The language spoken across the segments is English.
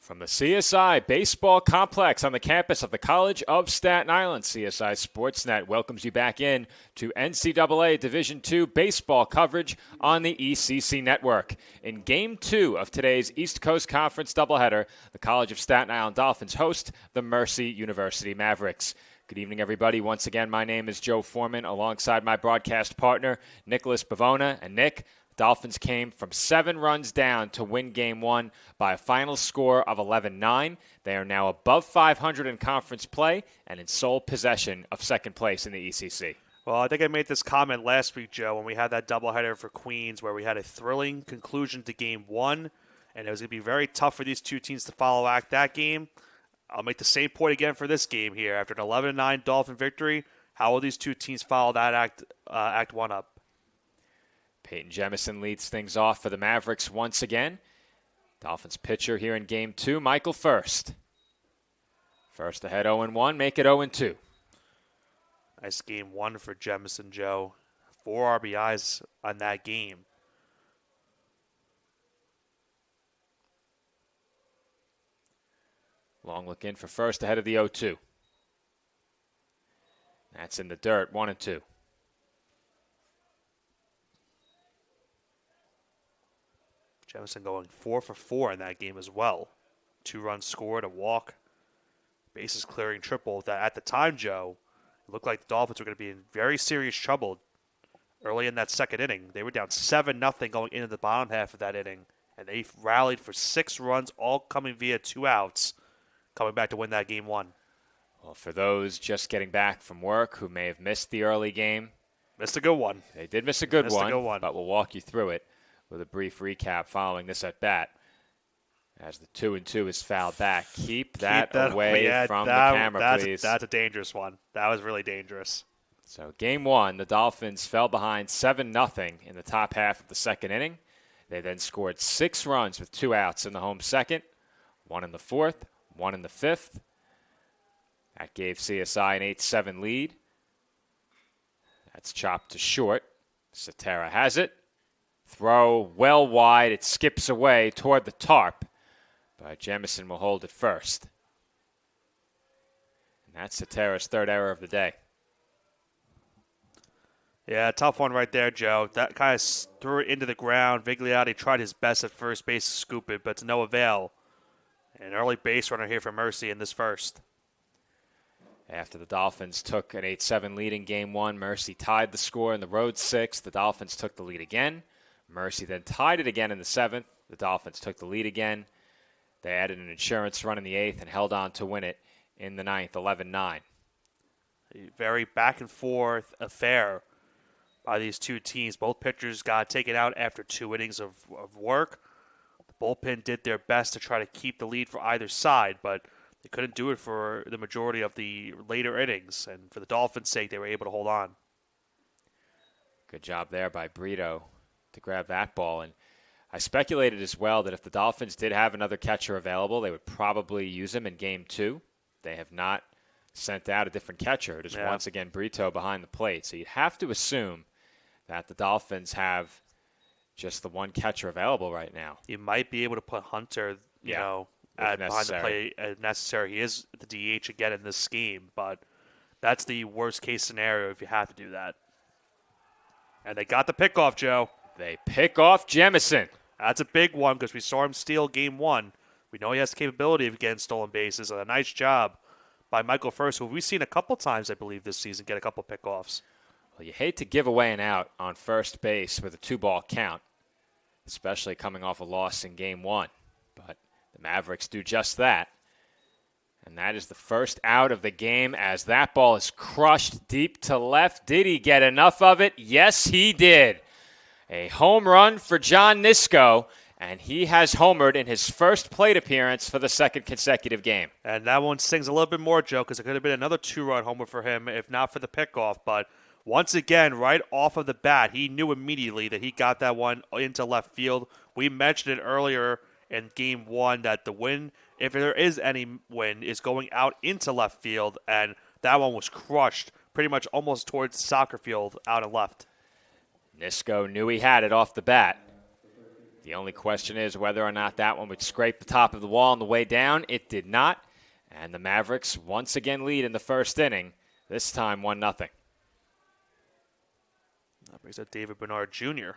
From the CSI Baseball Complex on the campus of the College of Staten Island, CSI Sportsnet welcomes you back in to NCAA Division II baseball coverage on the ECC Network. In Game 2 of today's East Coast Conference doubleheader, the College of Staten Island Dolphins host the Mercy University Mavericks. Good evening, everybody. Once again, my name is Joe Foreman, alongside my broadcast partner, Nicholas Bavona. And Nick, Dolphins came from 7 runs down to win Game 1 by a final score of 11-9. They are now above 500 in conference play and in sole possession of second place in the ECC. Well, I think I made this comment last week, Joe, when we had that doubleheader for Queens where we had a thrilling conclusion to Game 1, and it was going to be very tough for these two teams to follow that game. I'll make the same point again for this game here. After an 11-9 Dolphin victory, how will these two teams follow that Act 1 up? Peyton Jemison leads things off for the Mavericks once again. Dolphins pitcher here in Game 2, Michael Furst. Furst ahead 0-1, make it 0-2. Nice Game 1 for Jemison, Joe. 4 RBIs on that game. Long look in for Furst ahead of the 0-2. That's in the dirt, 1-2. Jemison going 4 for 4 in that game as well. 2 runs scored, a walk, bases clearing triple. That at the time, Joe, it looked like the Dolphins were going to be in very serious trouble early in that second inning. They were down 7-0 going into the bottom half of that inning, and they rallied for 6 runs, all coming via 2 outs, coming back to win that Game 1. Well, for those just getting back from work who may have missed the early game, missed a good one. They did miss a good one, but we'll walk you through it with a brief recap following this at bat. As the 2-2 is fouled back. Keep that away from the camera, please. That's a dangerous one. That was really dangerous. So Game 1, the Dolphins fell behind 7-0 in the top half of the second inning. They then scored 6 runs with 2 outs in the home second, 1 in the fourth, 1 in the fifth. That gave CSI an 8-7 lead. That's chopped to short. Cetera has it. Throw well wide. It skips away toward the tarp. But Jemison will hold it first. And that's Cetera's 3rd error of the day. Yeah, tough one right there, Joe. That kind of threw it into the ground. Vigliotti tried his best at first base to scoop it, but to no avail. An early base runner here for Mercy in this first. After the Dolphins took an 8-7 lead in Game 1, Mercy tied the score in the road 6th. The Dolphins took the lead again. Mercy then tied it again in the 7th. The Dolphins took the lead again. They added an insurance run in the 8th and held on to win it in the 9th, 11-9. A very back-and-forth affair by these two teams. Both pitchers got taken out after 2 innings of work. The bullpen did their best to try to keep the lead for either side, but they couldn't do it for the majority of the later innings. And for the Dolphins' sake, they were able to hold on. Good job there by Brito to grab that ball. And I speculated as well that if the Dolphins did have another catcher available, they would probably use him in Game 2. They have not sent out a different catcher. It is once again Brito behind the plate. So you'd have to assume that the Dolphins have just the one catcher available right now. You might be able to put Hunter, behind the plate as necessary. He is the DH again in this scheme, but that's the worst case scenario if you have to do that. And they got the pickoff, Joe. They pick off Jemison. That's a big one because we saw him steal Game 1. We know he has the capability of getting stolen bases. And a nice job by Michael Furst, who we've seen a couple times, I believe, this season, get a couple pickoffs. Well, you hate to give away an out on first base with a 2-ball count, especially coming off a loss in Game 1. But the Mavericks do just that. And that is the first out of the game as that ball is crushed deep to left. Did he get enough of it? Yes, he did. A home run for John Nisko, and he has homered in his first plate appearance for the 2nd consecutive game. And that one stings a little bit more, Joe, because it could have been another 2-run homer for him if not for the pickoff. But once again, right off of the bat, he knew immediately that he got that one into left field. We mentioned it earlier in Game 1 that the win, if there is any win, is going out into left field, and that one was crushed pretty much almost towards soccer field out and left. Nisko knew he had it off the bat. The only question is whether or not that one would scrape the top of the wall on the way down. It did not. And the Mavericks once again lead in the first inning, this time 1-0. That brings up David Bernard Jr.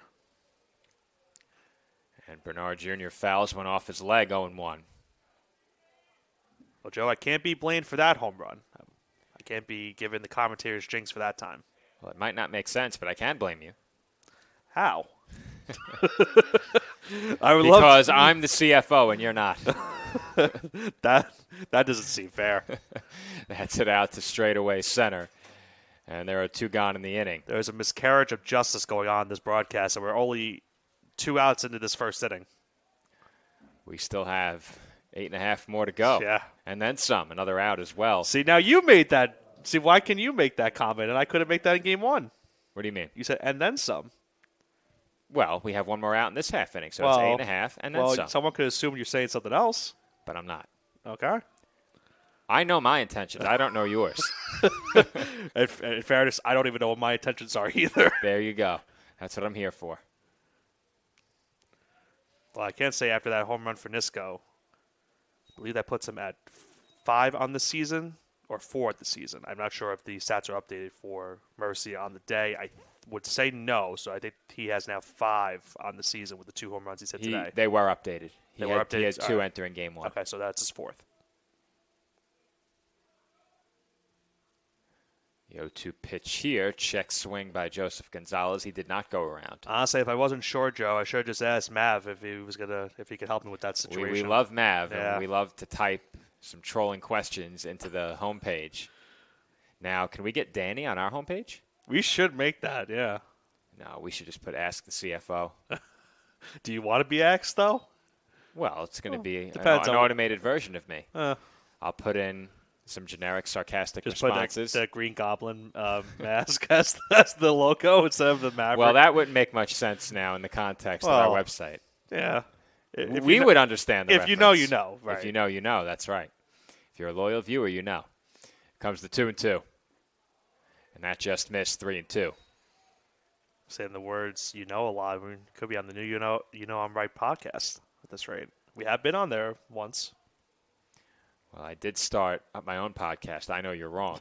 And Bernard Jr. fouls one off his leg, 0-1. Well, Joe, I can't be blamed for that home run. I can't be given the commentator's jinx for that time. Well, it might not make sense, but I can blame you. How? I would because I'm the CFO and you're not. that doesn't seem fair. That's it out to straightaway center. And there are 2 gone in the inning. There's a miscarriage of justice going on in this broadcast, and we're only 2 outs into this first inning. We still have 8.5 more to go. Yeah. And then some, another out as well. See, now you made that. See, why can you make that comment, and I couldn't make that in game 1? What do you mean? You said, and then some. Well, we have 1 more out in this half inning, so Well, it's 8.5, and then some. Someone could assume you're saying something else. But I'm not. Okay. I know my intentions. I don't know yours. In fairness, I don't even know what my intentions are either. There you go. That's what I'm here for. Well, I can't say after that home run for Nisco. I believe that puts him at 5 on the season or 4 at the season. I'm not sure if the stats are updated for Mercy on the day. I would say no, so I think he has now 5 on the season with the 2 home runs he hit today. They were updated. He had 2 All right. entering game 1. Okay, so that's his 4th. The 0-2 pitch here. Check swing by Joseph Gonzalez. He did not go around. Honestly, if I wasn't sure, Joe, I should have just asked Mav if he could help me with that situation. We love Mav, Yeah. and we love to type some trolling questions into the homepage. Now, can we get Danny on our homepage? We should make that, yeah. No, we should just put Ask the CFO. Do you want to be asked, though? Well, it's going to be an depends on- automated version of me. Uh, I'll put in some generic sarcastic just responses. put that Green Goblin mask as the logo instead of the Maverick. Well, that wouldn't make much sense now in the context of our website. Yeah. We would understand the If you know, reference. you know. Right. If you know, you know. That's right. If you're a loyal viewer, you know. Comes the 2-2. And that just missed 3-2. Saying the words "you know" a lot. We could be on the new "You Know I'm Right" podcast at this rate. We have been on there once. Well, I did start up my own podcast. I know you're wrong.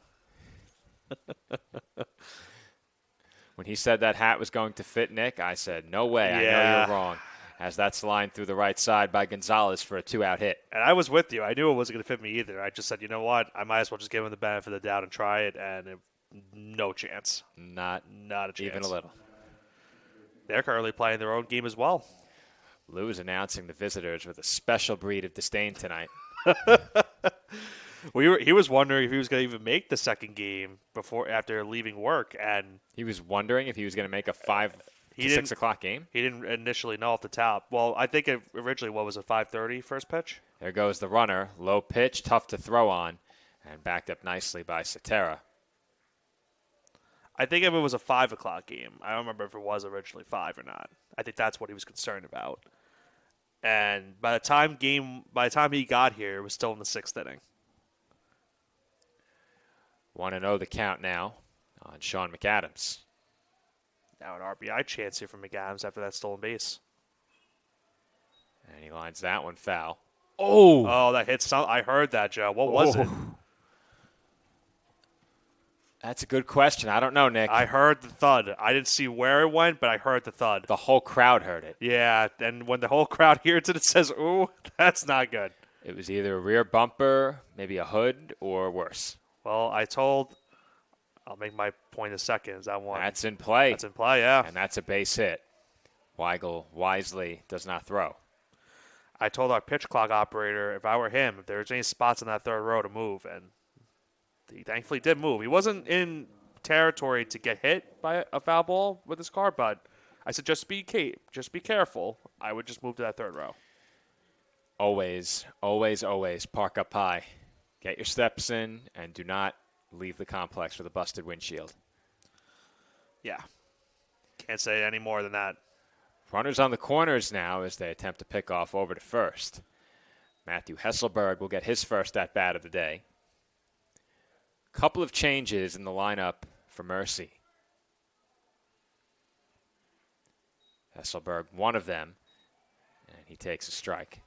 When he said that hat was going to fit Nick, I said, no way. I know Yeah. you're wrong. As that's lined through the right side by Gonzalez for a 2-out hit. And I was with you. I knew it wasn't going to fit me either. I just said, you know what? I might as well just give him the benefit of the doubt and try it. And no chance. Not a chance. even a little. They're currently playing their own game as well. Lou is announcing the visitors with a special breed of disdain tonight. He was wondering if he was going to even make the second game after leaving work, and He was wondering if he was going to make a 5 to 6 o'clock game. he didn't initially know off the top. Well, I think originally, what was it, 5:30 first pitch? There goes the runner. Low pitch, tough to throw on, and backed up nicely by Cetera. I think if it was a 5 o'clock game, I don't remember if it was originally 5 or not. I think that's what he was concerned about. And by the time he got here, it was still in the 6th inning. 1-0 the count now on Sean McAdams. Now an RBI chance here for McAdams after that stolen base. And he lines that one foul. Oh, that hit! I heard that, Joe. What was it? That's a good question. I don't know, Nick. I heard the thud. I didn't see where it went, but I heard the thud. The whole crowd heard it. Yeah, and when the whole crowd hears it, it says, ooh, that's not good. It was either a rear bumper, maybe a hood, or worse. Well, I'll make my point in a second. Is that one? That's in play. That's in play, yeah. And that's a base hit. Weigel wisely does not throw. I told our pitch clock operator, if I were him, if there was any spots in that third row to move, and he thankfully did move. He wasn't in territory to get hit by a foul ball with his car, but I said, just be careful. I would just move to that third row. Always, always, always park up high. Get your steps in and do not leave the complex with a busted windshield. Yeah. Can't say any more than that. Runners on the corners now as they attempt to pick off over to first. Matthew Hesselberg will get his first at-bat of the day. Couple of changes in the lineup for Mercy. Hesselberg, one of them, And he takes a strike.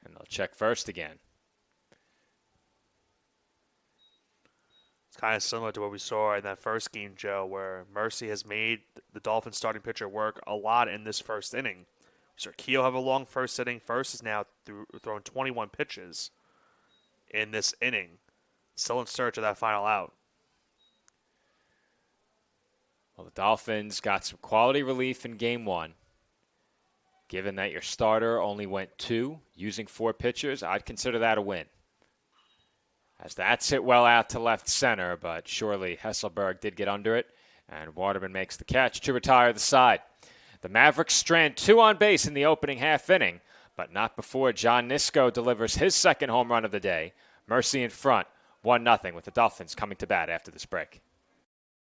And they'll check first again. It's kind of similar to what we saw in that first game, Joe, where Mercy has made the Dolphins starting pitcher work a lot in this first inning. We saw Keogh have a long first inning. First is now throwing 21 pitches in this inning. Still in search of that final out. Well, the Dolphins got some quality relief in game one. Given that your starter only went 2, using 4 pitchers, I'd consider that a win. As that's hit well out to left center, but surely Hesselberg did get under it, and Waterman makes the catch to retire the side. The Mavericks strand 2 on base in the opening half inning, but not before John Nisko delivers his second home run of the day. Mercy in front, 1-0, with the Dolphins coming to bat after this break.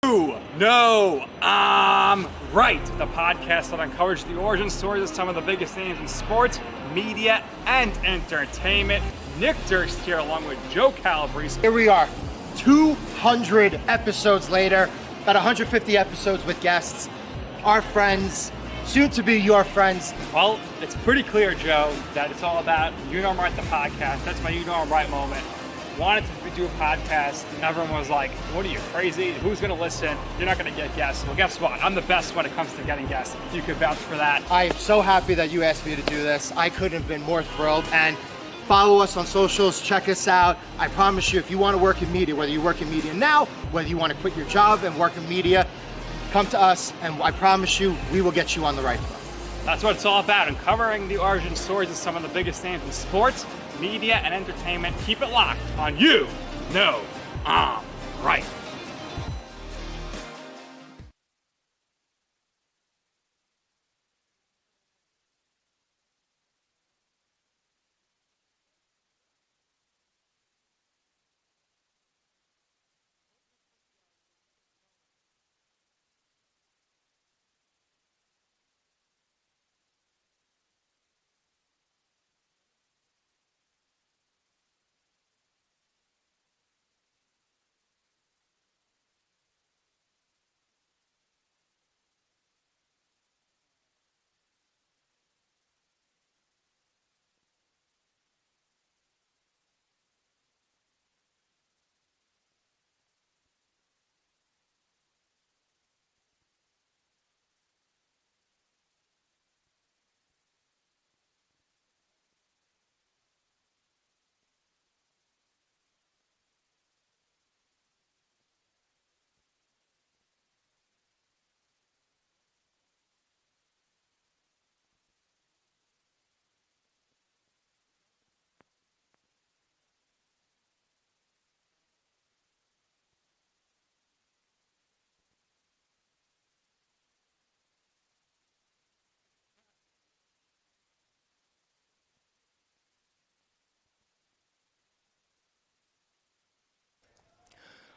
No, I'm right. The podcast that uncovers the origin stories of some of the biggest names in sports, media, and entertainment. Nick Durst here along with Joe Calabrese. Here we are, 200 episodes later, about 150 episodes with guests, our friends, soon to be your friends. Well, it's pretty clear, Joe, that it's all about You Know I'm Right, the podcast. That's my You Know I'm Right moment. Wanted to do a podcast, and everyone was like, what are you, crazy? Who's going to listen? You're not going to get guests. Well, guess what? I'm the best when it comes to getting guests. You could vouch for that. I am so happy that you asked me to do this. I couldn't have been more thrilled. And follow us on socials, check us out. I promise you, if you want to work in media, whether you work in media now, whether you want to quit your job and work in media, come to us, and I promise you, we will get you on the right foot. That's what it's all about, uncovering the origin stories of some of the biggest names in sports, media, and entertainment. Keep it locked on You Know I'm Right.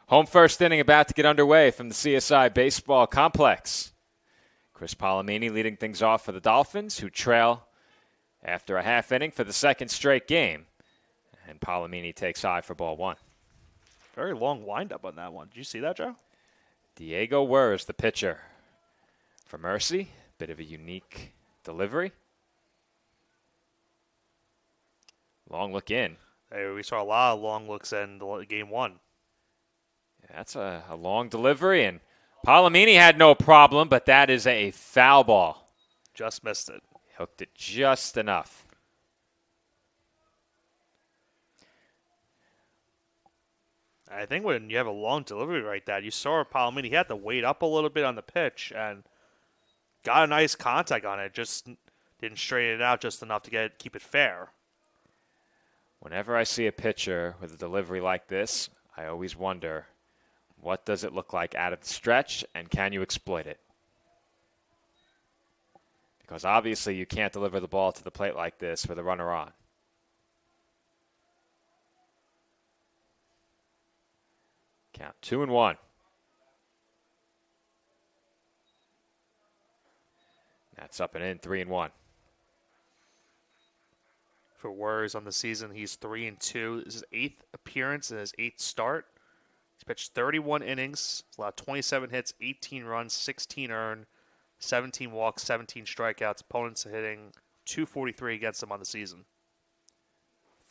Home first inning about to get underway from the CSI Baseball Complex. Chris Palomini leading things off for the Dolphins, who trail after a half inning for the second straight game. And Palomini takes high for ball 1. Very long windup on that one. Did you see that, Joe? Diego Wurz, the pitcher for Mercy. Bit of a unique delivery. Long look in. Hey, we saw a lot of long looks in game 1. That's a long delivery, and Palomini had no problem, but that is a foul ball. Just missed it. Hooked it just enough. I think when you have a long delivery like that, you saw Palomini, he had to wait up a little bit on the pitch and got a nice contact on it. Just didn't straighten it out just enough to keep it fair. Whenever I see a pitcher with a delivery like this, I always wonder, what does it look like out of the stretch, and can you exploit it? Because obviously you can't deliver the ball to the plate like this with a runner on. Count 2-1. That's up and in, 3-1. for Words on the season. He's 3-2. This is his 8th appearance and his 8th start. He's pitched 31 innings, allowed 27 hits, 18 runs, 16 earned, 17 walks, 17 strikeouts. Opponents are hitting .243 against him on the season.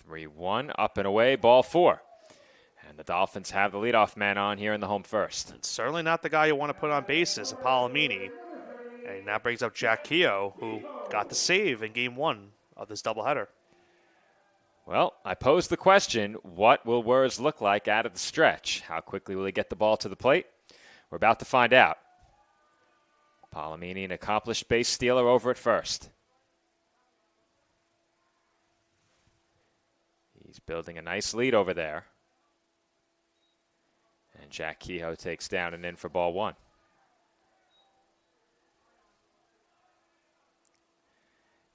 3-1, up and away, ball 4. And the Dolphins have the leadoff man on here in the home first. It's certainly not the guy you want to put on bases, Palomini. And that brings up Jack Keogh, who got the save in Game 1 of this doubleheader. Well, I posed the question, what will Words look like out of the stretch? How quickly will he get the ball to the plate? We're about to find out. Palomini, an accomplished base stealer over at first. He's building a nice lead over there. And Jack Kehoe takes down and in for ball 1.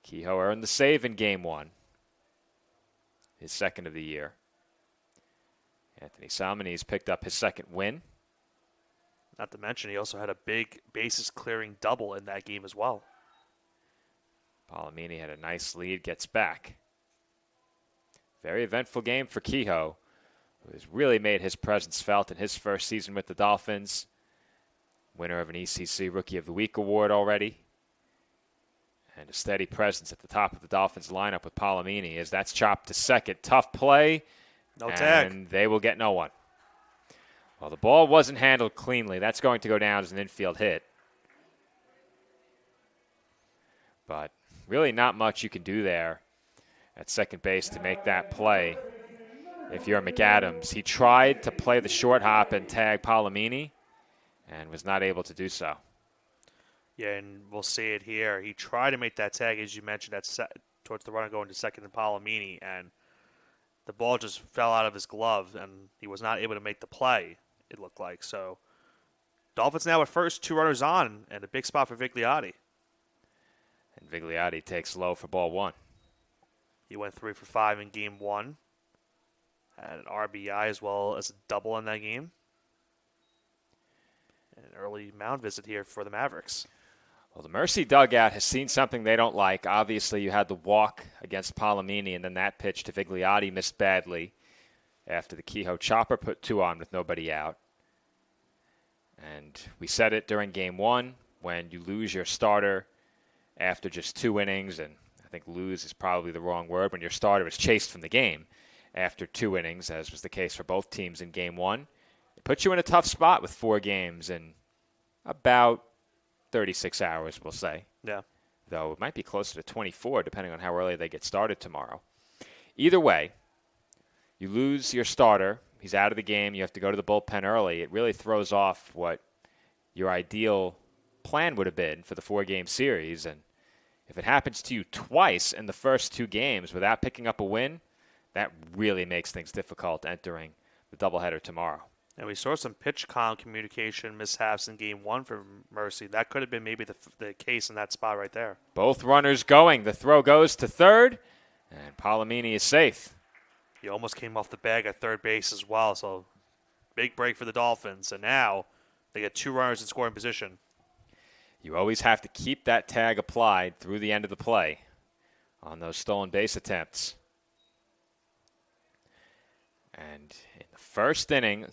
Kehoe earned the save in Game 1. His second of the year. Anthony Salmonese picked up his second win. Not to mention, he also had a big bases-clearing double in that game as well. Palomini had a nice lead, gets back. Very eventful game for Kehoe, who has really made his presence felt in his first season with the Dolphins. Winner of an ECC Rookie of the Week award already. And a steady presence at the top of the Dolphins lineup with Palomini as that's chopped to second. Tough play. No tag. And they will get no one. Well, the ball wasn't handled cleanly. That's going to go down as an infield hit. But really not much you can do there at second base to make that play if you're McAdams. He tried to play the short hop and tag Palomini and was not able to do so. Yeah, and we'll see it here. He tried to make that tag, as you mentioned, towards the runner going to second and Palomini, and the ball just fell out of his glove, and he was not able to make the play, it looked like. So Dolphins now at first, 2 runners on, and a big spot for Vigliotti. And Vigliotti takes low for ball 1. He went 3 for 5 in Game 1. Had an RBI as well as a double in that game. And an early mound visit here for the Mavericks. Well, the Mercy dugout has seen something they don't like. Obviously, you had the walk against Palomini, and then that pitch to Vigliotti missed badly after the Kehoe chopper put 2 on with nobody out. And we said it during Game 1, when you lose your starter after just 2 innings, and I think lose is probably the wrong word, when your starter is chased from the game after 2 innings, as was the case for both teams in Game 1. It puts you in a tough spot with 4 games in about 36 hours, we'll say. Yeah. Though it might be closer to 24, depending on how early they get started tomorrow. Either way, you lose your starter. He's out of the game. You have to go to the bullpen early. It really throws off what your ideal plan would have been for the 4-game series. And if it happens to you twice in the first 2 games without picking up a win, that really makes things difficult entering the doubleheader tomorrow. And we saw some pitch communication mishaps in Game 1 for Mercy. That could have been maybe the case in that spot right there. Both runners going. The throw goes to third, and Palomini is safe. He almost came off the bag at third base as well, so big break for the Dolphins. And now they get 2 runners in scoring position. You always have to keep that tag applied through the end of the play on those stolen base attempts. And in the first inning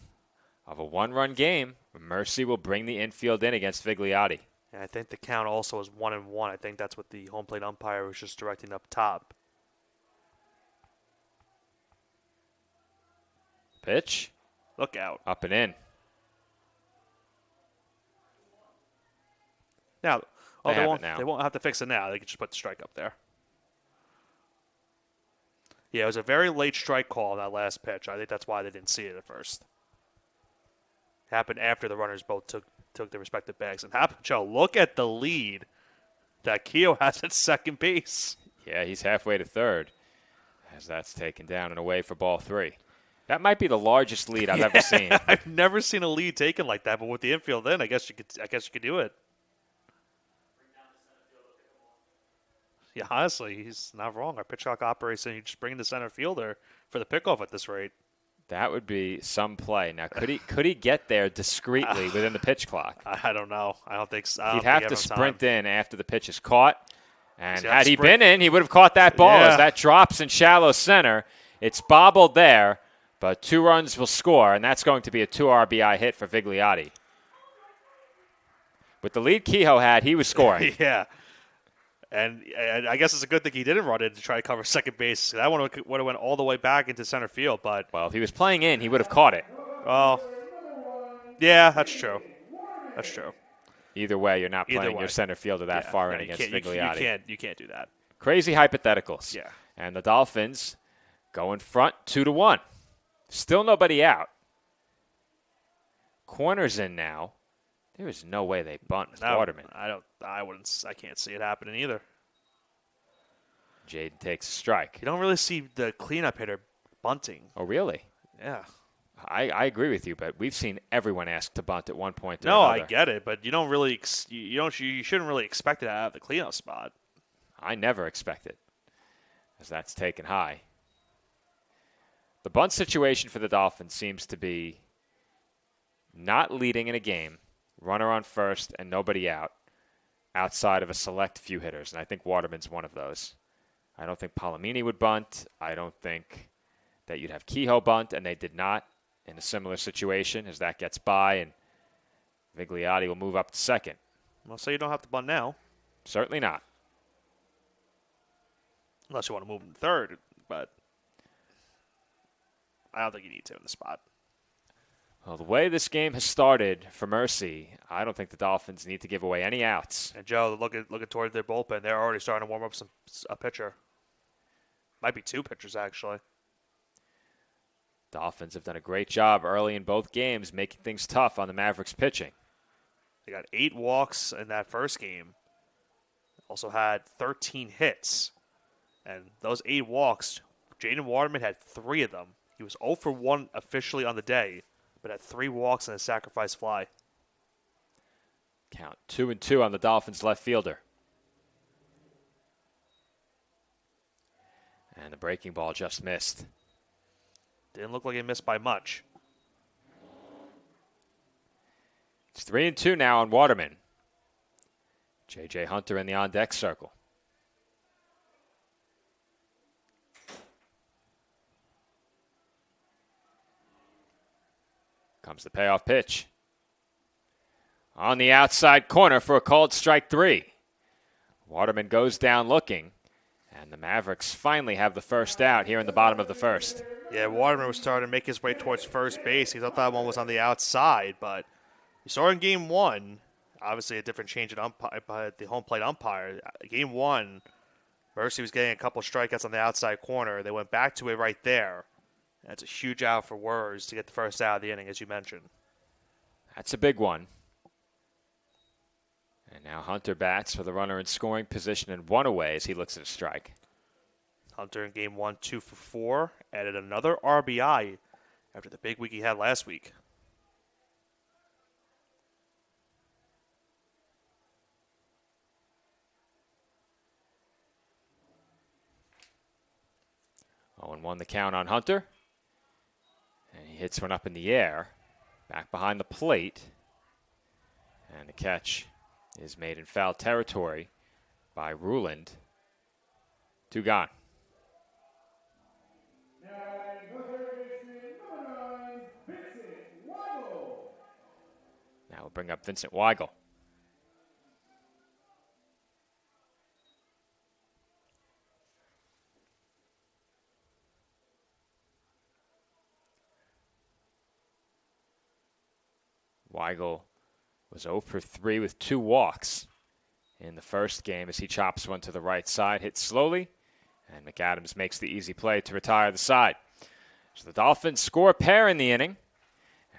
of a 1-run game, Mercy will bring the infield in against Vigliotti. And I think the count also is 1-1. I think that's what the home plate umpire was just directing up top. Pitch. Look out. Up and in. Now, They have it won't, now. they won't have to fix it now. They can just put the strike up there. Yeah, it was a very late strike call on that last pitch. I think that's why they didn't see it at first. Happened after the runners both took their respective bags. And Joe, look at the lead that Keogh has at second base. Yeah, he's halfway to third as that's taken down and away for ball 3. That might be the largest lead I've ever seen. I've never seen a lead taken like that, but with the infield in, I guess you could do it. Yeah, honestly, he's not wrong. Our pitch clock operates, and you just bring in the center fielder for the pickoff at this rate. That would be some play. Now, could he get there discreetly within the pitch clock? I don't know. I don't think so. He'd have to sprint in after the pitch is caught And See, had he sprint- been in, he would have caught that ball Yeah. as that drops in shallow center. It's bobbled there, but 2 runs will score, and that's going to be a 2 RBI hit for Vigliotti. With the lead Kehoe had, he was scoring. Yeah. And I guess it's a good thing he didn't run in to try to cover second base. That one would have went all the way back into center field, but Well, if he was playing in, he would have caught it. well, yeah, that's true. That's true. Either way, you're not Either playing way. your center fielder that Yeah, far no, in you against can't- Vigliotti. You can't do that. Crazy hypotheticals. Yeah. And the Dolphins go in front 2-1. Still nobody out. Corner's in now. There is no way they bunt with No, Waterman. I can't see it happening either. Jaden takes a strike. You don't really see the cleanup hitter bunting. Oh, really? Yeah. I agree with you, but we've seen everyone ask to bunt at one point or No, another. I get it, but you don't really you shouldn't really expect it to have the cleanup spot. I never expect it, as that's taken high. The bunt situation for the Dolphins seems to be not leading in a game, runner on first and nobody out, outside of a select few hitters, and I think Waterman's one of those. I don't think Palomini would bunt. I don't think that you'd have Kehoe bunt, and they did not in a similar situation as that gets by, and Vigliotti will move up to second. Well, so you don't have to bunt now, Certainly not. unless you want to move him to third, but I don't think you need to in the spot. Well, the way this game has started for Mercy, I don't think the Dolphins need to give away any outs. And Joe, looking toward their bullpen, they're already starting to warm up a pitcher. Might be 2 pitchers actually. Dolphins have done a great job early in both games making things tough on the Mavericks pitching. They got 8 walks in that first game. Also had 13 hits. And those 8 walks, Jaden Waterman had 3 of them. He was 0 for 1 officially on the day, but had 3 walks and a sacrifice fly. Count 2-2 on the Dolphins left fielder. And the breaking ball just missed. Didn't look like he missed by much. It's 3-2 now on Waterman. J.J. Hunter in the on-deck circle. Comes the payoff pitch. On the outside corner for a called strike 3. Waterman goes down looking, and the Mavericks finally have the first out here in the bottom of the first. Yeah, Waterman was starting to make his way towards first base. He thought that one was on the outside, but you saw in Game 1, obviously a different change in umpire by the home plate umpire. Game 1, Mercy was getting a couple strikeouts on the outside corner. They went back to it right there. That's a huge out for Wurz to get the first out of the inning, as you mentioned. That's a big one. And now Hunter bats for the runner in scoring position and 1 away as he looks at a strike. Hunter in Game 1, 2 for 4, added another RBI after the big week he had last week. Oh, and 1 the count on Hunter. And he hits one up in the air, back behind the plate. And the catch is made in foul territory by Ruland. 2 gone. Now we'll bring up Vincent Weigel. Weigel was 0 for 3 with 2 walks in the first game as he chops one to the right side, hits slowly, and McAdams makes the easy play to retire the side. So the Dolphins score a pair in the inning,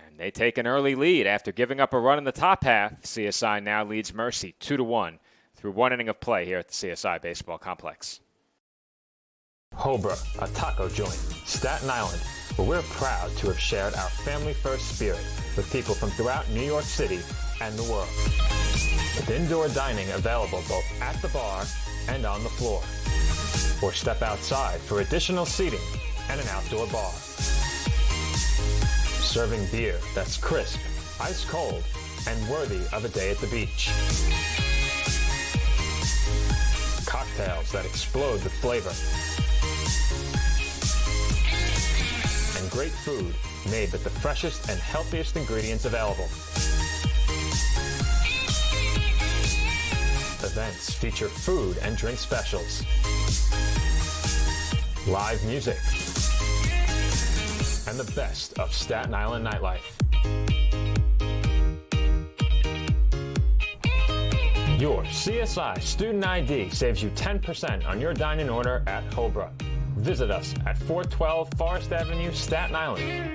and they take an early lead after giving up a run in the top half. CSI now leads Mercy 2-1 through 1 inning of play here at the CSI Baseball Complex. Hobra, a taco joint, Staten Island, where we're proud to have shared our family-first spirit with people from throughout New York City and the world. With indoor dining available both at the bar and on the floor. Or step outside for additional seating and an outdoor bar. Serving beer that's crisp, ice cold, and worthy of a day at the beach. cocktails that explode with flavor, and great food made with the freshest and healthiest ingredients available. Events feature food and drink specials, live music, and the best of Staten Island nightlife. Your CSI Student ID saves you 10% on your dine-in order at Hobra. Visit us at 412 Forest Avenue, Staten Island.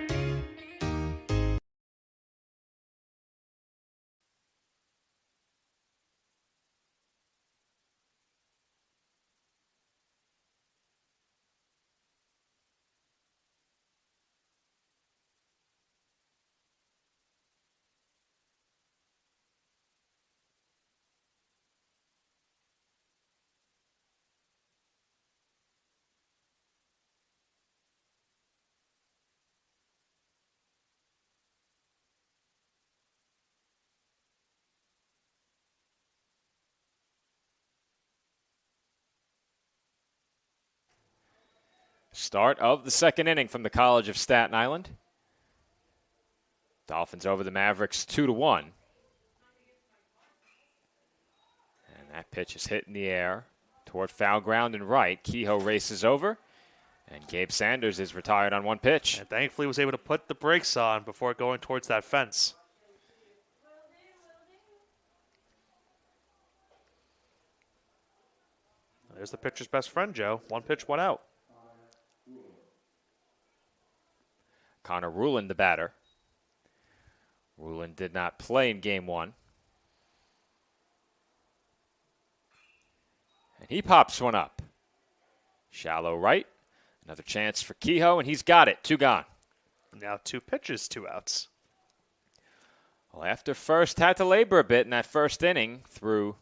Start of the second inning from the College of Staten Island. Dolphins over the Mavericks 2-1. And that pitch is hit in the air toward foul ground and right. Kehoe races over, and Gabe Sanders is retired on one pitch. And thankfully was able to put the brakes on before going towards that fence. There's the pitcher's best friend, Joe. One pitch, one out. Connor Rulin, the batter. Rulin did not play in game one. And he pops one up. Shallow right. Another chance for Kehoe, and he's got it. 2 gone. Now 2 pitches, 2 outs. Well, after first had to labor a bit in that first inning through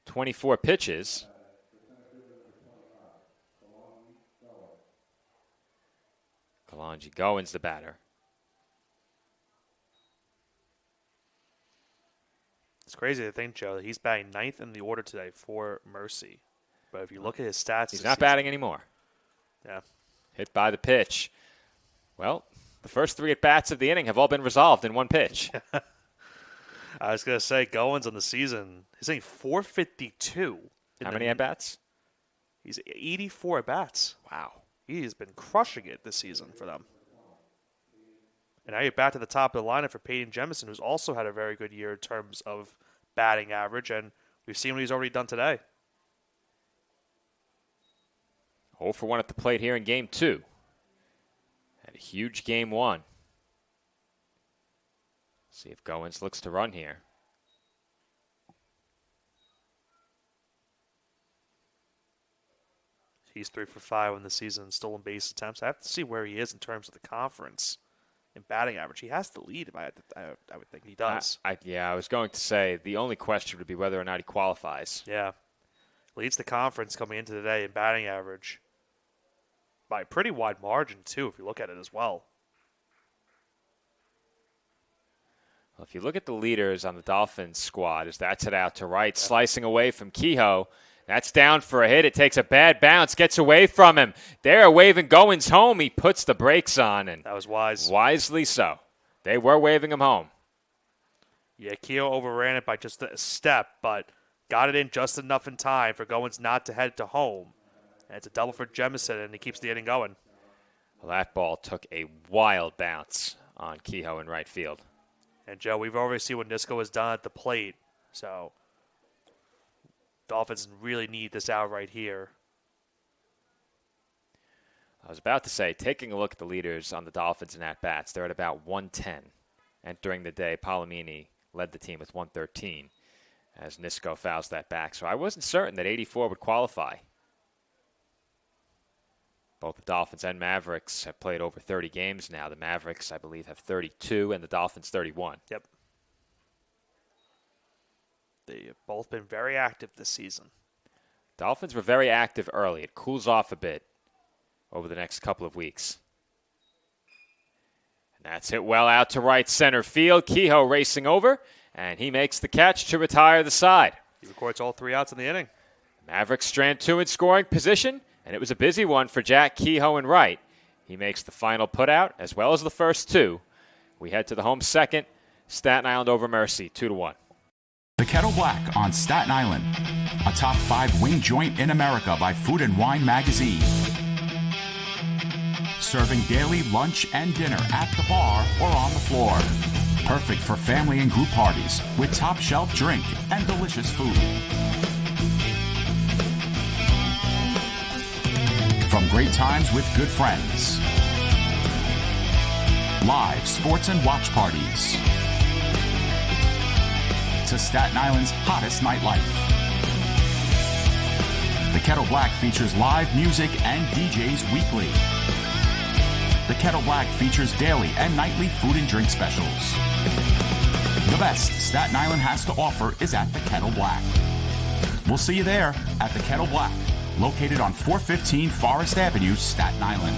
24 pitches. Kalonji Goins, the batter. It's crazy to think, Joe, that he's batting 9th in the order today for Mercy. But if you look at his stats, he's not batting anymore. Yeah. Hit by the pitch. Well, the first 3 at-bats of the inning have all been resolved in one pitch. I was going to say, Goins on the season, he's hitting .452. How many at-bats? He's 84 at-bats. Wow. He has been crushing it this season for them. And now you're back to the top of the lineup for Peyton Jemison, who's also had a very good year in terms of batting average, and we've seen what he's already done today. 0 for 1 at the plate here in game 2. Had a huge game 1. See if Goins looks to run here. He's 3 for 5 in the season in stolen base attempts. I have to see where he is in terms of the conference in batting average. He has to lead, I would think he does. I was going to say the only question would be whether or not he qualifies. Yeah. Leads the conference coming into today in batting average by a pretty wide margin, too, if you look at it as well. Well, if you look at the leaders on the Dolphins squad, as that's hit out to right, slicing away from Kehoe. That's down for a hit. It takes a bad bounce, gets away from him. They're waving Goins home. He puts the brakes on, and that was wise. Wisely so. They were waving him home. Yeah, Kehoe overran it by just a step, but got it in just enough in time for Goins not to head to home. And it's a double for Jemison, and he keeps the inning going. Well, that ball took a wild bounce on Kehoe in right field. And, Joe, we've already seen what Nisco has done at the plate, so Dolphins really need this out right here. I was about to say, taking a look at the leaders on the Dolphins in at-bats, they're at about 110. Entering the day, Palomini led the team with 113 as Nisco fouls that back. So I wasn't certain that 84 would qualify. Both the Dolphins and Mavericks have played over 30 games now. The Mavericks, I believe, have 32, and the Dolphins 31. Yep. They have both been very active this season. Dolphins were very active early. It cools off a bit over the next couple of weeks. And that's hit well out to right center field. Kehoe racing over, and he makes the catch to retire the side. He records all 3 outs in the inning. Mavericks strand 2 in scoring position, and it was a busy one for Jack Kehoe in right. He makes the final putout as well as the first 2. We head to the home second. Staten Island over Mercy, 2-1. The Kettle Black on Staten Island, a top 5 wing joint in America by Food and Wine magazine. Serving daily lunch and dinner at the bar or on the floor. Perfect for family and group parties with top shelf drink and delicious food. From great times with good friends. Live sports and watch parties. To Staten Island's hottest nightlife. The Kettle Black features live music and DJs weekly. The Kettle Black features daily and nightly food and drink specials. The best Staten Island has to offer is at the Kettle Black. We'll see you there at the Kettle Black, located on 415 Forest Avenue, Staten Island.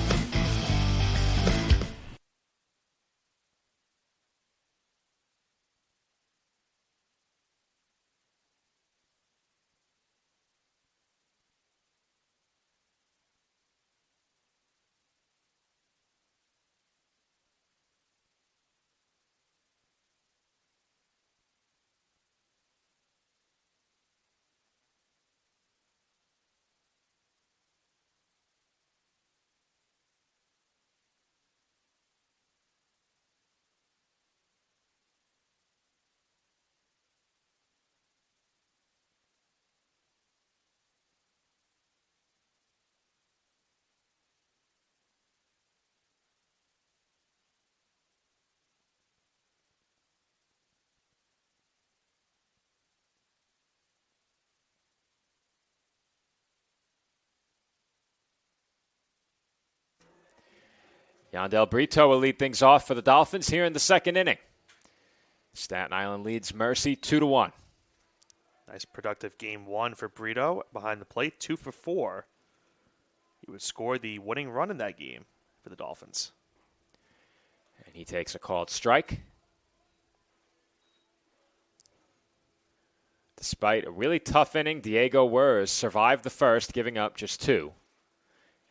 Yandel Brito will lead things off for the Dolphins here in the second inning. Staten Island leads Mercy 2-1. Nice productive game 1 for Brito behind the plate, 2 for 4. He would score the winning run in that game for the Dolphins. And he takes a called strike. Despite a really tough inning, Diego Wurz survived the first, giving up just 2.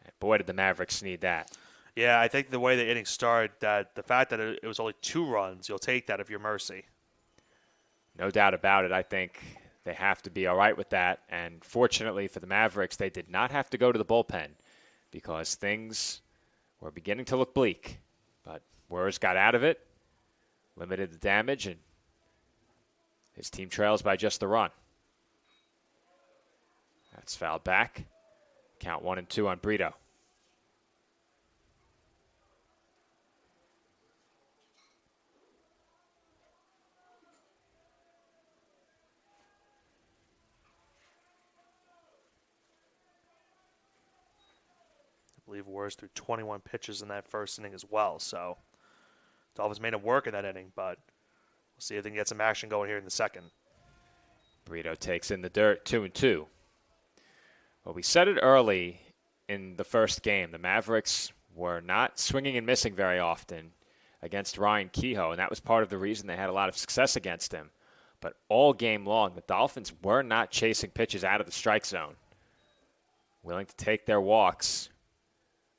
And boy, did the Mavericks need that. Yeah, I think the way the inning started, that the fact that it was only 2 runs, you'll take that if you're Mercy. No doubt about it. I think they have to be all right with that. And fortunately for the Mavericks, they did not have to go to the bullpen because things were beginning to look bleak. But Wurz got out of it, limited the damage, and his team trails by just the run. That's fouled back. Count 1-2 on Brito. I believe Wurz threw 21 pitches in that first inning as well. So Dolphins made it work in that inning, but we'll see if they can get some action going here in the second. Brito takes in the dirt, 2-2. Well, we said it early in the first game. The Mavericks were not swinging and missing very often against Ryan Kehoe, and that was part of the reason they had a lot of success against him. But all game long, the Dolphins were not chasing pitches out of the strike zone, willing to take their walks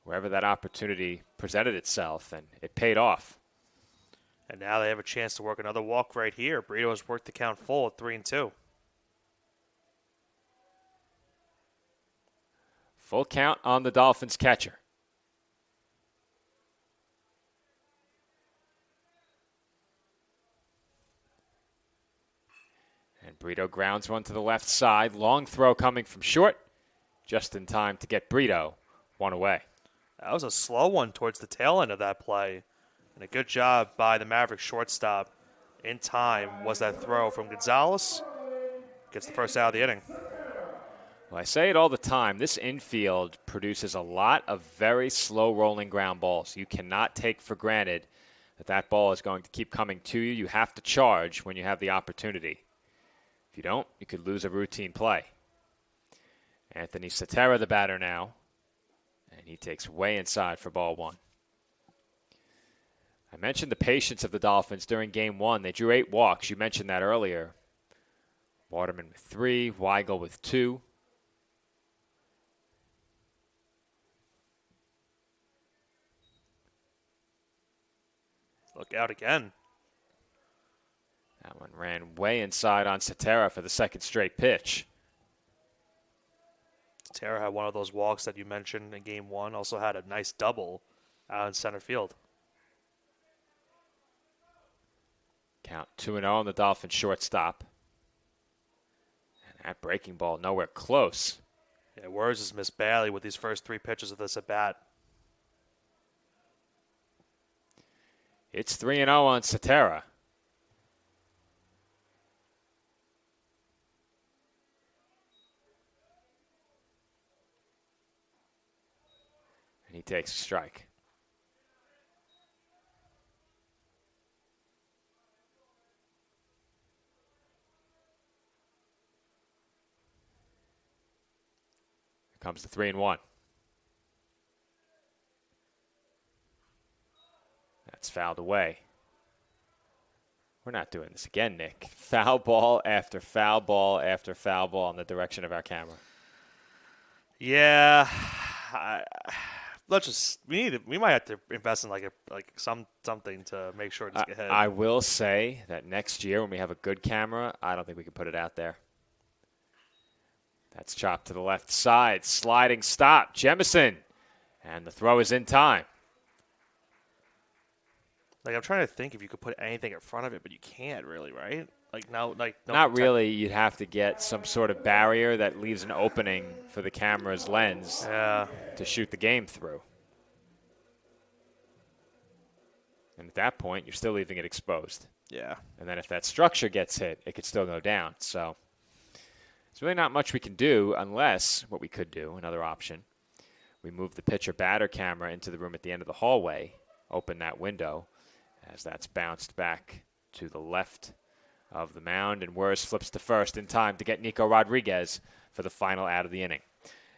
wherever that opportunity presented itself, and it paid off. And now they have a chance to work another walk right here. Brito has worked the count full at 3-2. Full count on the Dolphins catcher. And Brito grounds one to the left side. Long throw coming from short, just in time to get Brito one away. That was a slow one towards the tail end of that play. And a good job by the Mavericks shortstop in time was that throw from Gonzalez. Gets the first out of the inning. Well, I say it all the time. This infield produces a lot of very slow rolling ground balls. You cannot take for granted that that ball is going to keep coming to you. You have to charge when you have the opportunity. If you don't, you could lose a routine play. Anthony Sotera, the batter now. And he takes way inside for ball 1. I mentioned the patience of the Dolphins during game 1. They drew 8 walks. You mentioned that earlier. Waterman with 3, Weigel with 2. Look out again. That one ran way inside on Cetera for the second straight pitch. Tara had one of those walks that you mentioned in game one. Also had a nice double out in center field. Count 2-0 on the Dolphins shortstop. And that breaking ball nowhere close. Yeah, Words has missed badly with these first 3 pitches of this at bat. It's 3-0 on Cetera. And he takes a strike. Here comes the 3-1. That's fouled away. We're not doing this again, Nick. Foul ball after foul ball after foul ball in the direction of our camera. Yeah, we might have to invest in something to make sure it doesn't get hit. I will say that next year when we have a good camera, I don't think we can put it out there. That's chopped to the left side. Sliding stop. Jemison. And the throw is in time. I'm trying to think if you could put anything in front of it, but you can't really, right? Not really. You'd have to get some sort of barrier that leaves an opening for the camera's lens to shoot the game through. And at that point, you're still leaving it exposed. Yeah. And then if that structure gets hit, it could still go down. So there's really not much we can do unless what we could do, another option, we move the pitcher-batter camera into the room at the end of the hallway, open that window, as that's bounced back to the left of the mound, and Wurz flips to first in time to get Nico Rodriguez for the final out of the inning.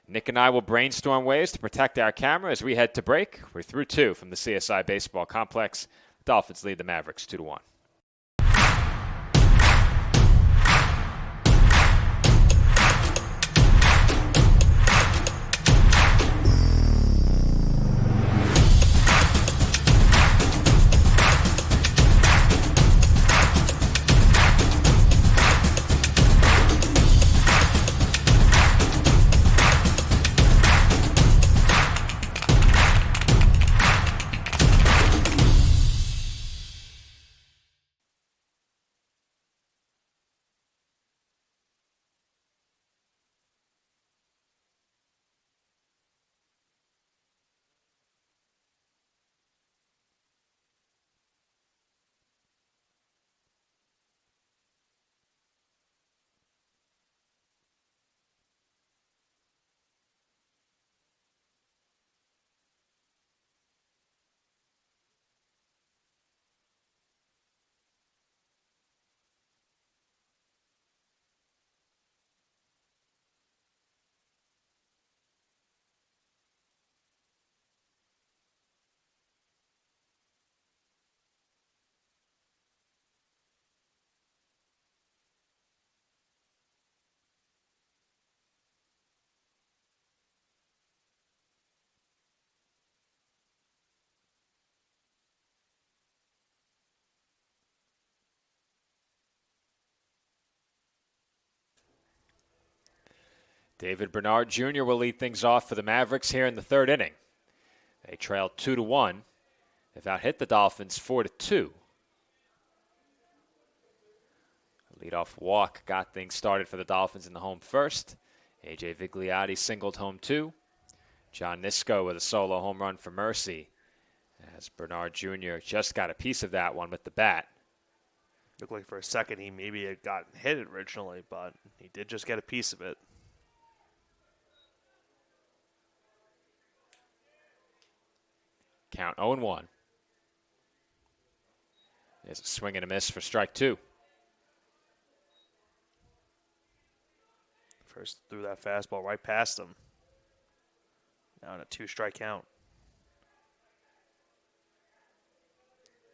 Nick and I will brainstorm ways to protect our camera as we head to break. We're through 2 from the CSI Baseball Complex. Dolphins lead the Mavericks 2-1. David Bernard Jr. will lead things off for the Mavericks here in the 3rd inning. They trail 2-1. They've out-hit the Dolphins 4-2. A leadoff walk got things started for the Dolphins in the home first. A.J. Vigliotti singled home 2. John Nisko with a solo home run for Mercy, as Bernard Jr. just got a piece of that one with the bat. Looked like for a second he maybe had gotten hit originally, but he did just get a piece of it. Count 0-1. There's a swing and a miss for strike 2. First threw that fastball right past him. Now in a 2-strike count.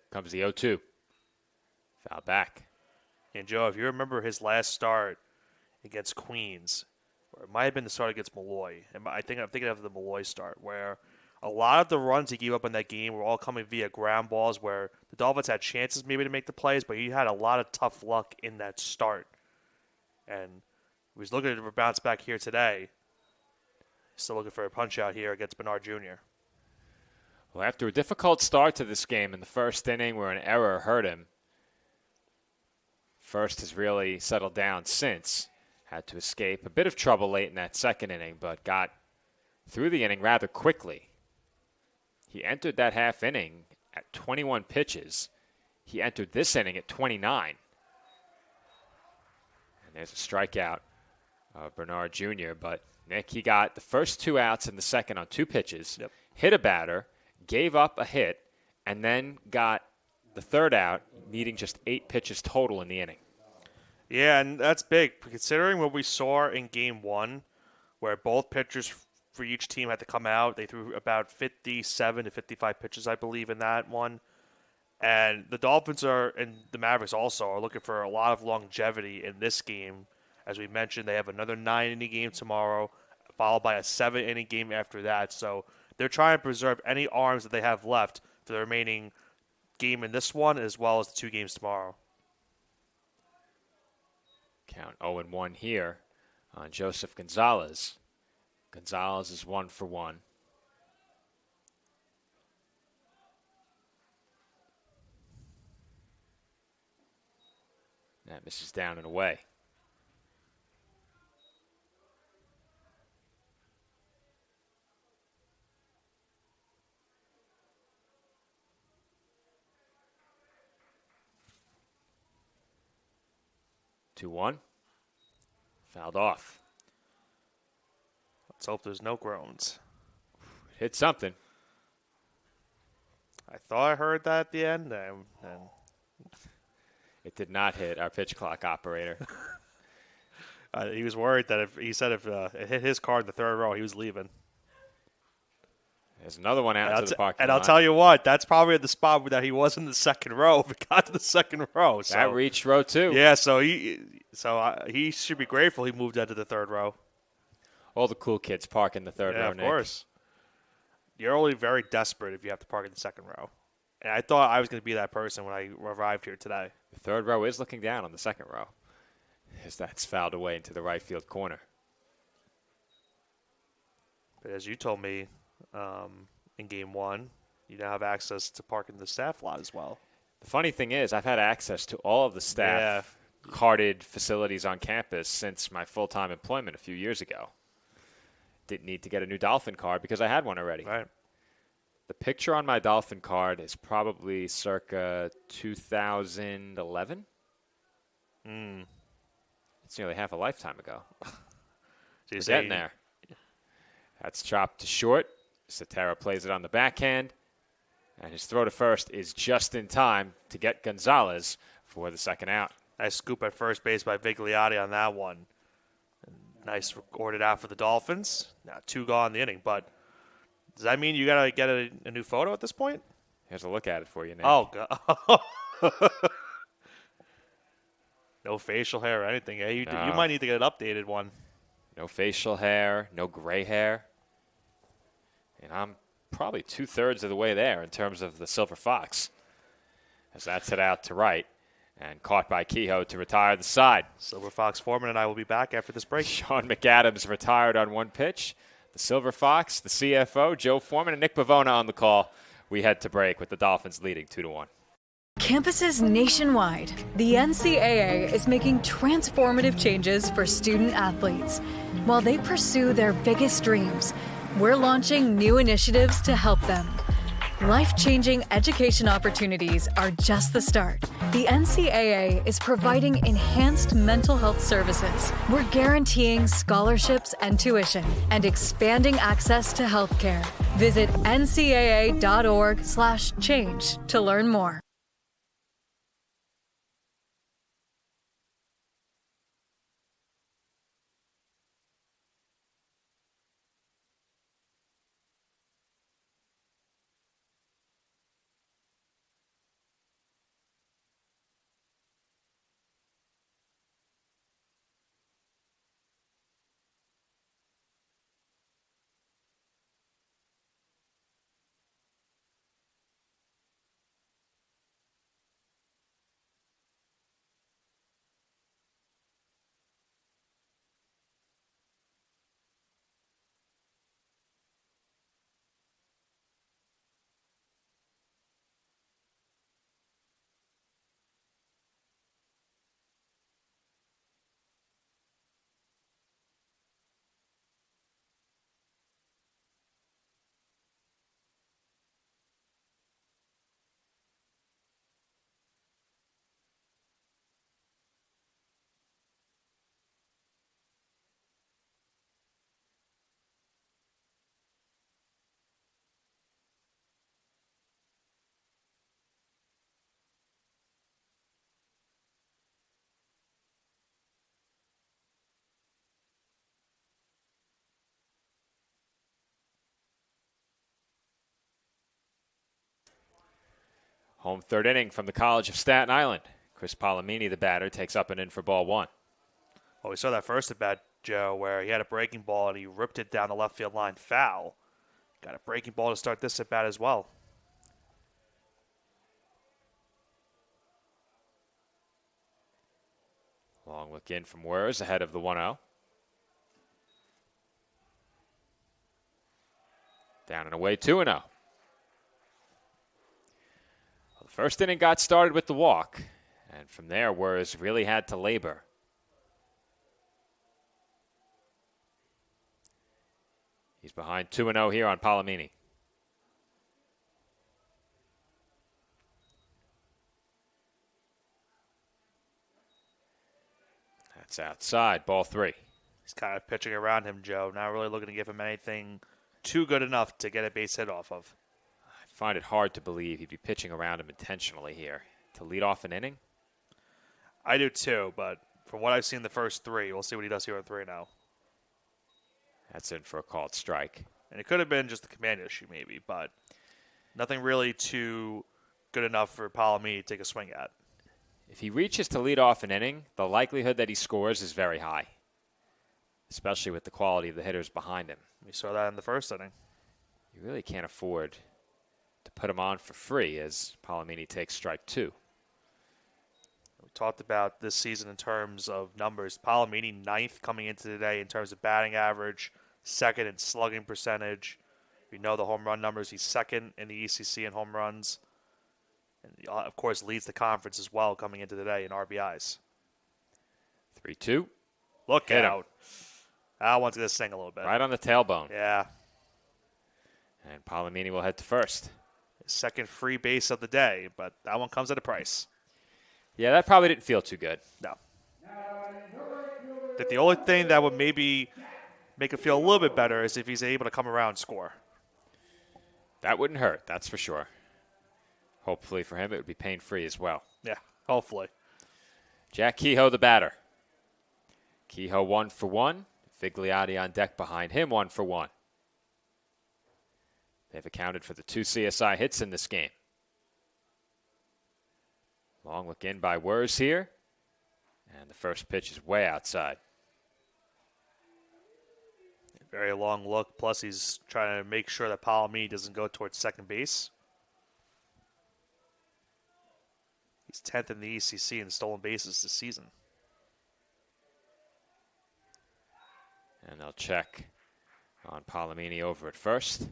Comes the 0-2. Foul back. And Joe, if you remember his last start against Queens, or it might have been the start against Malloy. I'm thinking of the Malloy start, where a lot of the runs he gave up in that game were all coming via ground balls where the Dolphins had chances maybe to make the plays, but he had a lot of tough luck in that start. And he was looking to bounce back here today. Still looking for a punch out here against Bernard Jr. Well, after a difficult start to this game in the first inning where an error hurt him, First has really settled down since. Had to escape a bit of trouble late in that second inning, but got through the inning rather quickly. He entered that half inning at 21 pitches. He entered this inning at 29. And there's a strikeout of Bernard Jr., but Nick, he got the first 2 outs in the second on 2 pitches, hit a batter, gave up a hit, and then got the third out, needing just 8 pitches total in the inning. Yeah, and that's big, considering what we saw in Game 1, where both pitchers for each team had to come out. They threw about 57 to 55 pitches, I believe, in that one. And the Dolphins and the Mavericks also are looking for a lot of longevity in this game. As we mentioned, they have another 9-inning game tomorrow, followed by a 7-inning game after that. So they're trying to preserve any arms that they have left for the remaining game in this one, as well as the 2 games tomorrow. Count 0-1 here on Joseph Gonzalez. Gonzalez is 1 for 1. That misses down and away. Two one. Fouled off. Let's hope there's no groans. Hit something. I thought I heard that at the end. It did not hit our pitch clock operator. He was worried that if it hit his car in the third row, he was leaving. There's another one out into the parking lot. And I'll tell you what, that's probably at the spot that he was in the second row. If it got to the second row, so that reached row 2. Yeah, so he should be grateful he moved into the third row. All the cool kids park in the third row, of Nick. course. You're only very desperate if you have to park in the second row. And I thought I was going to be that person when I arrived here today. The third row is looking down on the second row, as that's fouled away into the right field corner. But as you told me in Game 1, you now have access to park in the staff lot as well. The funny thing is, I've had access to all of the staff carded facilities on campus since my full-time employment a few years ago. Didn't need to get a new Dolphin card because I had one already. Right. The picture on my Dolphin card is probably circa 2011. It's nearly half a lifetime ago. So We're getting there. That's chopped to short. Sotero plays it on the backhand. And his throw to first is just in time to get Gonzalez for the second out. Nice scoop at first base by Vigliotti on that one. Nice recorded out for the Dolphins. Now 2 gone in the inning, but does that mean you got to get a new photo at this point? Here's a look at it for you, Nick. Oh, God. No facial hair or anything. Yeah, you might need to get an updated one. No facial hair, no gray hair. And I'm probably 2/3 of the way there in terms of the Silver Fox. As that's hit out to right and caught by Kehoe to retire the side. Silver Fox Foreman and I will be back after this break. Sean McAdams retired on 1 pitch. The Silver Fox, the CFO, Joe Foreman, and Nick Pavona on the call. We head to break with the Dolphins leading 2-1. Campuses nationwide, the NCAA is making transformative changes for student athletes. While they pursue their biggest dreams, we're launching new initiatives to help them. Life-changing education opportunities are just the start. The NCAA is providing enhanced mental health services. We're guaranteeing scholarships and tuition and expanding access to healthcare. Visit ncaa.org/change to learn more. Home third inning from the College of Staten Island. Chris Palomini, the batter, takes up and in for ball one. Well, we saw that first at bat, Joe, where he had a breaking ball and he ripped it down the left field line foul. Got a breaking ball to start this at bat as well. Long look in from Wers ahead of the 1-0. Down and away, 2-0. Well, the first inning got started with the walk, and from there, Wers really had to labor. He's behind 2-0 here on Palomini. That's outside, ball 3. He's kind of pitching around him, Joe. Not really looking to give him anything too good enough to get a base hit off of. I find it hard to believe he'd be pitching around him intentionally here. To lead off an inning? I do too, but from what I've seen the first 3, we'll see what he does here in 3 now. That's in for a called strike. And it could have been just a command issue maybe, but nothing really too good enough for Palomini to take a swing at. If he reaches to lead off an inning, the likelihood that he scores is very high, especially with the quality of the hitters behind him. We saw that in the first inning. You really can't afford to put him on for free as Palomini takes strike 2. We talked about this season in terms of numbers. Palomini 9th coming into today in terms of batting average, 2nd in slugging percentage. We know the home run numbers. He's 2nd in the ECC in home runs. And, of course, leads the conference as well coming into today in RBIs. 3-2. Look Hit out. That one's going to sting a little bit. Right on the tailbone. Yeah. And Palomini will head to first. His second free base of the day, but that one comes at a price. Yeah, that probably didn't feel too good. No. I think the only thing that would maybe make it feel a little bit better is if he's able to come around and score. That wouldn't hurt, that's for sure. Hopefully for him, it would be pain-free as well. Yeah, hopefully. Jack Kehoe, the batter. Kehoe 1 for 1. Vigliotti on deck behind him, 1 for 1. They've accounted for the 2 CSI hits in this game. Long look in by Wers here. And the first pitch is way outside. Very long look. Plus, he's trying to make sure that Palomini doesn't go towards second base. He's 10th in the ECC in stolen bases this season. And they'll check on Palomini over at first.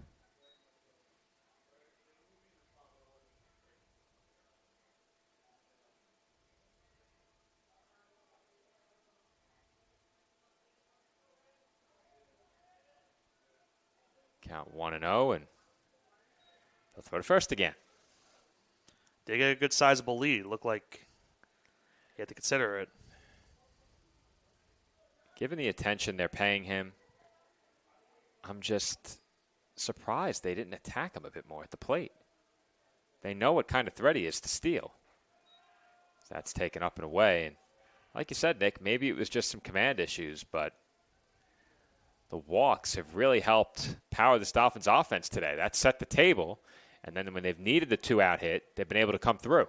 Count 1-0, and they'll throw to first again. They get a good sizable lead. Looked like you had to consider it. Given the attention they're paying him, I'm just surprised they didn't attack him a bit more at the plate. They know what kind of threat he is to steal. That's taken up and away. And like you said, Nick, maybe it was just some command issues, but the walks have really helped power this Dolphins offense today. That set the table. And then when they've needed the 2-out hit, they've been able to come through.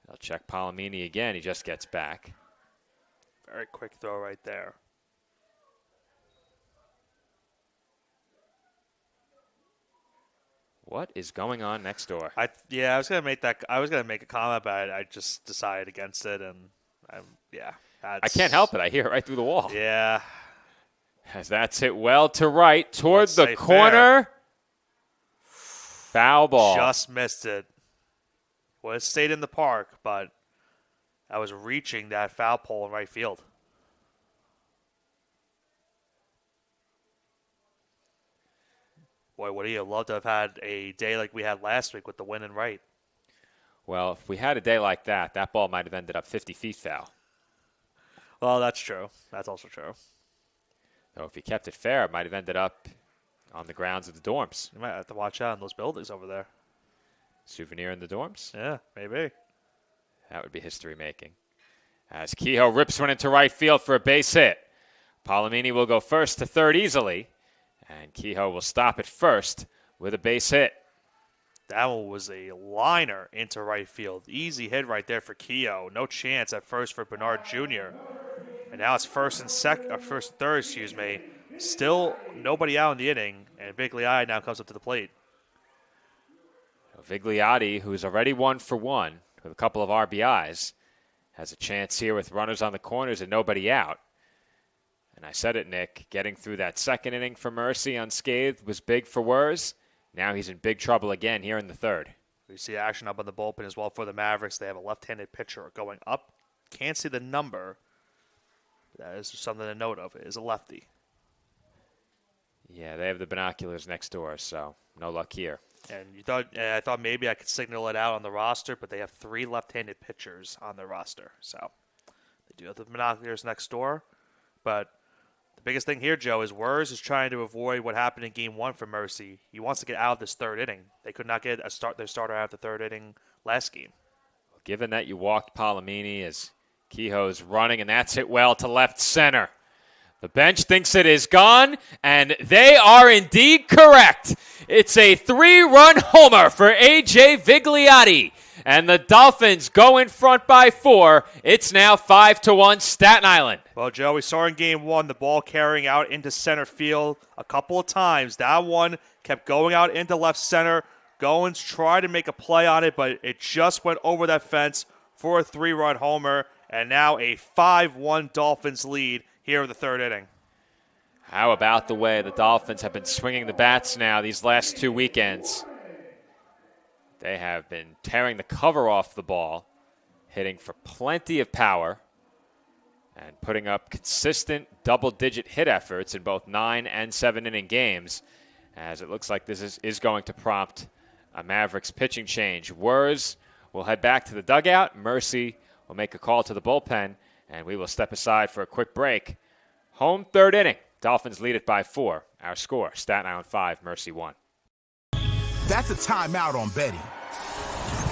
They'll check Palomini again. He just gets back. Very quick throw right there. What is going on next door? I was gonna make a comment, but I just decided against it, and I can't help it. I hear it right through the wall. Yeah. As that's hit well to right toward Let's the say corner. Fair. Foul ball. Just missed it. Well, it stayed in the park, but I was reaching that foul pole in right field. Boy, would he have loved to have had a day like we had last week with the win and right. Well, if we had a day like that, that ball might have ended up 50 feet foul. Well, that's true. That's also true. Though if he kept it fair, it might have ended up on the grounds of the dorms. You might have to watch out on those buildings over there. Souvenir in the dorms? Yeah, maybe. That would be history-making. As Kehoe rips one into right field for a base hit. Palomini will go first to third easily. And Kehoe will stop at first with a base hit. That one was a liner into right field. Easy hit right there for Kehoe. No chance at first for Bernard Jr. And now it's first and third, Still nobody out in the inning, and Vigliotti now comes up to the plate. Vigliotti, who's already 1 for 1 with a couple of RBIs, has a chance here with runners on the corners and nobody out. And I said it, Nick, getting through that second inning for Mercy unscathed was big for Wers. Now he's in big trouble again here in the third. We see action up on the bullpen as well for the Mavericks. They have a left-handed pitcher going up. Can't see the number. That is something to note of. It is a lefty. Yeah, they have the binoculars next door, so no luck here. And I thought maybe I could signal it out on the roster, but they have 3 left-handed pitchers on their roster. So they do have the binoculars next door. But the biggest thing here, Joe, is Wers is trying to avoid what happened in Game 1 for Mercy. He wants to get out of this third inning. They could not get their starter out of the third inning last game. Given that you walked Palomini as Kehoe's running, and that's hit well to left center. The bench thinks it is gone, and they are indeed correct. It's a 3-run homer for A.J. Vigliotti, and the Dolphins go in front by 4. It's now 5-1 Staten Island. Well, Joe, we saw in Game 1 the ball carrying out into center field a couple of times. That one kept going out into left center. Goins tried to make a play on it, but it just went over that fence for a 3-run homer, and now a 5-1 Dolphins lead here in the third inning. How about the way the Dolphins have been swinging the bats now these last 2 weekends? They have been tearing the cover off the ball, hitting for plenty of power, and putting up consistent double-digit hit efforts in both 9- and 7-inning games, as it looks like this is going to prompt a Mavericks pitching change. Wers will head back to the dugout. Mercy will make a call to the bullpen, and we will step aside for a quick break. Home third inning. Dolphins lead it by 4. Our score, Staten Island 5, Mercy 1. That's a timeout on betting.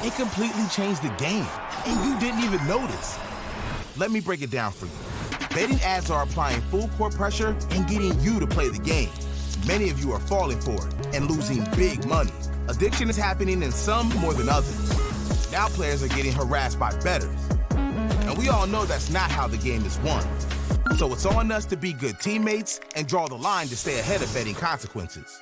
It completely changed the game, and you didn't even notice. Let me break it down for you. Betting ads are applying full court pressure and getting you to play the game. Many of you are falling for it and losing big money. Addiction is happening in some more than others. Now players are getting harassed by bettors. And we all know that's not how the game is won. So it's on us to be good teammates and draw the line to stay ahead of betting consequences.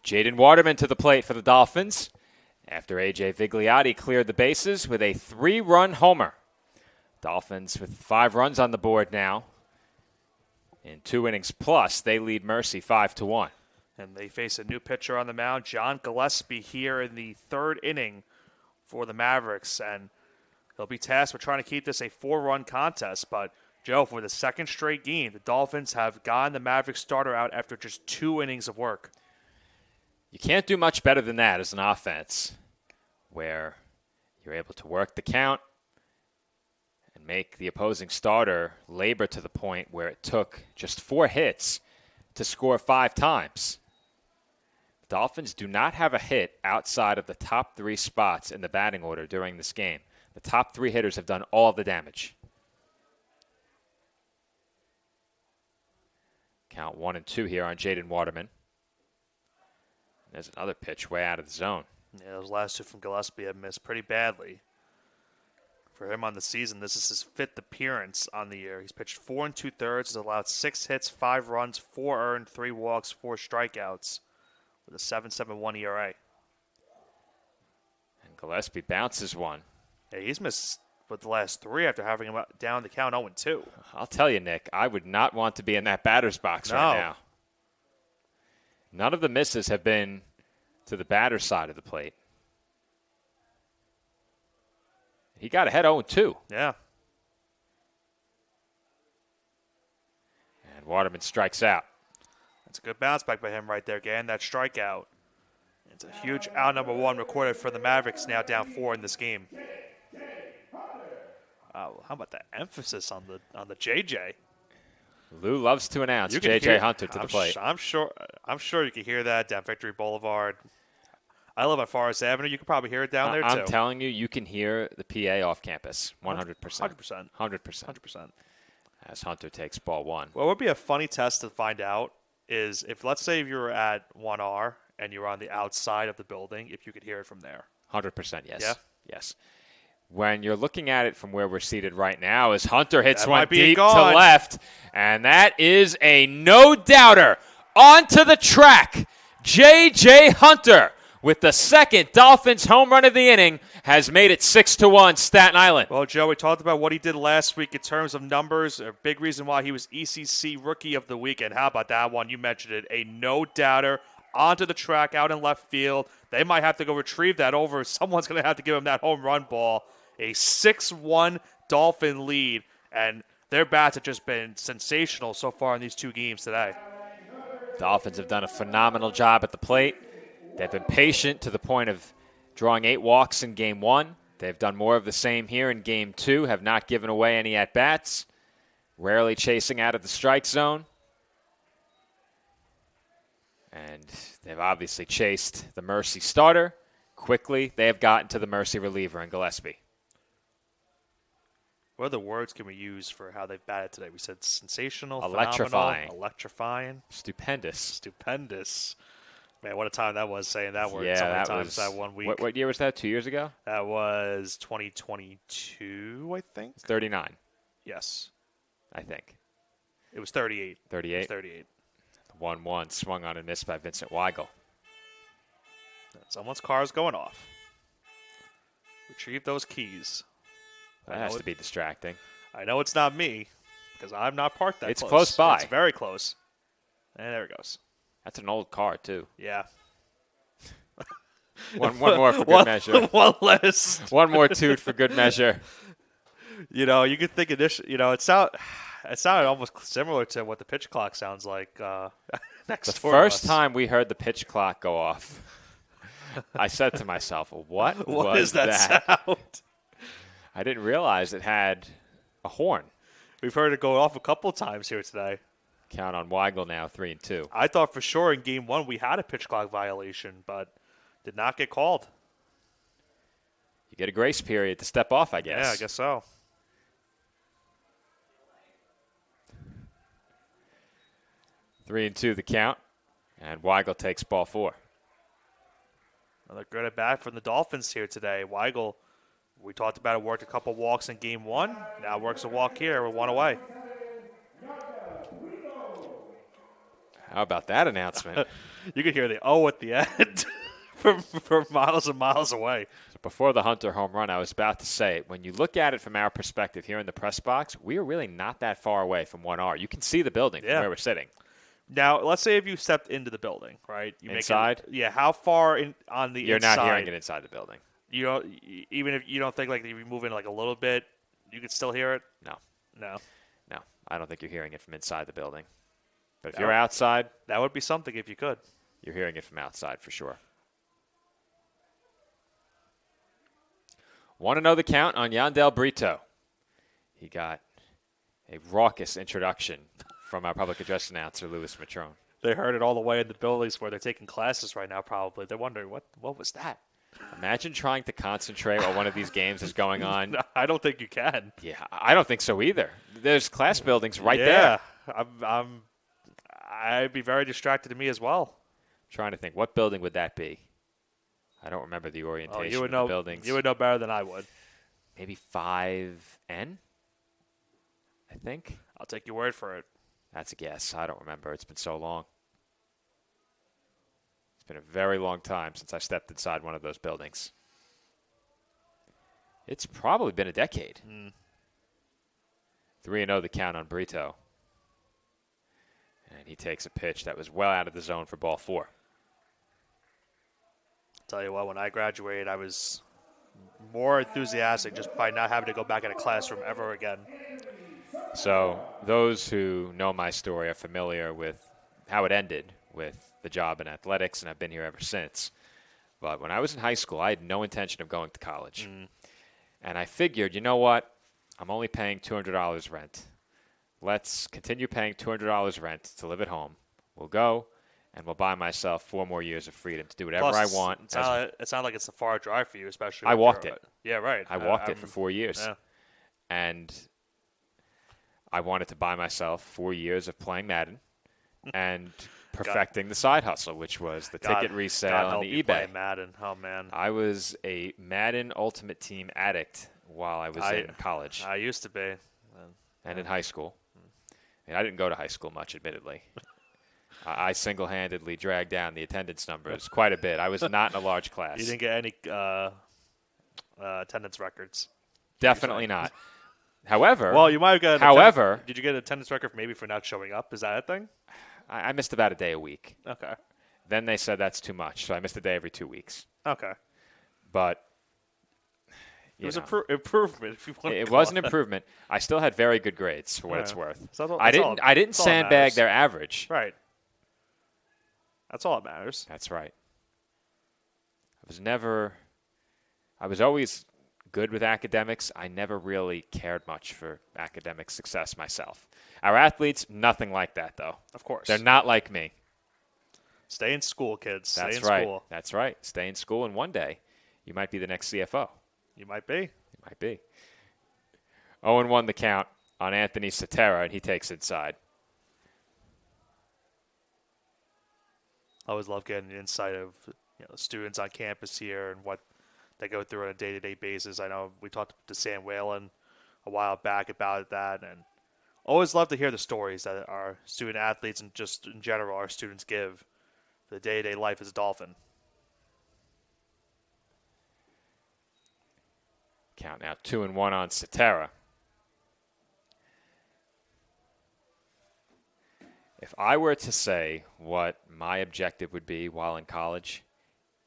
Jaden Waterman to the plate for the Dolphins after A.J. Vigliotti cleared the bases with a 3-run homer. Dolphins with 5 runs on the board now. In 2 innings plus, they lead Mercy 5-1. And they face a new pitcher on the mound, John Gillespie, here in the third inning for the Mavericks. And They'll be tasked with trying to keep this a 4-run contest. But, Joe, for the second straight game, the Dolphins have gotten the Mavericks starter out after just 2 innings of work. You can't do much better than that as an offense, where you're able to work the count and make the opposing starter labor to the point where it took just 4 hits to score 5 times. The Dolphins do not have a hit outside of the top 3 spots in the batting order during this game. The top 3 hitters have done all the damage. Count 1-2 here on Jaden Waterman. There's another pitch way out of the zone. Yeah, those last 2 from Gillespie have missed pretty badly. For him on the season, this is his 5th appearance on the year. He's pitched 4 2/3, has allowed 6 hits, 5 runs, 4 earned, 3 walks, 4 strikeouts, with a 7.71 ERA. And Gillespie bounces one. Yeah, he's missed with the last 3 after having him down the count 0-2. I'll tell you, Nick, I would not want to be in that batter's box right now. None of the misses have been to the batter's side of the plate. He got ahead 0-2. Yeah. And Waterman strikes out. That's a good bounce back by him right there, getting that strikeout. It's a huge out number 1 recorded for the Mavericks, now down 4 in this game. How about the emphasis on the JJ? Lou loves to announce You can J.J. hear- Hunter to the plate. I'm sure you can hear that down Victory Boulevard. I live on Forest Avenue. You can probably hear it down there, too. I'm telling you, you can hear the PA off campus 100%. 100%. 100%. As Hunter takes ball 1. What would be a funny test to find out is if, let's say, if you were at 1R and you were on the outside of the building, if you could hear it from there. 100%, yes. Yeah? Yes. When you're looking at it from where we're seated right now, as Hunter hits That one might be deep to gone. left, and that is a no-doubter. Onto the track, J.J. Hunter, with the second Dolphins home run of the inning, has made it 6-1 Staten Island. Well, Joe, we talked about what he did last week in terms of numbers. A big reason why he was ECC Rookie of the Week. And how about that one? You mentioned it. A no-doubter onto the track out in left field. They might have to go retrieve that over. Someone's going to have to give him that home run ball. A 6-1 Dolphin lead. And their bats have just been sensational so far in these 2 games today. Dolphins have done a phenomenal job at the plate. They've been patient to the point of drawing 8 walks in Game 1. They've done more of the same here in Game 2, have not given away any at-bats, rarely chasing out of the strike zone. And they've obviously chased the Mercy starter. Quickly, they have gotten to the Mercy reliever in Gillespie. What other words can we use for how they've batted today? We said sensational, Electrifying. phenomenal, electrifying, Stupendous. stupendous. Man, what a time that was saying that word Yeah, so many that times was that 1 week. What year was that? 2 years ago? That was 2022, I think. 39, Yes. I think. It was 38. 38. It was 38. 1-1 swung on and missed by Vincent Weigel. Someone's car is going off. Retrieve those keys. That has to be distracting. I know it's not me because I'm not parked that It's close. close by. It's very close. And there it goes. That's an old car, too. Yeah. One more for good measure. One less. One more toot for good measure. You know, you could think initially, it sounded almost similar to what the pitch clock sounds like next The door first to us. time we heard the pitch clock go off, I said to myself, what What was is that sound? I didn't realize it had a horn. We've heard it go off a couple times here today. Count on Weigel now, 3-2. I thought for sure in Game 1 we had a pitch clock violation, but did not get called. You get a grace period to step off, I guess. Yeah, I guess so. 3-2 the count, and Weigel takes ball 4. Another good at bat from the Dolphins here today. Weigel, we talked about it, worked a couple walks in Game 1. Now works a walk here with 1 away. How about that announcement? You could hear the "oh" at the end from miles and miles away. Before the Hunter home run, I was about to say, when you look at it from our perspective here in the press box, we are really not that far away from 1R. You can see the building from where we're sitting. Now, let's say if you stepped into the building, right? You Inside? How far on the You're inside? not hearing it inside the building. You don't, even if you don't think like if you move in like a little bit, you can still hear it. No, No, I don't think you're hearing it from inside the building. But if That you're would- outside, that would be something if you could. you're hearing it from outside for sure. Want to know the count on Yandel Brito? He got a raucous introduction from our public address announcer, Louis Matrone. They heard it all the way in the buildings where they're taking classes right now. Probably they're wondering what was that. Imagine trying to concentrate while one of these games is going on. No, I don't think you can. Yeah, I don't think so either. There's class buildings right yeah, there. I'd be very distracted to me as well. Trying to think, what building would that be? I don't remember the Oh, orientation you would of know. the buildings. You would know better than I would. Maybe 5N, I think. I'll take your word for it. That's a guess. I don't remember. It's been so long. It's been a very long time since I stepped inside one of those buildings. It's probably been a decade. 3-0 the count on Brito. And he takes a pitch that was well out of the zone for ball 4. Tell you what, when I graduated, I was more enthusiastic just by not having to go back in a classroom ever again. So those who know my story are familiar with how it ended with the job in athletics, and I've been here ever since. But when I was in high school, I had no intention of going to college. And I figured, you know what? I'm only paying $200 rent. Let's continue paying $200 rent to live at home. We'll go, and we'll buy myself 4 more years of freedom to do whatever Plus, I want. It's not like it's a far drive for you, especially. I if walked you're- it. Yeah, right. I walked it for 4 years. Yeah. And I wanted to buy myself 4 years of playing Madden and perfecting the side hustle, which was the ticket resale God and help the you eBay. play Madden. Oh man, I was a Madden Ultimate Team addict while I was in college I used to be. and in high school. I didn't go to high school much, admittedly. I single-handedly dragged down the attendance numbers quite a bit. I was not in a large class. You didn't get any attendance records. Definitely not. However, Well, you might have got. However- did you get an attendance record maybe for not showing up? Is that a thing? I missed about a day a week. Okay. Then they said that's too much, so I missed a day every 2 weeks. Okay. But It was know, improvement. If you want to it call was an improvement. I still had very good grades for what it's Yeah. worth. So that's I didn't all that sandbag matters. their average. Right. That's all that matters. That's right. I was always good with academics. I never really cared much for academic success myself. Our athletes, nothing like that, though. Of course. They're not like me. Stay in school, kids. That's Stay in right. school. That's right. Stay in school, and one day you might be the next CFO. You might be. You might be. 0-1 the count on Anthony Cetera, and he takes inside. I always love getting the insight of the students on campus here and what they go through on a day-to-day basis. I know we talked to Sam Whalen a while back about that, and always love to hear the stories that our student athletes and just in general our students give for the day-to-day life as a Dolphin. Count now 2-1 on Cetera. If I were to say what my objective would be while in college,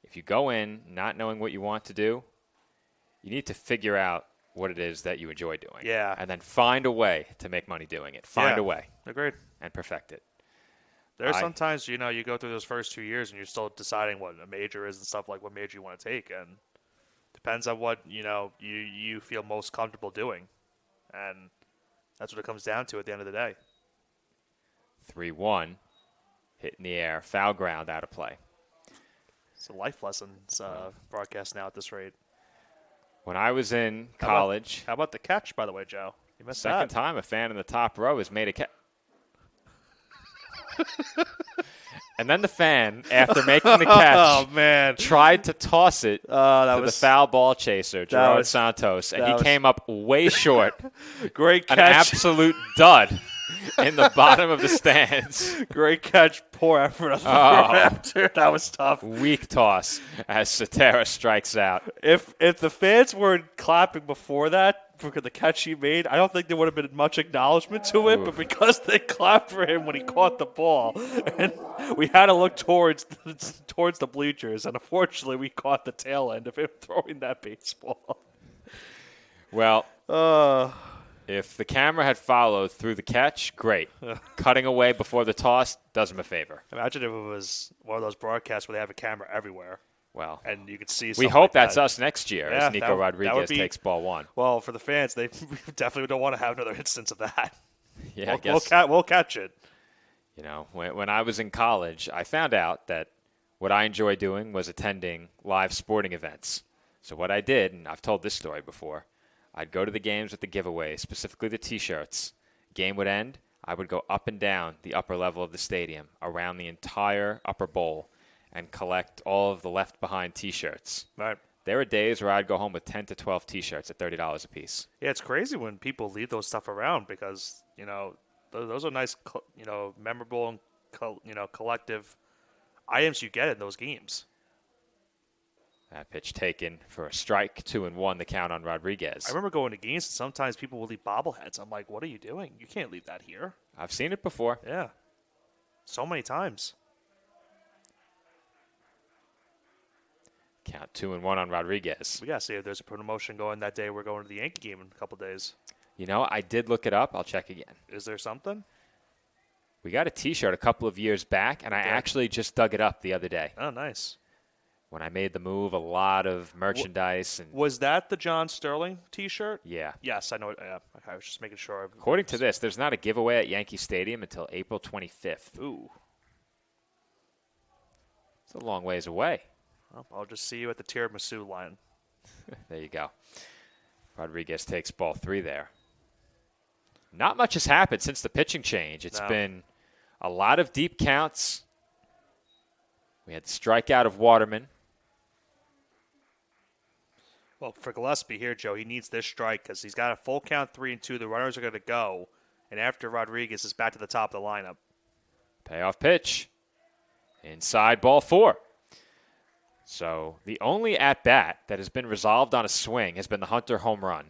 if you go in not knowing what you want to do, you need to figure out what it is that you enjoy doing. Yeah. And then find a way to make money doing it. Find Yeah. a way Agreed. and perfect it. There's sometimes, you go through those first 2 years and you're still deciding what a major is and stuff, like what major you want to take. And depends on what, you feel most comfortable doing. And that's what it comes down to at the end of the day. 3-1, hit in the air, foul ground, out of play. It's a life lessons broadcast now at this rate. When I was in college, How about the catch, by the way, Joe? You missed second that. time a fan in the top row has made a catch. And then the fan, after making the catch, Oh, man. tried to toss it That to was the foul ball chaser, Gerard was- Santos, and that he was- came up way short. great An catch. absolute dud in the bottom of the stands. Great catch. Poor effort on the Oh. after. That was tough. Weak toss as Cetera strikes out. If the fans weren't clapping before that, for the catch he made. I don't think there would have been much acknowledgement to it, but because they clapped for him when he caught the ball, and we had to look towards the bleachers, and unfortunately we caught the tail end of him throwing that baseball. Well, if the camera had followed through the catch, great. Cutting away before the toss does him a favor. Imagine if it was one of those broadcasts where they have a camera everywhere. Well, and you could see. We hope like that's that. us next year as Nico Rodriguez takes ball 1. Well, for the fans, we definitely don't want to have another instance of that. Yeah, I guess we'll catch it. You know, when I was in college, I found out that what I enjoyed doing was attending live sporting events. So what I did, and I've told this story before, I'd go to the games with the giveaways, specifically the T-shirts. Game would end, I would go up and down the upper level of the stadium, around the entire upper bowl, and collect all of the left-behind T-shirts. Right. There were days where I'd go home with 10 to 12 T-shirts at $30 a piece. Yeah, it's crazy when people leave those stuff around because, you know, those are nice, you know, memorable and, you know, collective items you get in those games. That pitch taken for a strike, 2-1 the count on Rodriguez. I remember going to games and sometimes people will leave bobbleheads. I'm like, what are you doing? You can't leave that here. I've seen it before. Yeah. So many times. Count 2-1 on Rodriguez. We got to see if there's a promotion going that day. We're going to the Yankee game in a couple days. You know, I did look it up. I'll check again. Is there something? We got a T-shirt a couple of years back, and I actually just dug it up the other day. Oh, nice. When I made the move, a lot of merchandise. And was that the John Sterling T-shirt? Yeah. Yes, I know it. I was just making sure. According to this, there's not a giveaway at Yankee Stadium until April 25th. Ooh. It's a long ways away. Well, I'll just see you at the tiramisu line. There you go. Rodriguez takes ball 3 there. Not much has happened since the pitching change. It's been a lot of deep counts. We had the strikeout of Waterman. Well, for Gillespie here, Joe, he needs this strike because he's got a full count 3-2. The runners are going to go. And after Rodriguez is back to the top of the lineup. Payoff pitch. Inside ball 4. So the only at-bat that has been resolved on a swing has been the Hunter home run.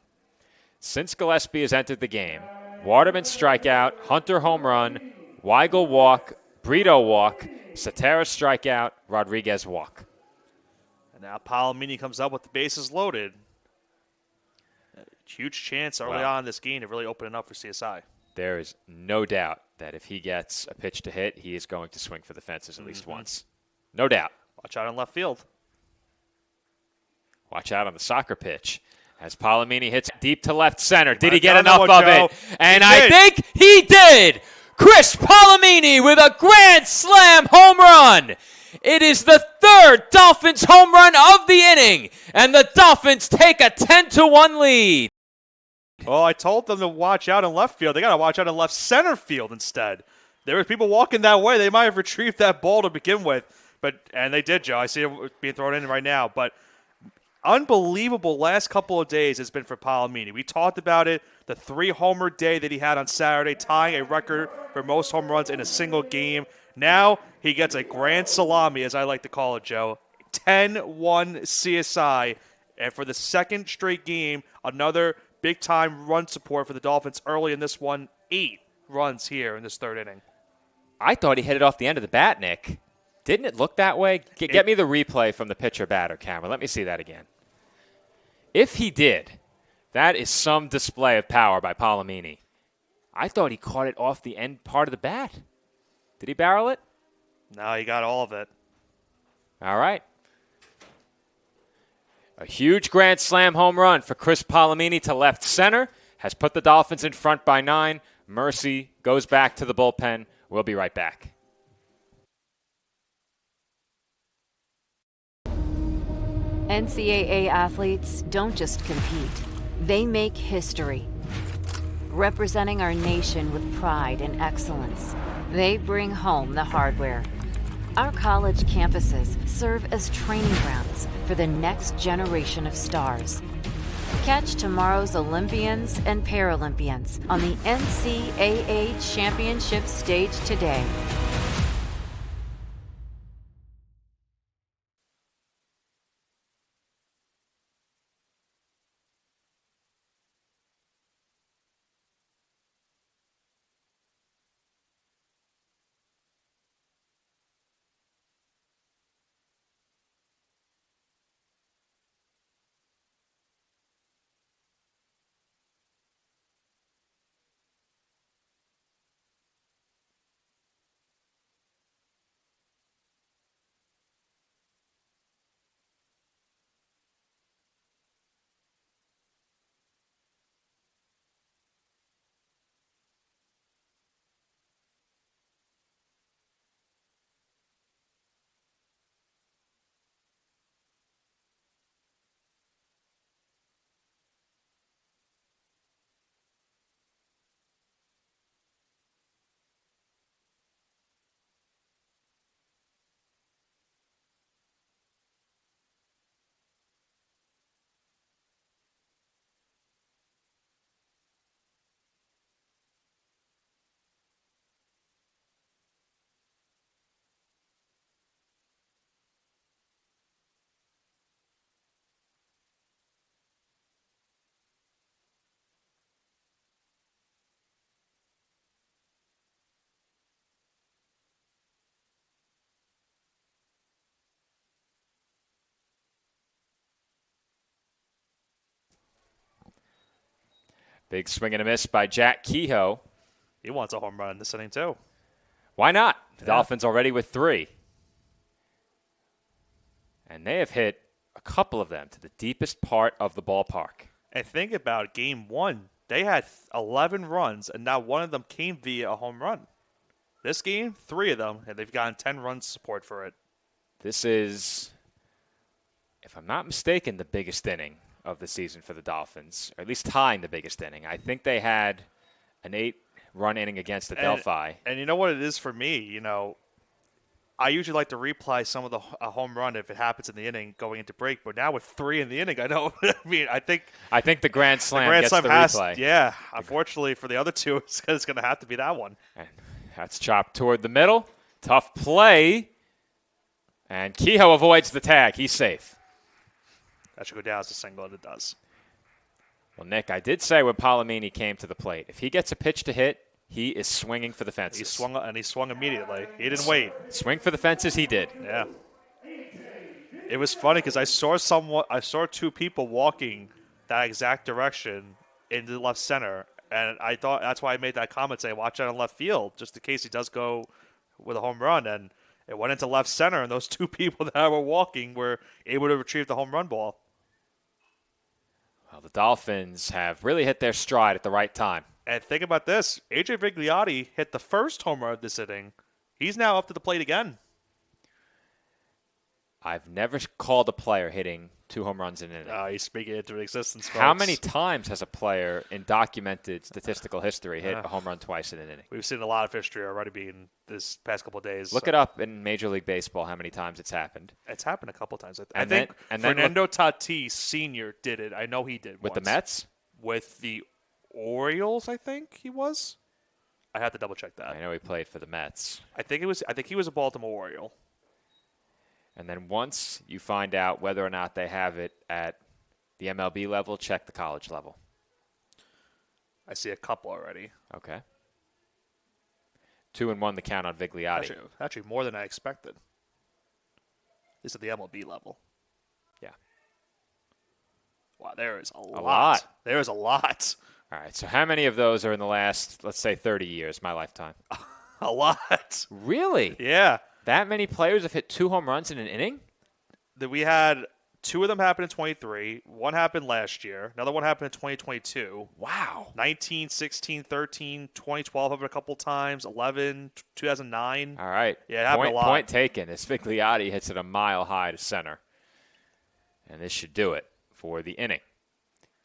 Since Gillespie has entered the game, Waterman strikeout, Hunter home run, Weigel walk, Brito walk, Cetera strikeout, Rodriguez walk. And now Palomini comes up with the bases loaded. A huge chance early on in this game to really open it up for CSI. There is no doubt that if he gets a pitch to hit, he is going to swing for the fences at least once. No doubt. Watch out in left field. Watch out on the soccer pitch as Palomini hits deep to left center. Did he get enough of it? And I think he did. Chris Palomini with a grand slam home run. It is the 3rd Dolphins home run of the inning, and the Dolphins take a 10-1 lead. Oh, I told them to watch out in left field. They got to watch out in left center field instead. There were people walking that way. They might have retrieved that ball to begin with, and they did, Joe. I see it being thrown in right now, but unbelievable last couple of days has been for Palomini. We talked about it, the 3-homer day that he had on Saturday, tying a record for most home runs in a single game. Now he gets a grand salami, as I like to call it, Joe. 10-1 CSI. And for the 2nd straight game, another big-time run support for the Dolphins early in this one. 8 runs here in this 3rd inning. I thought he hit it off the end of the bat, Nick. Didn't it look that way? Get me the replay from the pitcher-batter camera. Let me see that again. If he did, that is some display of power by Palomini. I thought he caught it off the end part of the bat. Did he barrel it? No, he got all of it. All right. A huge grand slam home run for Chris Palomini to left center has put the Dolphins in front by 9. Mercy goes back to the bullpen. We'll be right back. NCAA athletes don't just compete, they make history. Representing our nation with pride and excellence, they bring home the hardware. Our college campuses serve as training grounds for the next generation of stars. Catch tomorrow's Olympians and Paralympians on the NCAA Championship stage today. Big swing and a miss by Jack Kehoe. He wants a home run in this inning, too. Why not? The Dolphins already with 3. And they have hit a couple of them to the deepest part of the ballpark. And think about Game 1. They had 11 runs, and now one of them came via a home run. This game, 3 of them, and they've gotten 10 runs support for it. This is, if I'm not mistaken, the biggest inning of the season for the Dolphins, or at least tying the biggest inning. I think they had an 8-run inning against the Delphi. And you know what it is for me? I usually like to replay some of a home run if it happens in the inning going into break. But now with 3 in the inning, I don't. I think the Grand Slam Grand gets Slam the has, replay. Yeah, unfortunately for the other 2, it's going to have to be that one. And that's chopped toward the middle. Tough play. And Kehoe avoids the tag. He's safe. That should go down as a single, and it does. Well, Nick, I did say when Palomini came to the plate, if he gets a pitch to hit, he is swinging for the fences. He swung immediately. He didn't wait. Swing for the fences, he did. Yeah. It was funny because I saw 2 people walking that exact direction into the left center, and I thought that's why I made that comment saying watch out in left field just in case he does go with a home run. And it went into left center, and those 2 people that were walking were able to retrieve the home run ball. Well, the Dolphins have really hit their stride at the right time. And think about this. A.J. Vigliotti hit the first home run of this inning. He's now up to the plate again. I've never called a player hitting 2 home runs in an inning. He's speaking into existence, folks. How many times has a player in documented statistical history hit a home run twice in an inning? We've seen a lot of history already being this past couple of days. Look it up in Major League Baseball how many times it's happened. It's happened a couple of times. And I think then Fernando Tatis Sr. did it. I know he did with once. the Mets? With the Orioles, I think he was. I have to double check that. I know he played for the Mets. I think he was a Baltimore Oriole. And then once you find out whether or not they have it at the MLB level, check the college level. I see a couple already. Okay. 2-1 the count on Vigliotti. Actually more than I expected. This is at the MLB level. Yeah. Wow, there is a lot. lot. There is a lot. All right, so how many of those are in the last, let's say, 30 years, my lifetime? A lot. Really? Yeah. That many players have hit 2 home runs in an inning? That we had 2 of them happen in 23. One happened last year. Another one happened in 2022. Wow. 19, 16, 13, 2012 happened a couple times. 11, 2009. All right. Yeah, it happened a lot. Point taken. As Vigliotti hits it a mile high to center. And this should do it for the inning.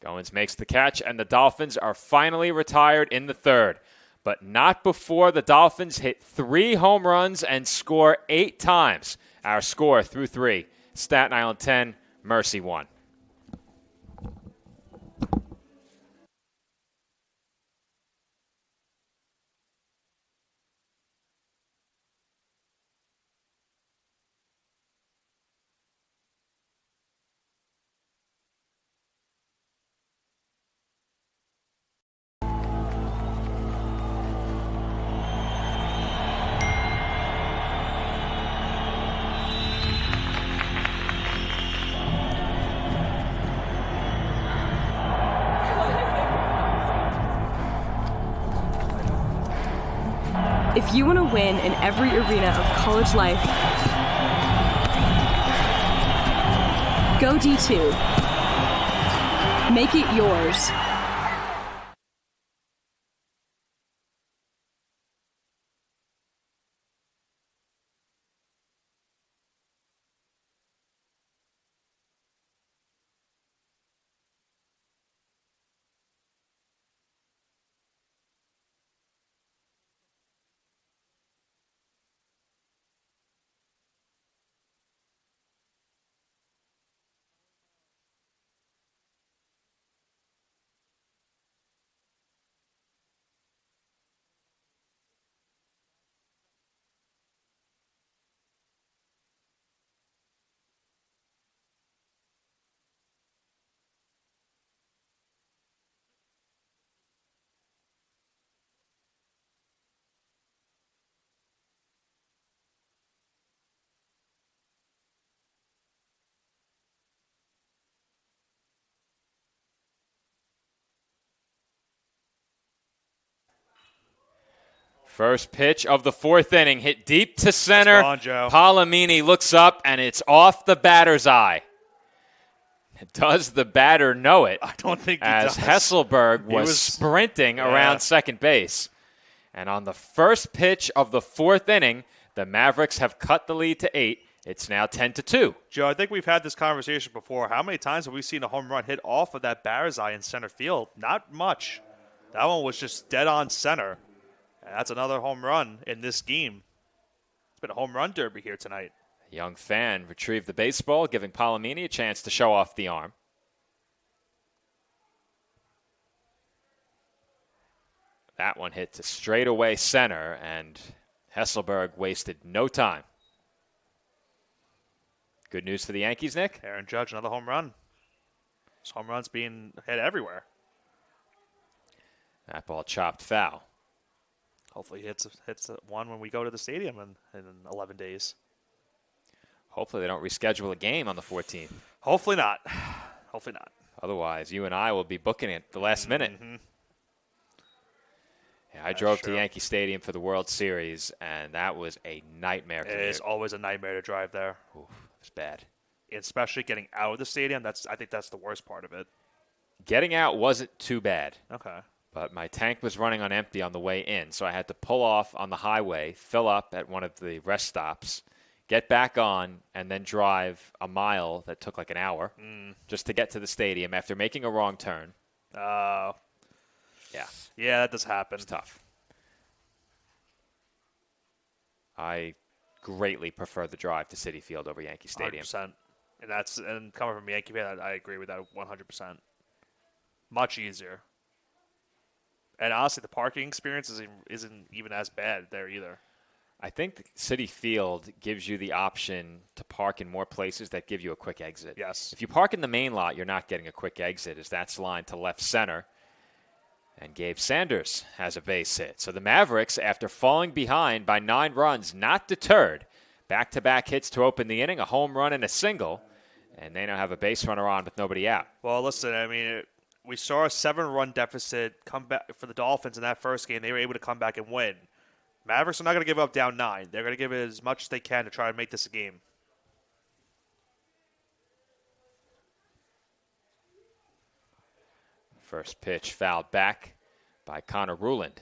Goins makes the catch, and the Dolphins are finally retired in the 3rd. But not before the Dolphins hit 3 home runs and score 8 times. Our score through 3. Staten Island 10, Mercy 1. If you want to win in every arena of college life, go D2. Make it yours. First pitch of the fourth inning, hit deep to center. It's gone, Joe. Palomini looks up, and it's off the batter's eye. Does the batter know it? I don't think he as does. Hesselberg was sprinting around second base. And on the first pitch of the fourth inning, the Mavericks have cut the lead to 8. It's now 10-2. Joe, I think we've had this conversation before. How many times have we seen a home run hit off of that batter's eye in center field? Not much. That one was just dead on center. And that's another home run in this game. It's been a home run derby here tonight. A young fan retrieved the baseball, giving Palomini a chance to show off the arm. That one hit to straightaway center, and Hesselberg wasted no time. Good news for the Yankees, Nick? Aaron Judge, another home run. This home run's being hit everywhere. That ball chopped foul. Hopefully he hits one when we go to the stadium in 11 days. Hopefully they don't reschedule a game on the 14th. Hopefully not. Hopefully not. Otherwise, you and I will be booking it the last minute. Yeah, I drove to Yankee Stadium for the World Series, and that was a nightmare commute. It is always a nightmare to drive there. Oof, it was bad. Especially getting out of the stadium. I think that's the worst part of it. Getting out wasn't too bad. Okay. But my tank was running on empty on the way in, so I had to pull off on the highway, fill up at one of the rest stops, get back on, and then drive a mile that took like an hour just to get to the stadium after making a wrong turn. Yeah. Yeah, that does happen. It's tough. I greatly prefer the drive to Citi Field over Yankee Stadium. 100%. And coming from Yankee fan, I agree with that 100%. Much easier. And honestly, the parking experience isn't even as bad there either. I think Citi Field gives you the option to park in more places that give you a quick exit. Yes. If you park in the main lot, you're not getting a quick exit, as that's lined to left center. And Gabe Sanders has a base hit. So the Mavericks, after falling behind by 9 runs, not deterred. Back-to-back hits to open the inning, a home run and a single. And they now have a base runner on with nobody out. Well, listen, I mean, we saw a 7-run deficit come back for the Dolphins in that first game. They were able to come back and win. Mavericks are not going to give up down 9. They're going to give it as much as they can to try to make this a game. First pitch fouled back by Connor Ruland.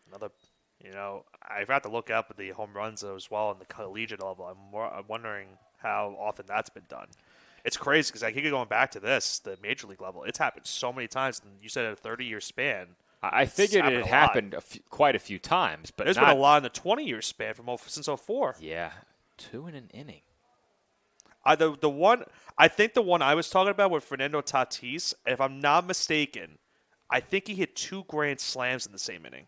Another, I've had to look up at the home runs as well on the collegiate level. I'm wondering how often that's been done. It's crazy because I keep going back to the major league level. It's happened so many times. And you said in a 30-year span. I figured it had happened quite a few times, but there's been a lot in the 20-year span since 2004. Yeah, 2 in an inning. I think the one I was talking about with Fernando Tatis, if I'm not mistaken, I think he hit 2 grand slams in the same inning.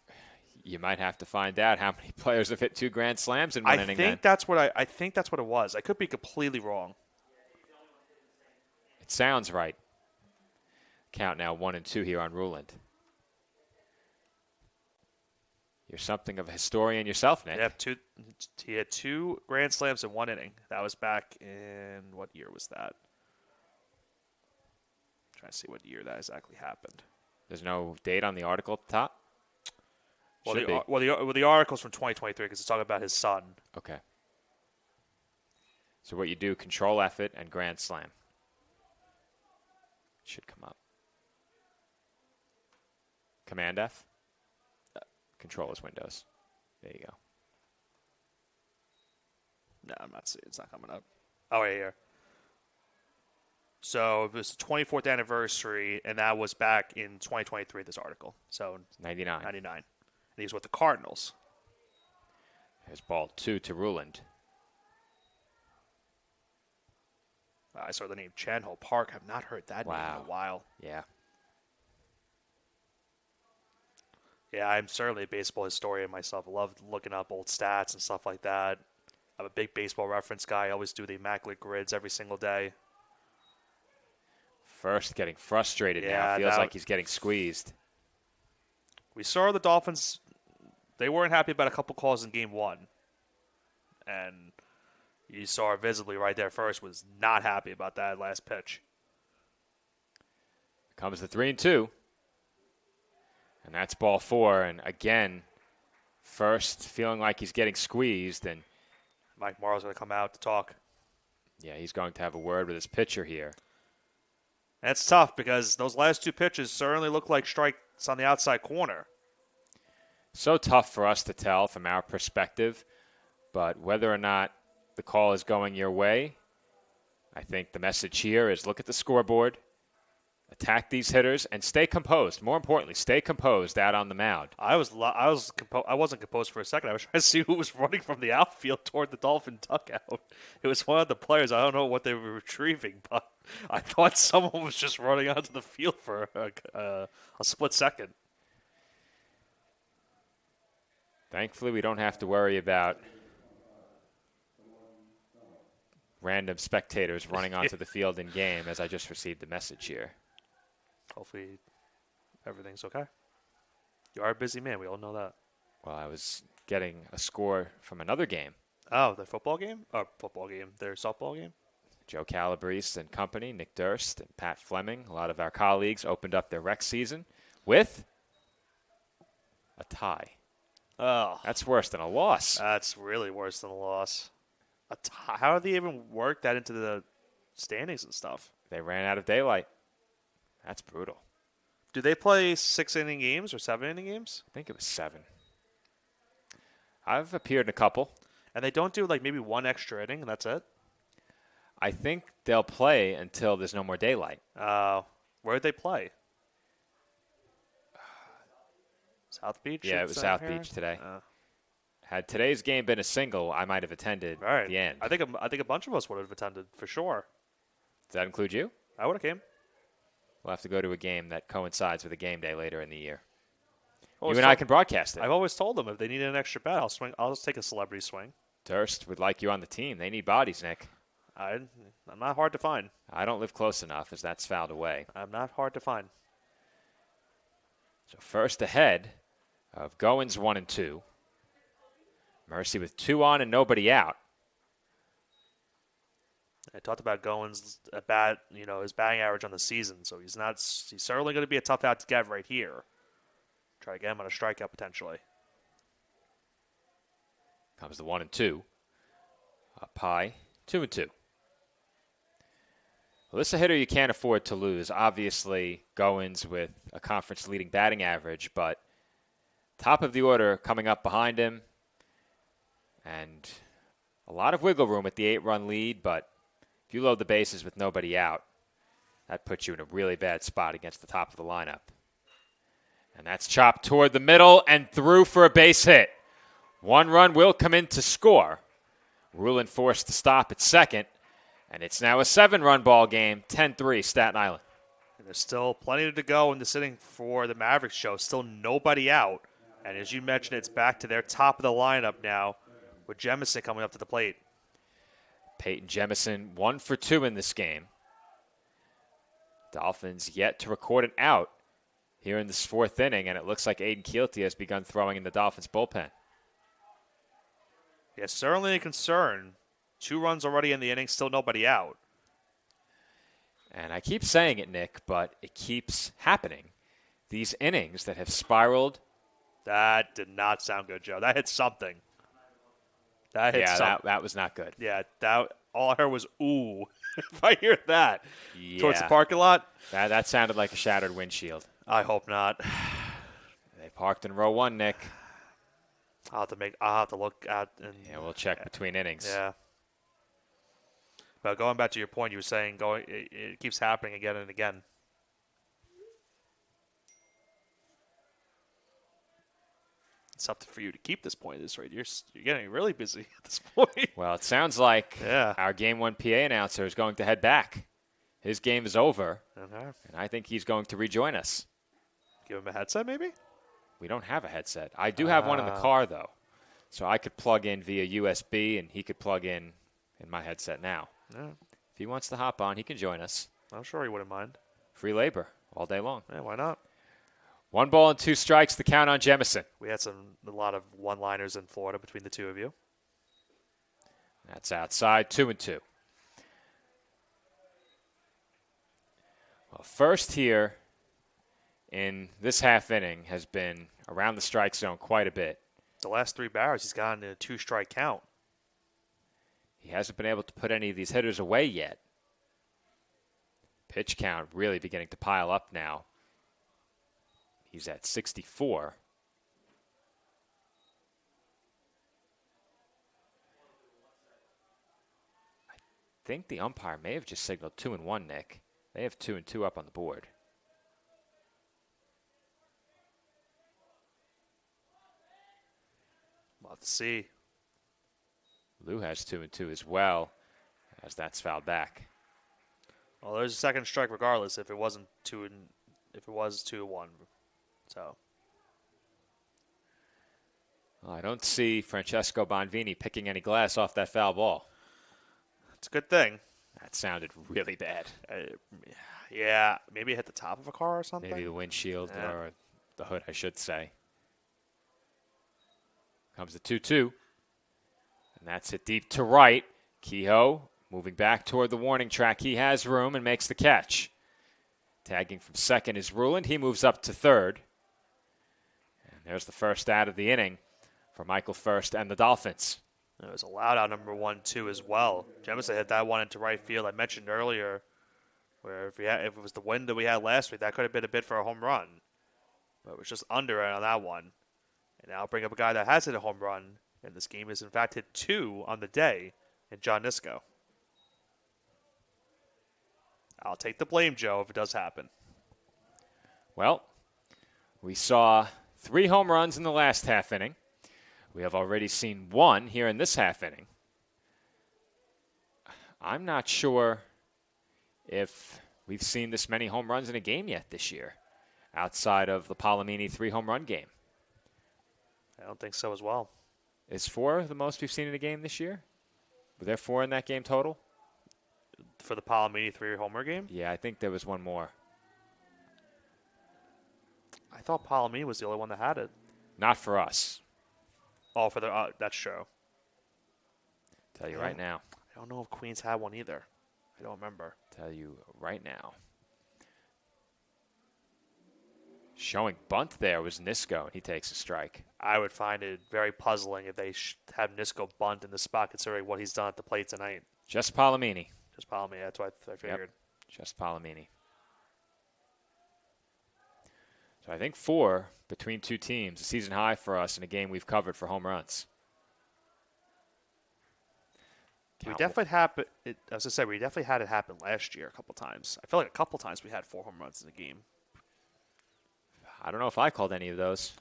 You might have to find out how many players have hit 2 grand slams in one inning. I think that's what it was. I could be completely wrong. It sounds right. Count now 1 and 2 here on Ruland. You're something of a historian yourself, Nick. Yeah, he had 2 grand slams in 1 inning. That was back in, what year was that? I'm trying to see what year that exactly happened. There's no date on the article at the top? Well, the article's from 2023 because it's talking about his son. Okay. So what you do, control effort and grand slam. Should come up. Command F. Controllers windows. There you go. No, I'm not seeing. It's not coming up. Oh, right here. So it was the 24th anniversary, and that was back in 2023, this article. So 99. 99. And he's with the Cardinals. There's ball 2 to Ruland. I saw the name Chan-Ho Park. I've not heard that name in a while. Yeah. Yeah, I'm certainly a baseball historian myself. I love looking up old stats and stuff like that. I'm a big baseball reference guy. I always do the immaculate grids every single day. First getting frustrated now. Feels like he's getting squeezed. We saw the Dolphins. They weren't happy about a couple calls in game 1. And you saw visibly right there first was not happy about that last pitch. Comes the 3-2. And that's ball 4. And again, first feeling like he's getting squeezed. And Mike Morrow's going to come out to talk. yeah, he's going to have a word with his pitcher here. That's tough because those last 2 pitches certainly look like strikes on the outside corner. So tough for us to tell from our perspective. But whether or not the call is going your way, I think the message here is look at the scoreboard, attack these hitters, and stay composed. More importantly, stay composed out on the mound. I wasn't composed for a second. I was trying to see who was running from the outfield toward the Dolphin dugout. It was one of the players. I don't know what they were retrieving, but I thought someone was just running onto the field for a split second. Thankfully, we don't have to worry about random spectators running onto the field in game, as I just received a message here. Hopefully everything's okay. You are a busy man. We all know that. Well, I was getting a score from another game. Oh, the football game? Oh, football game. Their softball game? Joe Calabrese and company, Nick Durst and Pat Fleming, a lot of our colleagues opened up their rec season with a tie. Oh. That's worse than a loss. That's really worse than a loss. How did they even work that into the standings and stuff? They ran out of daylight. That's brutal. Do they play 6-inning games or 7-inning games? I think it was 7. I've appeared in a couple. And they don't do like maybe one extra inning and that's it? I think they'll play until there's no more daylight. Where did they play? South Beach? Yeah, it was South Beach today. Had today's game been a single, I might have attended the end. I think a bunch of us would have attended for sure. Does that include you? I would have came. We'll have to go to a game that coincides with a game day later in the year. Well, you and I can broadcast it. I've always told them if they need an extra bat, I'll swing. I'll just take a celebrity swing. Durst would like you on the team. They need bodies, Nick. I'm not hard to find. I don't live close enough as that's fouled away. I'm not hard to find. So first ahead of Goins 1-2. Mercy with 2 on and nobody out. I talked about Goins' his batting average on the season, so he's certainly going to be a tough out to get right here. Try to get him on a strikeout potentially. Comes the 1-2. Up high, 2-2. Well, this is a hitter you can't afford to lose. Obviously, Goins with a conference-leading batting average, but top of the order coming up behind him. And a lot of wiggle room at the 8-run lead, but if you load the bases with nobody out, that puts you in a really bad spot against the top of the lineup. And that's chopped toward the middle and through for a base hit. 1 run will come in to score. Rulin forced to stop at second, and it's now a 7-run ball game, 10-3 Staten Island. And there's still plenty to go in this inning for the Mavericks show. Still nobody out. And as you mentioned, it's back to their top of the lineup now with Jemison coming up to the plate. Peyton Jemison 1 for 2 in this game. Dolphins yet to record an out here in this 4th inning, and it looks like Aiden Keelty has begun throwing in the Dolphins bullpen. Yeah, certainly a concern. 2 runs already in the inning, still nobody out. And I keep saying it, Nick, but it keeps happening. These innings that have spiraled. That did not sound good, Joe. That hit something. That was not good. Yeah, all I heard was, ooh, if I hear that. Yeah. Towards the parking lot. That sounded like a shattered windshield. I hope not. They parked in row 1, Nick. I'll have to look at. We'll check between innings. Yeah. But going back to your point, you were saying it keeps happening again and again. It's up for you to keep this point at this rate. You're getting really busy at this point. Well, it sounds like our Game 1 PA announcer is going to head back. His game is over, and I think he's going to rejoin us. Give him a headset, maybe? We don't have a headset. I do have one in the car, though, so I could plug in via USB, and he could plug in my headset now. Yeah. If he wants to hop on, he can join us. I'm sure he wouldn't mind. Free labor all day long. Yeah, why not? 1 ball and 2 strikes, the count on Jemison. We had a lot of one-liners in Florida between the two of you. That's outside, 2-2. Well, first here in this half inning has been around the strike zone quite a bit. The last 3 batters, he's gotten a 2-strike count. He hasn't been able to put any of these hitters away yet. Pitch count really beginning to pile up now. He's at 64. I think the umpire may have just signaled 2-1, Nick. They have 2-2 up on the board. Let's see. Lou has 2-2 as well, as that's fouled back. Well, there's a second strike regardless if it wasn't 2 and if it was 2-1. So Well, I don't see Francesco Bonvini picking any glass off that foul ball. it's a good thing. That sounded really bad. Yeah, maybe it hit the top of a car or something. Maybe the windshield or the hood, I should say. Comes the 2-2. And that's hit deep to right. Kehoe moving back toward the warning track. He has room and makes the catch. Tagging from second is Ruland. He moves up to third. And there's the first out of the inning for Michael First and the Dolphins. It was a loud out number 1-2 as well. Jemison hit that one into right field. I mentioned earlier where if it was the wind that we had last week, that could have been a bit for a home run. But it was just under it on that one. And now I'll bring up a guy that has hit a home run. And this game is, in fact, hit 2 on the day in John Nisco. I'll take the blame, Joe, if it does happen. Well, we saw 3 home runs in the last half inning. We have already seen 1 here in this half inning. I'm not sure if we've seen this many home runs in a game yet this year, outside of the Palomini 3 home run game. I don't think so as well. Is 4 the most we've seen in a game this year? Were there 4 in that game total? For the Palomini 3-homer game? Yeah, I think there was 1 more. I thought Palomini was the only one that had it. Not for us. Oh, for the that's true. Tell you right now. I don't know if Queens had one either. I don't remember. Tell you right now. Showing bunt there was Nisco, and he takes a strike. I would find it very puzzling if they have Nisco bunt in the spot, considering what he's done at the plate tonight. Just Palomini. Just Palomini. That's what I figured. Yep. Just Palomini. So I think 4 between 2 teams, a season high for us in a game we've covered for home runs. We definitely happened. I was gonna say we definitely had it happen last year a couple times. I feel like a couple times we had 4 home runs in a game. I don't know if I called any of those.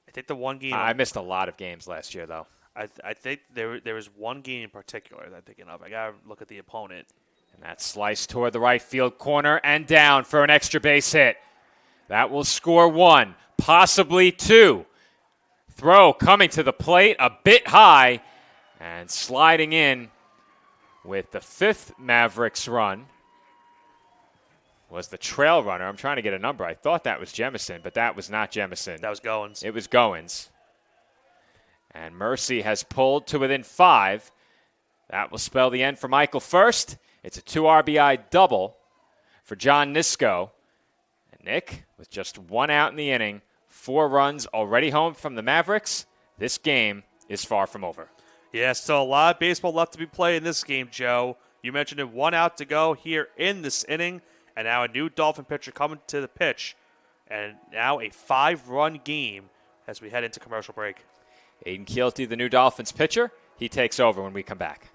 I think the one game I missed a lot of games last year, though. I think there was one game in particular that I'm thinking of. I gotta look at the opponent. And that slice toward the right field corner and down for an extra base hit. That will score 1, possibly 2. Throw coming to the plate a bit high and sliding in with the 5th Mavericks run was the trail runner. I'm trying to get a number. I thought that was Jemison, but that was not Jemison. That was Goins. It was Goins. And Mercy has pulled to within 5. That will spell the end for Michael First. It's a 2 RBI double for John Nisco. And Nick, with just 1 out in the inning, 4 runs already home from the Mavericks, this game is far from over. Yeah, still a lot of baseball left to be played in this game, Joe. You mentioned it, 1 out to go here in this inning, and now a new Dolphin pitcher coming to the pitch, and now a 5-run game as we head into commercial break. Aiden Keelty, the new Dolphins pitcher, he takes over when we come back.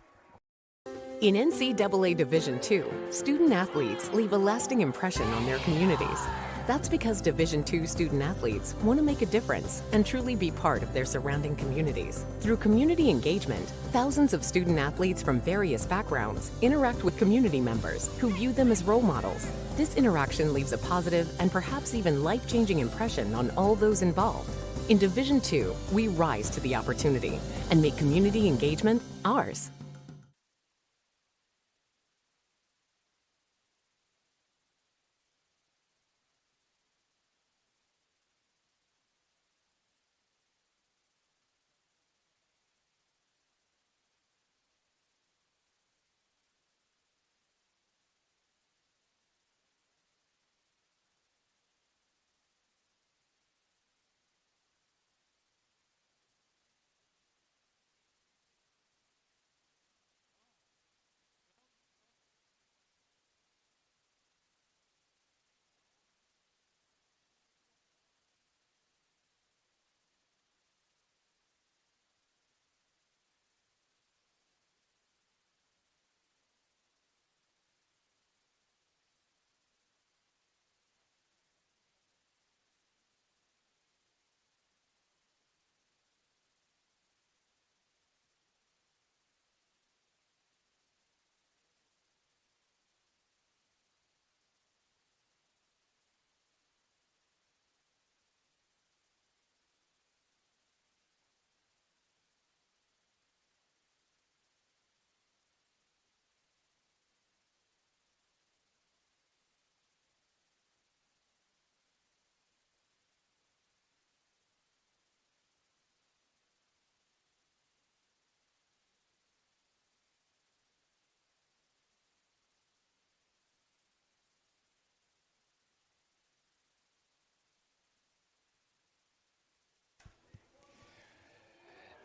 In NCAA Division II, student athletes leave a lasting impression on their communities. That's because Division II student athletes want to make a difference and truly be part of their surrounding communities. Through community engagement, thousands of student athletes from various backgrounds interact with community members who view them as role models. This interaction leaves a positive and perhaps even life-changing impression on all those involved. In Division II, we rise to the opportunity and make community engagement ours.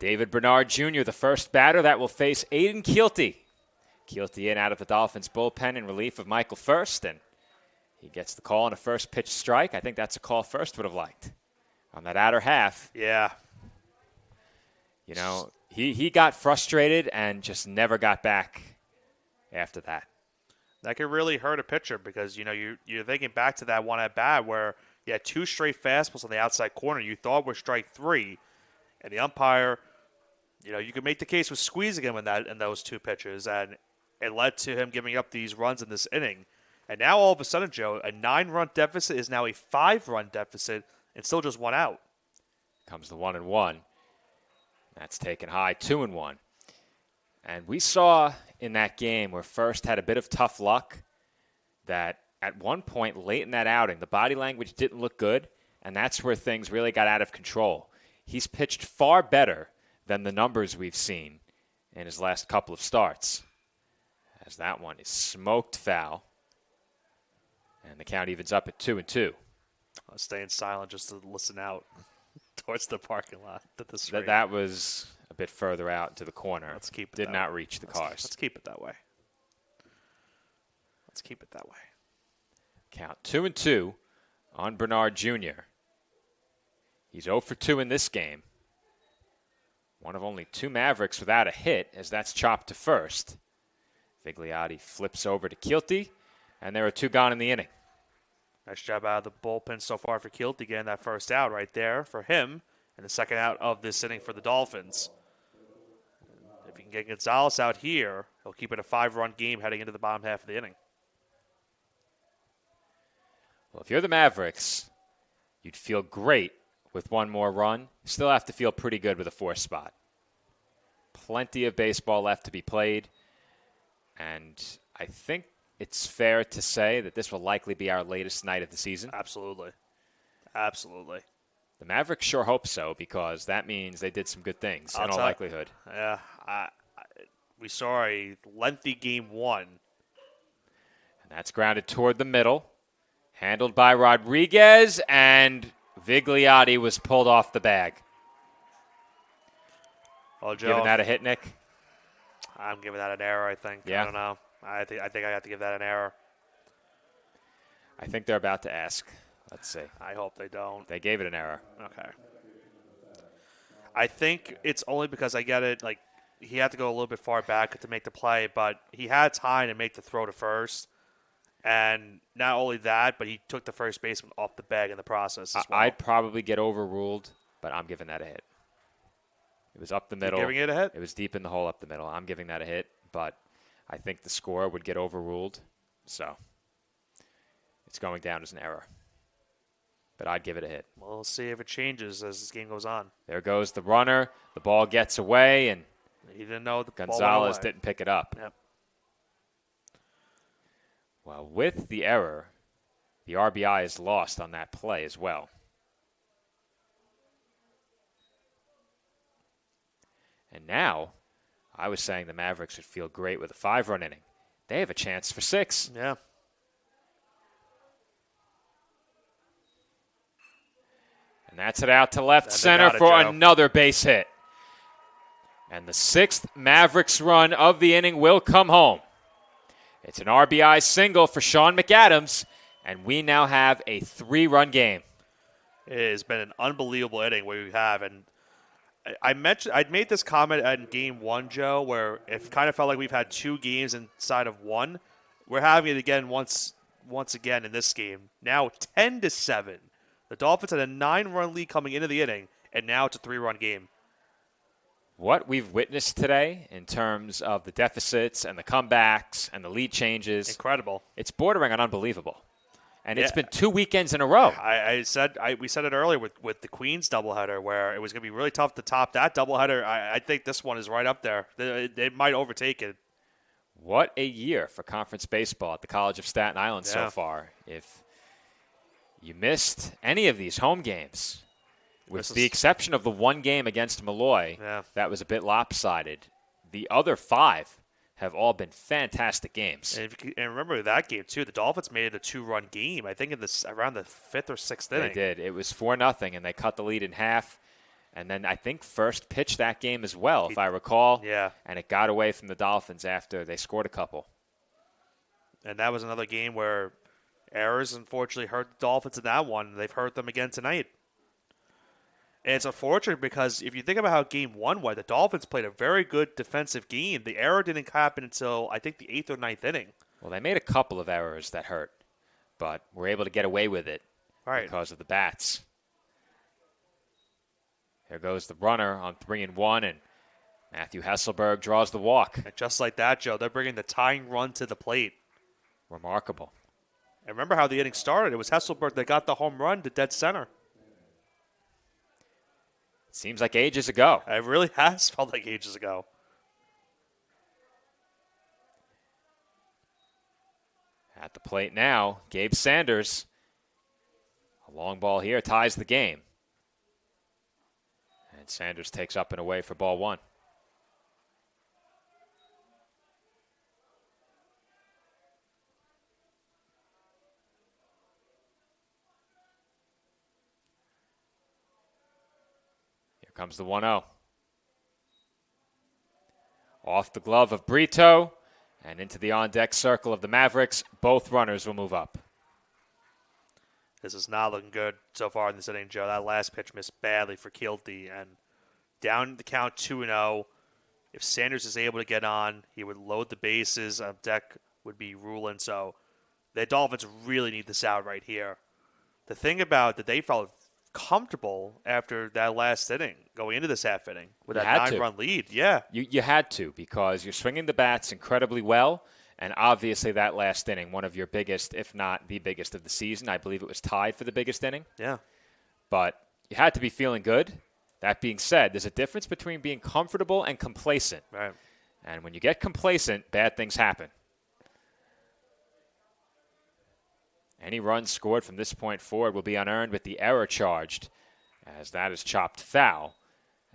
David Bernard Jr., the first batter that will face Aiden Keelty. Keelty in out of the Dolphins bullpen in relief of Michael First, and he gets the call on a first pitch strike. I think that's a call First would have liked on that outer half. Yeah. You know, he got frustrated and just never got back after that. That could really hurt a pitcher because, you know, you're thinking back to that one at bat where you had 2 straight fastballs on the outside corner you thought were strike 3, and the umpire, you know, you could make the case with squeezing him in those 2 pitches, and it led to him giving up these runs in this inning. And now all of a sudden, Joe, a 9-run deficit is now a 5-run deficit and still just 1 out. Comes the 1-1. That's taken high, 2-1. And we saw in that game where First had a bit of tough luck that at one point late in that outing, the body language didn't look good, and that's where things really got out of control. He's pitched far better than the numbers we've seen in his last couple of starts, as that one is smoked foul. And the count evens up at 2-2. I was staying silent just to listen out towards the parking lot. That was a bit further out to the corner. Let's keep it Did not reach the cars. Let's keep it that way. Let's keep it that way. Count 2-2 on Bernard Jr. He's 0 for 2 in this game. One of only 2 Mavericks without a hit, as that's chopped to first. Vigliotti flips over to Keelty, and there are 2 gone in the inning. Nice job out of the bullpen so far for Keelty, getting that first out right there for him, and the second out of this inning for the Dolphins. If you can get Gonzalez out here, he'll keep it a 5-run game heading into the bottom half of the inning. Well, if you're the Mavericks, you'd feel great with 1 more run. You still have to feel pretty good with a 4th spot. Plenty of baseball left to be played, and I think it's fair to say that this will likely be our latest night of the season. Absolutely. Absolutely. The Mavericks sure hope so, because that means they did some good things in all likelihood. Yeah. We saw a lengthy game 1. And that's grounded toward the middle. Handled by Rodriguez, and Vigliotti was pulled off the bag. Well, Joe, giving that a hit, Nick? I'm giving that an error, I think. Yeah. I don't know. I think I have to give that an error. I think they're about to ask. Let's see. I hope they don't. They gave it an error. Okay. I think it's only because I get it. Like, he had to go a little bit far back to make the play, but he had time to make the throw to first. And not only that, but he took the first baseman off the bag in the process as well. I'd probably get overruled, but I'm giving that a hit. It was up the middle. You're giving it a hit? It was deep in the hole up the middle. I'm giving that a hit, but I think the score would get overruled. So it's going down as an error. But I'd give it a hit. Well, we'll see if it changes as this game goes on. There goes the runner. The ball gets away, and he didn't know the Gonzalez didn't pick it up. Yep. Well, with the error, the RBI is lost on that play as well. And now, I was saying the Mavericks would feel great with a 5-run inning. They have a chance for 6. Yeah. And that's it out to left center for another base hit. And the 6th Mavericks run of the inning will come home. It's an RBI single for Sean McAdams, and we now have a 3-run game. It has been an unbelievable inning we have, and I'd made this comment in Game 1, Joe, where it kind of felt like we've had 2 games inside of 1. We're having it again once again in this game. Now 10-7. The Dolphins had a 9-run lead coming into the inning, and now it's a 3-run game. What we've witnessed today in terms of the deficits and the comebacks and the lead changes. Incredible. It's bordering on unbelievable. And it's been 2 weekends in a row. We said it earlier with the Queens doubleheader, where it was going to be really tough to top that doubleheader. I think this one is right up there. It might overtake it. What a year for conference baseball at the College of Staten Island so far. If you missed any of these home games, with the exception of the 1 game against Malloy, that was a bit lopsided, the other 5 have all been fantastic games. And remember that game, too. The Dolphins made it a 2-run game, I think, around the 5th or 6th inning. They did. It was 4-0, and they cut the lead in half. And then I think first pitch that game as well, if I recall. Yeah. And it got away from the Dolphins after they scored a couple. And that was another game where errors unfortunately hurt the Dolphins in that one. They've hurt them again tonight. And it's unfortunate because if you think about how game one went, the Dolphins played a very good defensive game. The error didn't happen until, I think, the 8th or 9th inning. Well, they made a couple of errors that hurt, but were able to get away with it because of the bats. Here goes the runner on 3-1, and Matthew Hesselberg draws the walk. And just like that, Joe, they're bringing the tying run to the plate. Remarkable. And remember how the inning started. It was Hesselberg that got the home run to dead center. Seems like ages ago. It really has felt like ages ago. At the plate now, Gabe Sanders. A long ball here ties the game. And Sanders takes up and away for ball one. Comes the 1-0. Off the glove of Brito and into the on-deck circle of the Mavericks. Both runners will move up. This is not looking good so far in this inning, Joe. That last pitch missed badly for Kilty. And down the count 2-0. If Sanders is able to get on, he would load the bases. On deck would be Rulin. So the Dolphins really need this out right here. The thing about that, they felt comfortable after that last inning, going into this half inning with that 9-run lead. Yeah. You had to, because you're swinging the bats incredibly well, and obviously that last inning, one of your biggest, if not the biggest of the season. I believe it was tied for the biggest inning. Yeah. But you had to be feeling good. That being said, there's a difference between being comfortable and complacent. Right. And when you get complacent, bad things happen. Any runs scored from this point forward will be unearned with the error charged, as that is chopped foul,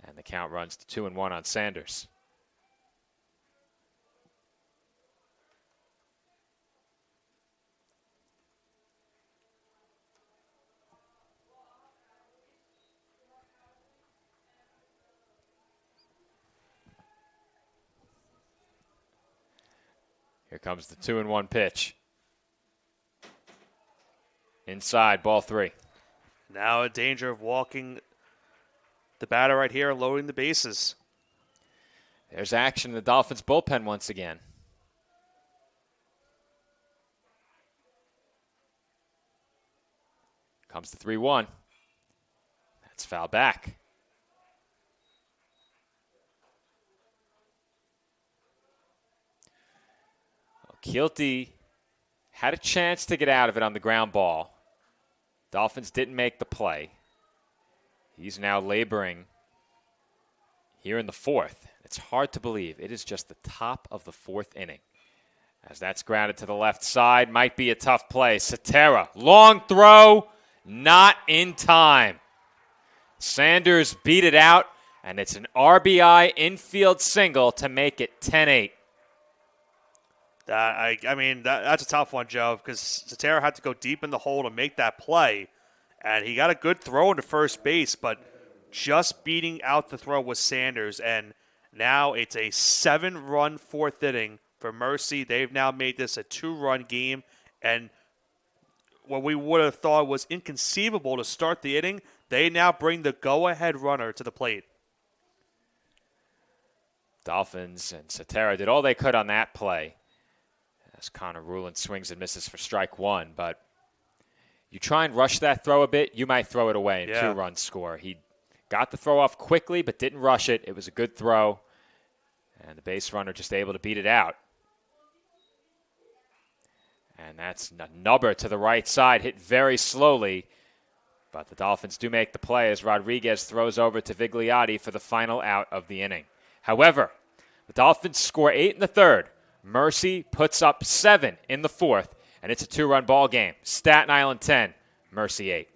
and the count runs to 2-1 on Sanders. Here comes the 2-1 pitch. Inside, ball 3. Now in danger of walking the batter right here and loading the bases. There's action in the Dolphins bullpen once again. Comes the 3-1. That's foul back. Kilty had a chance to get out of it on the ground ball. Dolphins didn't make the play. He's now laboring here in the 4th. It's hard to believe. It is just the top of the 4th inning. As that's grounded to the left side, might be a tough play. Cetera, long throw, not in time. Sanders beat it out, and it's an RBI infield single to make it 10-8. That's a tough one, Joe, because Cetera had to go deep in the hole to make that play, and he got a good throw into first base, but just beating out the throw was Sanders, and now it's a 7-run 4th inning for Mercy. They've now made this a 2-run game, and what we would have thought was inconceivable to start the inning, they now bring the go-ahead runner to the plate. Dolphins and Cetera did all they could on that play, as Connor Rulin swings and misses for strike 1. But you try and rush that throw a bit, you might throw it away in 2-run score. He got the throw off quickly but didn't rush it. It was a good throw, and the base runner just able to beat it out. And that's a nubber to the right side, hit very slowly. But the Dolphins do make the play as Rodriguez throws over to Vigliotti for the final out of the inning. However, the Dolphins score 8 in the 3rd. Mercy puts up 7 in the 4th, and it's a 2-run ball game. Staten Island 10, Mercy 8.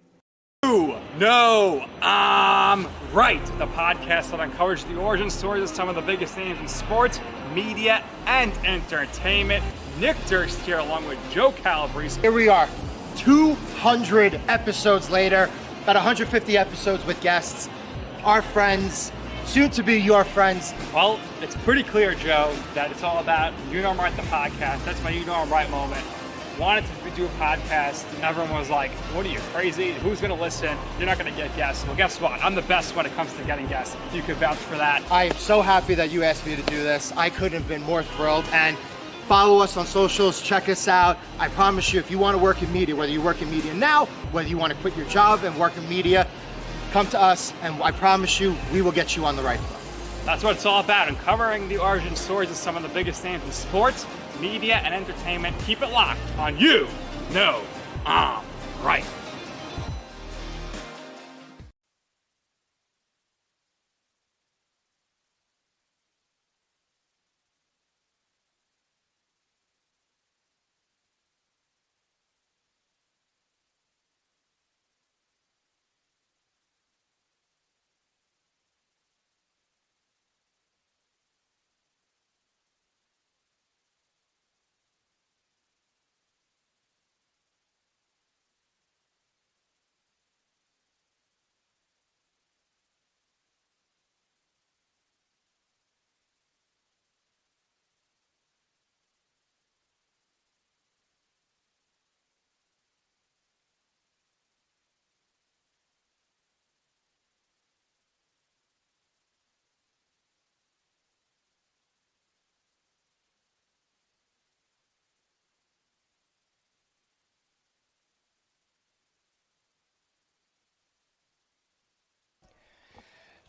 No, I'm right. The podcast that uncovers the origin stories of some of the biggest names in sports, media, and entertainment. Nick Durst here along with Joe Calabrese. Here we are, 200 episodes later, about 150 episodes with guests. our friends, soon to be your friends. Well, it's pretty clear, Joe, that it's all about You Know I'm Right, the podcast. That's my You Know I'm Right moment. Wanted to do a podcast, and everyone was like, what are you, crazy? Who's going to listen? You're not going to get guests. Well, guess what? I'm the best when it comes to getting guests. You can vouch for that. I am so happy that you asked me to do this. I couldn't have been more thrilled. And follow us on socials, check us out. I promise you, if you want to work in media, whether you work in media now, whether you want to quit your job and work in media, come to us, and I promise you, we will get you on the right foot. That's what it's all about, uncovering the origin stories of some of the biggest names in sports, media, and entertainment. Keep it locked on You Know I'm Right.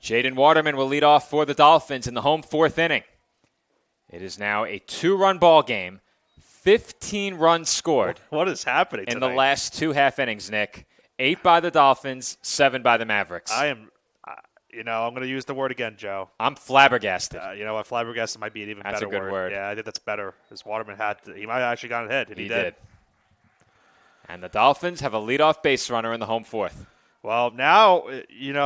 Jaden Waterman will lead off for the Dolphins in the home fourth inning. It is now a 2-run ball game, 15 runs scored. What is happening in tonight? the last 2 half innings, Nick? 8 by the Dolphins, 7 by the Mavericks. I am, I'm going to use the word again, Joe. I'm flabbergasted. You know what? Flabbergasted might be an even That's better a good word. Yeah, I think that's better. As Waterman he might have actually gotten ahead, and he did. And the Dolphins have a leadoff base runner in the home fourth. Well, now,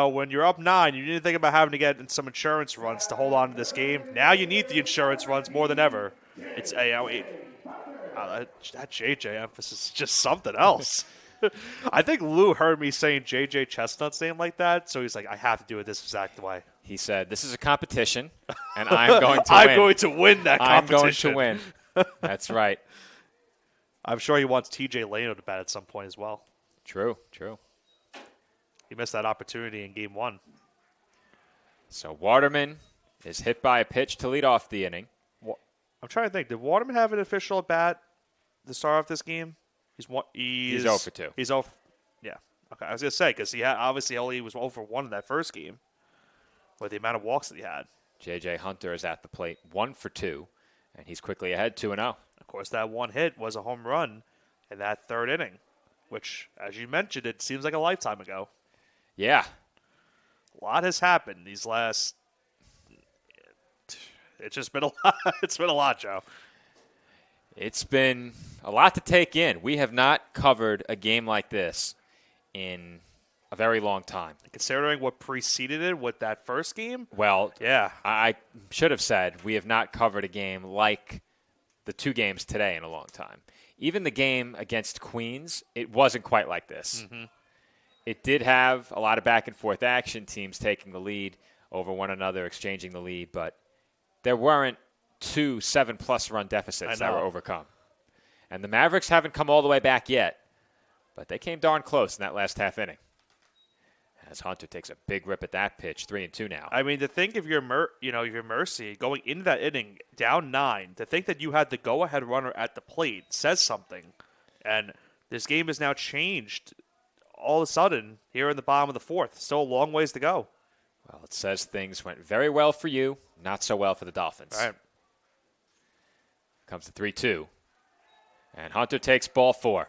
when you're up 9, you need to think about having to get in some insurance runs to hold on to this game. Now you need the insurance runs more than ever. It's that JJ emphasis is just something else. I think Lou heard me saying JJ Chestnut's name like that, so he's like, I have to do it this exact way. He said, this is a competition, and I'm going to win. I'm going to win that competition. I'm going to win. That's right. I'm sure he wants TJ Leno to bat at some point as well. True. He missed that opportunity in game 1. So Waterman is hit by a pitch to lead off the inning. I'm trying to think. Did Waterman have an official at bat to start off this game? He's 0 for 2. He's 0 yeah. Okay, I was going to say, because he obviously only was 0 for 1 in that first game with the amount of walks that he had. J.J. Hunter is at the plate, 1 for 2, and he's quickly ahead 2-0. Of course, that one hit was a home run in that third inning, which, as you mentioned, it seems like a lifetime ago. Yeah. A lot has happened these last. It's just been a lot. It's been a lot, Joe. It's been a lot to take in. We have not covered a game like this in a very long time. Considering what preceded it with that first game? Well, yeah. I should have said we have not covered a game like the 2 games today in a long time. Even the game against Queens, it wasn't quite like this. Mm-hmm. It did have a lot of back-and-forth action, teams taking the lead over one another, exchanging the lead, but there weren't 2 7+ run deficits that were overcome. And the Mavericks haven't come all the way back yet, but they came darn close in that last half inning. As Hunter takes a big rip at that pitch, 3-2 now. I mean, to think of your mercy going into that inning down 9, to think that you had the go-ahead runner at the plate says something. And this game has now changed all of a sudden here in the bottom of the fourth. Still a long ways to go. Well, it says things went very well for you, not so well for the Dolphins. All right. Comes to 3-2. And Hunter takes ball 4.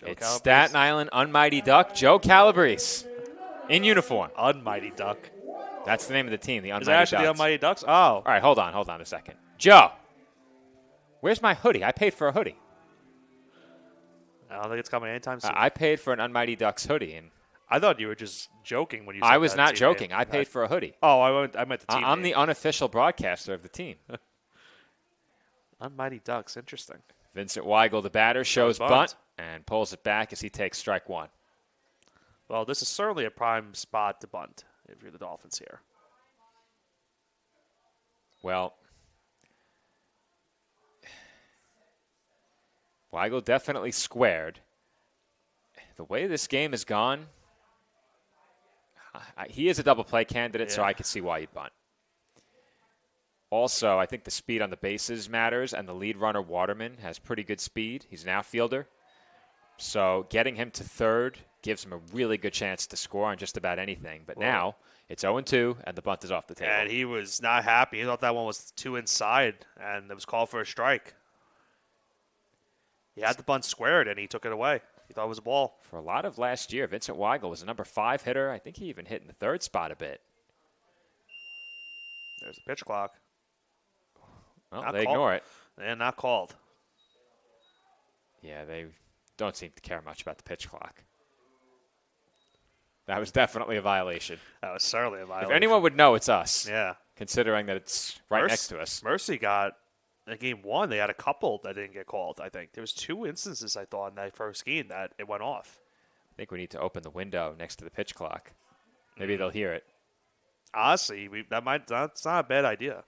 It's Calabrese. Staten Island Unmighty Duck, Joe Calabrese, in uniform. Unmighty Duck. That's the name of the team, the Unmighty Is that actually Ducks. the Unmighty Ducks? Oh. All right, hold on a second. Joe, where's my hoodie? I paid for a hoodie. I don't think it's coming anytime soon. I paid for an Unmighty Ducks hoodie. And I thought you were just joking when you said I was that not team joking. name. I paid for a hoodie. Oh, I meant the team I'm name. the unofficial broadcaster of the team. Unmighty Ducks. Interesting. Vincent Weigel, the batter, shows bunt and pulls it back as he takes strike 1. Well, this is certainly a prime spot to bunt if you're the Dolphins here. Well, Weigel definitely squared. The way this game has gone, he is a double play candidate, so I could see why you'd bunt. Also, I think the speed on the bases matters, and the lead runner, Waterman, has pretty good speed. He's an outfielder. So getting him to third gives him a really good chance to score on just about anything. But now it's 0-2, and the bunt is off the table. And he was not happy. He thought that one was too inside, and it was called for a strike. He had the bunt squared, and he took it away. He thought it was a ball. For a lot of last year, Vincent Weigel was a number 5 hitter. I think he even hit in the third spot a bit. There's the pitch clock. Well, they ignore it. And not called. Yeah, they don't seem to care much about the pitch clock. That was definitely a violation. That was certainly a violation. If anyone would know, it's us. Yeah. Considering that it's right next to us. Mercy got, in game 1, they had a couple that didn't get called, I think. There was 2 instances, I thought, in that first game that it went off. I think we need to open the window next to the pitch clock. Maybe they'll hear it. Honestly, that's not a bad idea.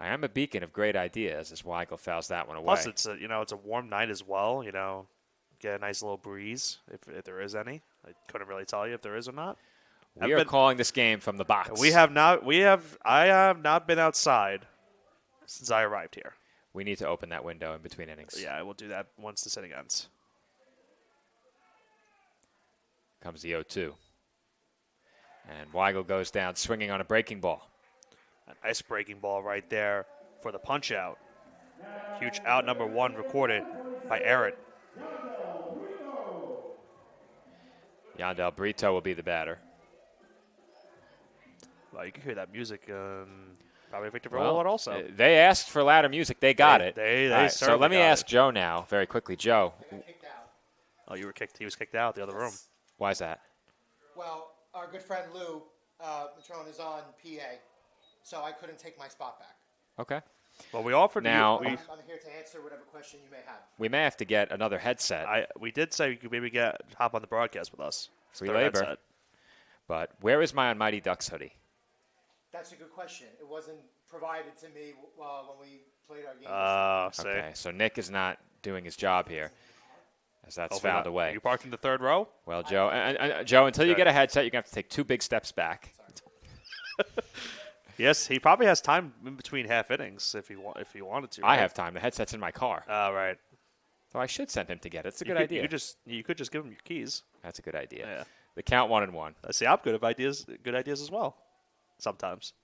I am a beacon of great ideas as Weigel fouls that one away. Plus, it's a warm night as well. Get a nice little breeze if there is any. I couldn't really tell you if there is or not. We are calling this game from the box. I have not been outside since I arrived here. We need to open that window in between innings. Yeah, I will do that once the inning ends. Comes the 0-2. And Weigel goes down swinging on a breaking ball. A nice breaking ball right there for the punch out. Huge out number 1 recorded by Aaron. Yandel Brito will be the batter. Well, you can hear that music. Probably Victor Verlola also. They asked for louder music. They got it. They All right, so let me ask Joe now, very quickly. Joe. Oh, you were kicked. He was kicked out the other room. Why is that? Well, our good friend Lou Matron is on PA, so I couldn't take my spot back. Okay. Well, we offered now. I'm here to answer whatever question you may have. We may have to get another headset. We did say you could maybe hop on the broadcast with us. Free labor. But where is my Almighty Ducks hoodie? That's a good question. It wasn't provided to me when we played our game. Okay, so Nick is not doing his job here, as that's fouled away. You parked in the third row? Well, Joe, Joe, until you get a headset, you're going to have to take 2 big steps back. Yes, he probably has time in between half innings if he wanted to. I have time. The headset's in my car. Right. So I should send him to get it. It's a good idea. You could just give him your keys. That's a good idea. Yeah. The count 1-1. See, I'm good at ideas. Good ideas as well. Sometimes.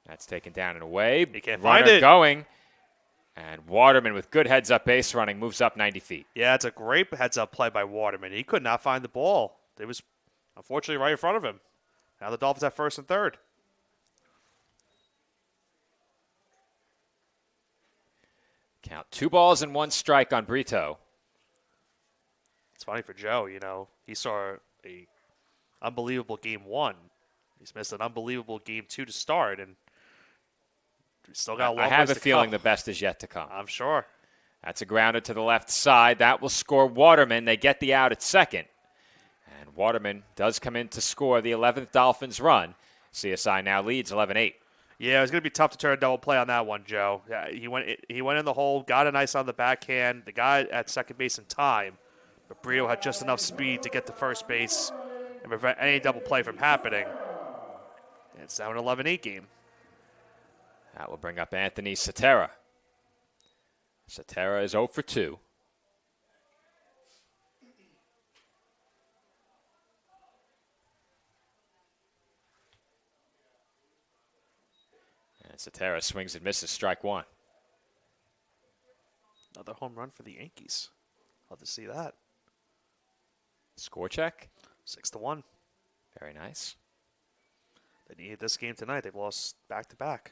That's taken down and away. He can't Runner find it. Going. And Waterman with good heads-up base running moves up 90 feet. Yeah, it's a great heads-up play by Waterman. He could not find the ball. It was unfortunately right in front of him. Now the Dolphins have first and third. Count 2 balls and 1 strike on Brito. It's funny for Joe, he saw a unbelievable game 1. He's missed an unbelievable game 2 to start, and we still got a long I have ways a to feeling come. the best is yet to come. I'm sure. That's a grounder to the left side. That will score Waterman. They get the out at second. And Waterman does come in to score the 11th Dolphins run. CSI now leads 11-8. Yeah, it was going to be tough to turn a double play on that one, Joe. Yeah, he went in the hole, got a nice on the backhand. The guy at second base in time, but Brito had just enough speed to get to first base and prevent any double play from happening. And it's now an 11-8 game. That will bring up Anthony Cetera. Cetera is 0 for 2. And Cetera swings and misses, strike 1. Another home run for the Yankees. Love to see that. Score check. 6-1. Very nice. They needed this game tonight. They've lost back-to-back.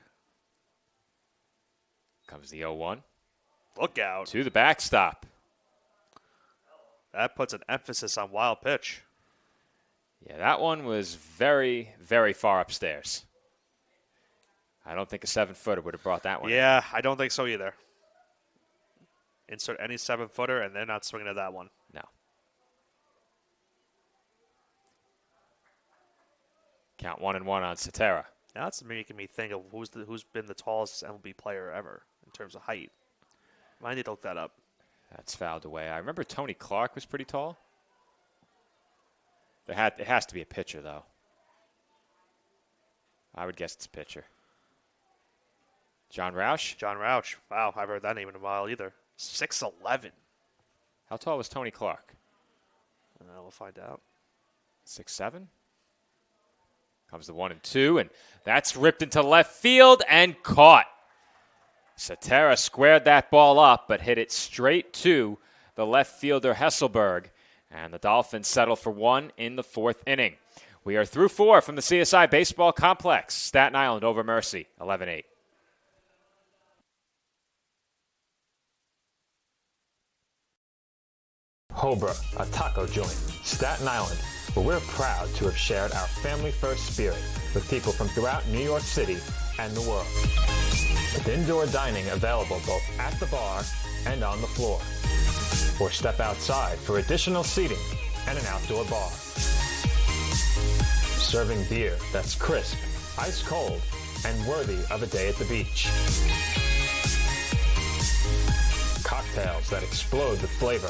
Comes the 0-1. Look out. To the backstop. That puts an emphasis on wild pitch. Yeah, that one was very, very far upstairs. I don't think a 7-footer would have brought that one. Yeah, I don't think so either. insert any 7-footer, and they're not swinging at that one. No. Count 1-1 on Cetera. Now that's making me think of who's been the tallest MLB player ever in terms of height. I need to look that up. That's fouled away. I remember Tony Clark was pretty tall. It has to be a pitcher, though. I would guess it's a pitcher. John Roush? John Roush. Wow, I haven't heard that name in a while either. 6'11". How tall was Tony Clark? We'll find out. 6'7"? Comes the 1-2, and that's ripped into left field and caught. Cetera squared that ball up, but hit it straight to the left fielder Hesselberg, and the Dolphins settle for one in the fourth inning. We are through 4 from the CSI Baseball Complex. Staten Island over Mercy, 11-8. Hobra, a taco joint, Staten Island, where we're proud to have shared our family-first spirit with people from throughout New York City and the world. With indoor dining available both at the bar and on the floor. Or step outside for additional seating and an outdoor bar. Serving beer that's crisp, ice cold, and worthy of a day at the beach. Cocktails that explode with flavor.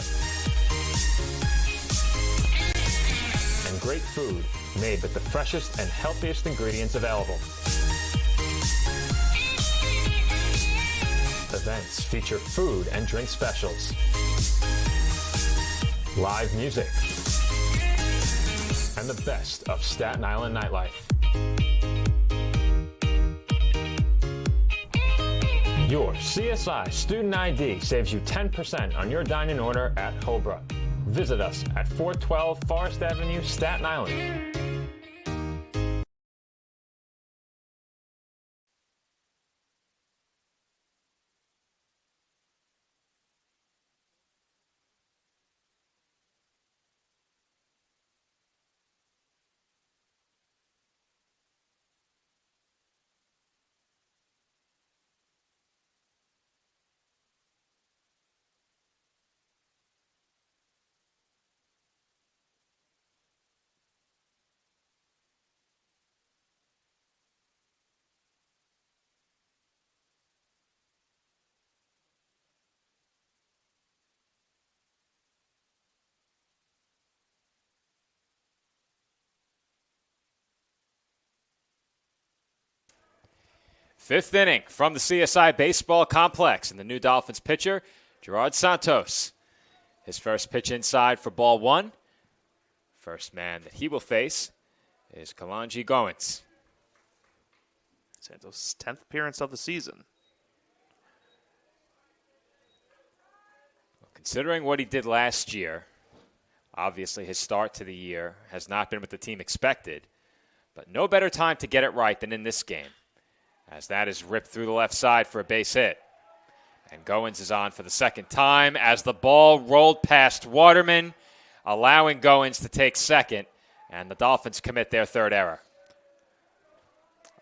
And great food made with the freshest and healthiest ingredients available. Events feature food and drink specials. Live music. And the best of Staten Island nightlife. Your CSI Student ID saves you 10% on your dining order at Hobra. Visit us at 412 Forest Avenue, Staten Island. Fifth inning from the CSI Baseball Complex, and the new Dolphins pitcher, Gerard Santos. His first pitch inside for ball 1. First man that he will face is Kalanji Goins. Santos' 10th appearance of the season. Well, considering what he did last year, obviously his start to the year has not been what the team expected, but no better time to get it right than in this game, as that is ripped through the left side for a base hit. And Goins is on for the second time as the ball rolled past Waterman, allowing Goins to take second, and the Dolphins commit their third error.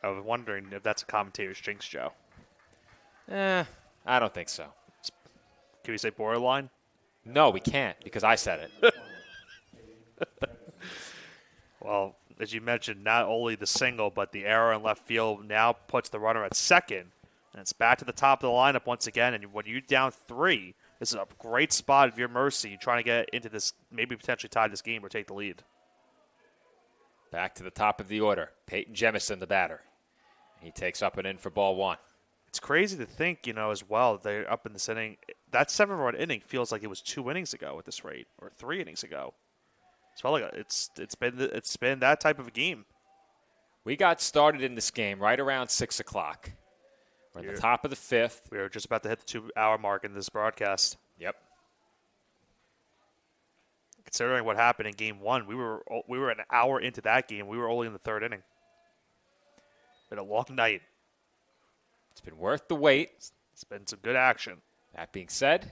I was wondering if that's a commentator's jinx, Joe. I don't think so. Can we say borderline? No, we can't, because I said it. Well, as you mentioned, not only the single, but the error in left field now puts the runner at second. And it's back to the top of the lineup once again. And when you're down 3, this is a great spot of your mercy trying to get into this, maybe potentially tie this game or take the lead. Back to the top of the order. Peyton Jemison, the batter. He takes up and in for ball 1. It's crazy to think, as well, they're up in this inning. That 7-run inning feels like it was 2 innings ago at this rate, or 3 innings ago. It's felt like it's been that type of a game. We got started in this game right around 6 o'clock. We're at the top of the 5th. We were just about to hit the 2-hour mark in this broadcast. Yep. Considering what happened in Game 1, we were an hour into that game. We were only in the 3rd inning. Been a long night. It's been worth the wait. It's been some good action. That being said,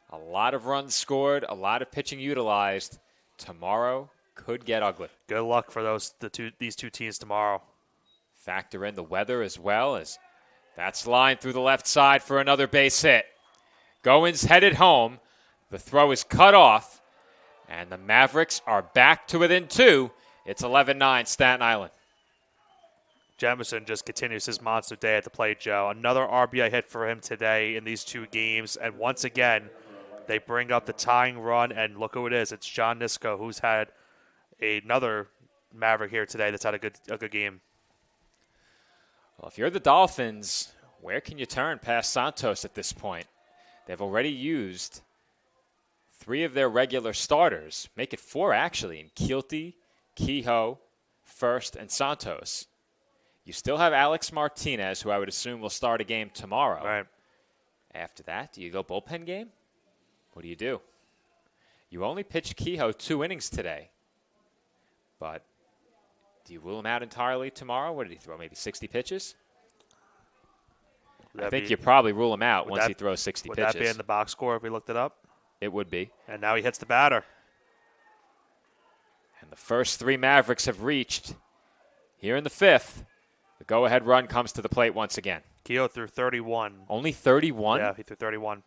a lot of runs scored, a lot of pitching utilized. Tomorrow could get ugly. Good luck for these two teams tomorrow. Factor in the weather as well, as that's lined through the left side for another base hit. Goins headed home. The throw is cut off, and the Mavericks are back to within 2. It's 11-9 Staten Island. Jamison just continues his monster day at the plate, Joe. Another RBI hit for him today in these 2 games. And once again, they bring up the tying run, and look who it is. It's John Nisko, who's had another Maverick here today that's had a good game. Well, if you're the Dolphins, where can you turn past Santos at this point? They've already used 3 of their regular starters. Make it 4, actually, in Keelty, Kehoe, First, and Santos. You still have Alex Martinez, who I would assume will start a game tomorrow. Right. After that, do you go bullpen game? What do you do? You only pitched Kehoe 2 innings today. But do you rule him out entirely tomorrow? What did he throw, maybe 60 pitches? I think you probably rule him out once he throws 60 pitches. Would that be in the box score if we looked it up? It would be. And now he hits the batter. And the first 3 Mavericks have reached here in the 5th. The go-ahead run comes to the plate once again. Kehoe threw 31. Only 31? Yeah, he threw 31.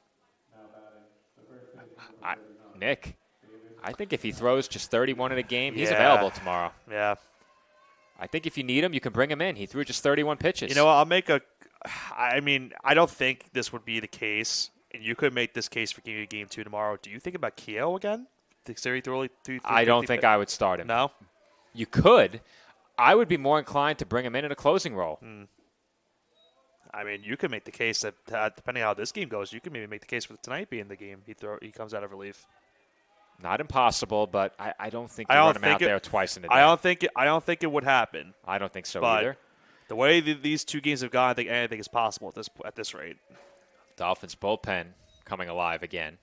Nick, I think if he throws just 31 in a game, he's available tomorrow. Yeah. I think if you need him, you can bring him in. He threw just 31 pitches. You know what? I don't think this would be the case, and you could make this case for game 2 tomorrow. Do you think about Kehoe again? I don't think I would start him. No? You could. I would be more inclined to bring him in a closing role. I mean, you could make the case that depending on how this game goes, you could maybe make the case for tonight being the game. He comes out of relief. Not impossible, but I don't think you run him out there twice in a day. I don't think it would happen. I don't think so but either. The way these 2 games have gone, I think anything is possible at this rate. Dolphins bullpen coming alive again.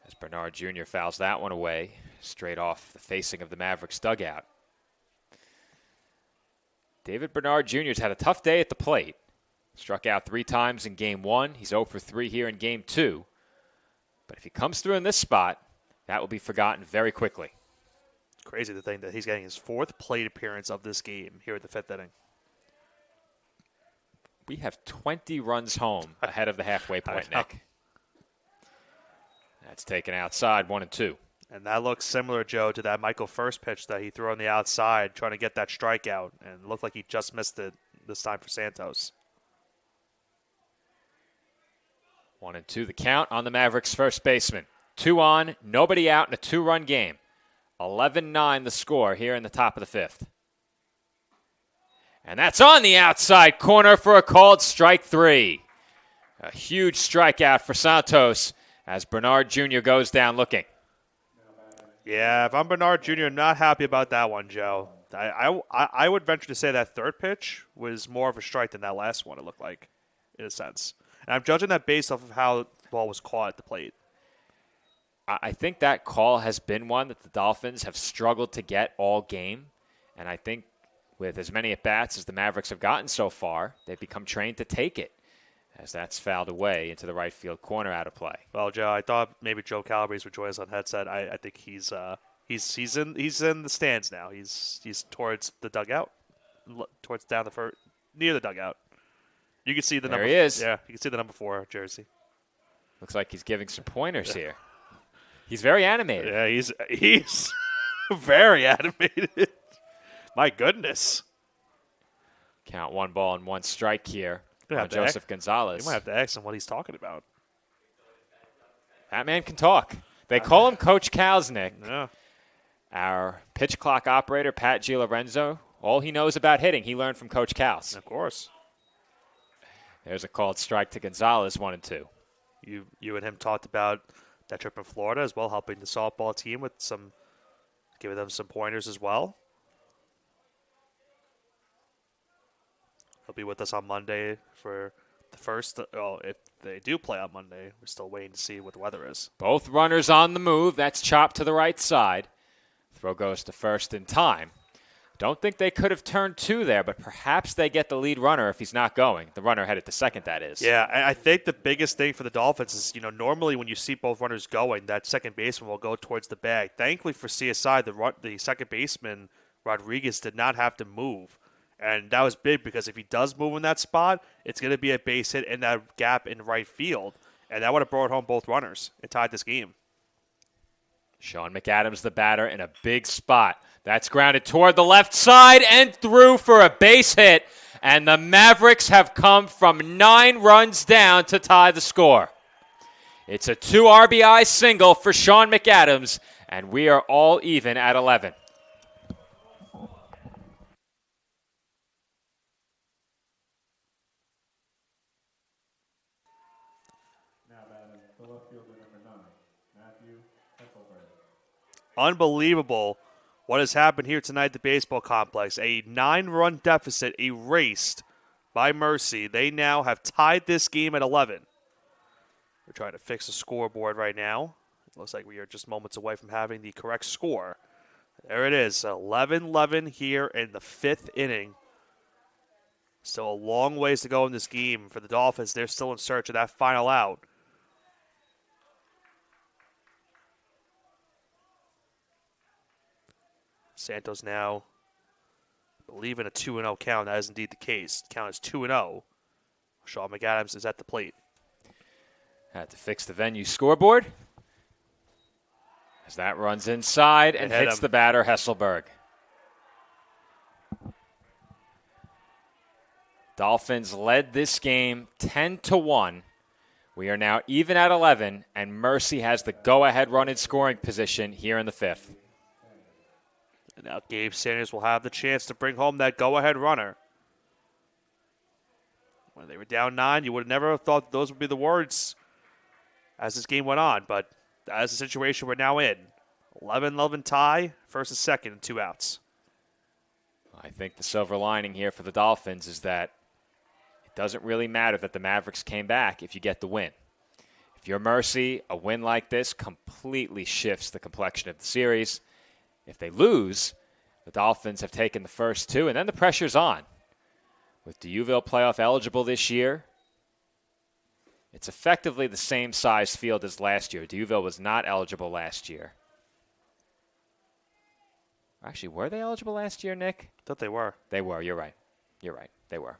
As Bernard Jr. fouls that one away, straight off the facing of the Mavericks dugout. David Bernard Jr. has had a tough day at the plate. Struck out 3 times in Game 1. He's 0 for 3 here in Game 2. But if he comes through in this spot, that will be forgotten very quickly. Crazy to think that he's getting his 4th plate appearance of this game here at the 5th inning. We have 20 runs home ahead of the halfway point, Nick. That's taken outside, 1-2. And that looks similar, Joe, to that Michael First pitch that he threw on the outside, trying to get that strikeout, and it looked like he just missed it this time for Santos. 1-2 the count on the Mavericks' first baseman. 2 on, nobody out in a 2-run game. 11-9 the score here in the top of the 5th. And that's on the outside corner for a called strike 3. A huge strikeout for Santos as Bernard Jr. goes down looking. Yeah, if I'm Bernard Jr., I'm not happy about that one, Joe. I would venture to say that 3rd pitch was more of a strike than that last one, it looked like, in a sense. And I'm judging that based off of how the ball was caught at the plate. I think that call has been one that the Dolphins have struggled to get all game. And I think with as many at-bats as the Mavericks have gotten so far, they've become trained to take it as that's fouled away into the right field corner out of play. Well, Joe, I thought maybe Joe Calabrese would join us on headset. I think he's in the stands now. He's towards the dugout, towards down the first, near the dugout. You can see the number. There he is. Yeah, you can see the number 4 jersey. Looks like he's giving some pointers here. He's very animated. Yeah, he's very animated. My goodness. Count 1 ball and 1 strike here on Joseph Gonzalez. You might have to ask him what he's talking about. That man can talk. They call him Coach Kalsnick. Yeah. Our pitch clock operator, Pat Gilorenzo, all he knows about hitting, he learned from Coach Kals. Of course. There's a called strike to Gonzalez, 1-2. You and him talked about that trip in Florida as well, helping the softball team with giving them some pointers as well. He'll be with us on Monday for the first. If they do play on Monday, we're still waiting to see what the weather is. Both runners on the move. That's chopped to the right side. Throw goes to first in time. Don't think they could have turned 2 there, but perhaps they get the lead runner if he's not going. The runner headed to second, that is. Yeah, I think the biggest thing for the Dolphins is, normally when you see both runners going, that second baseman will go towards the bag. Thankfully for CSI, the second baseman, Rodriguez, did not have to move. And that was big because if he does move in that spot, it's going to be a base hit in that gap in right field. And that would have brought home both runners and tied this game. Sean McAdams, the batter, in a big spot. That's grounded toward the left side and through for a base hit. And the Mavericks have come from 9 runs down to tie the score. It's a 2 RBI single for Sean McAdams, and we are all even at 11. Unbelievable what has happened here tonight at the baseball complex. A 9-run deficit erased by Mercy. They now have tied this game at 11. We're trying to fix the scoreboard right now. It looks like we are just moments away from having the correct score. There it is, 11-11 here in the 5th inning. Still a long ways to go in this game for the Dolphins. They're still in search of that final out. Santos now, I believe, in a 2-0 count. That is indeed the case. The count is 2-0. Sean McAdams is at the plate. Had to fix the venue scoreboard as that runs inside and hits the batter, Hesselberg. Dolphins led this game 10-1. We are now even at 11, and Mercy has the go-ahead run in scoring position here in the 5th. And now Gabe Sanders will have the chance to bring home that go-ahead runner. When they were down 9, you would have never thought those would be the words as this game went on. But that is the situation we're now in. 11-11 tie, first and second, 2 outs. I think the silver lining here for the Dolphins is that it doesn't really matter that the Mavericks came back if you get the win. If you're Mercy, a win like this completely shifts the complexion of the series. If they lose, the Dolphins have taken the first 2, and then the pressure's on. With D'Youville playoff eligible this year, it's effectively the same size field as last year. D'Youville was not eligible last year. Actually, were they eligible last year, Nick? I thought they were. They were. You're right. You're right. They were.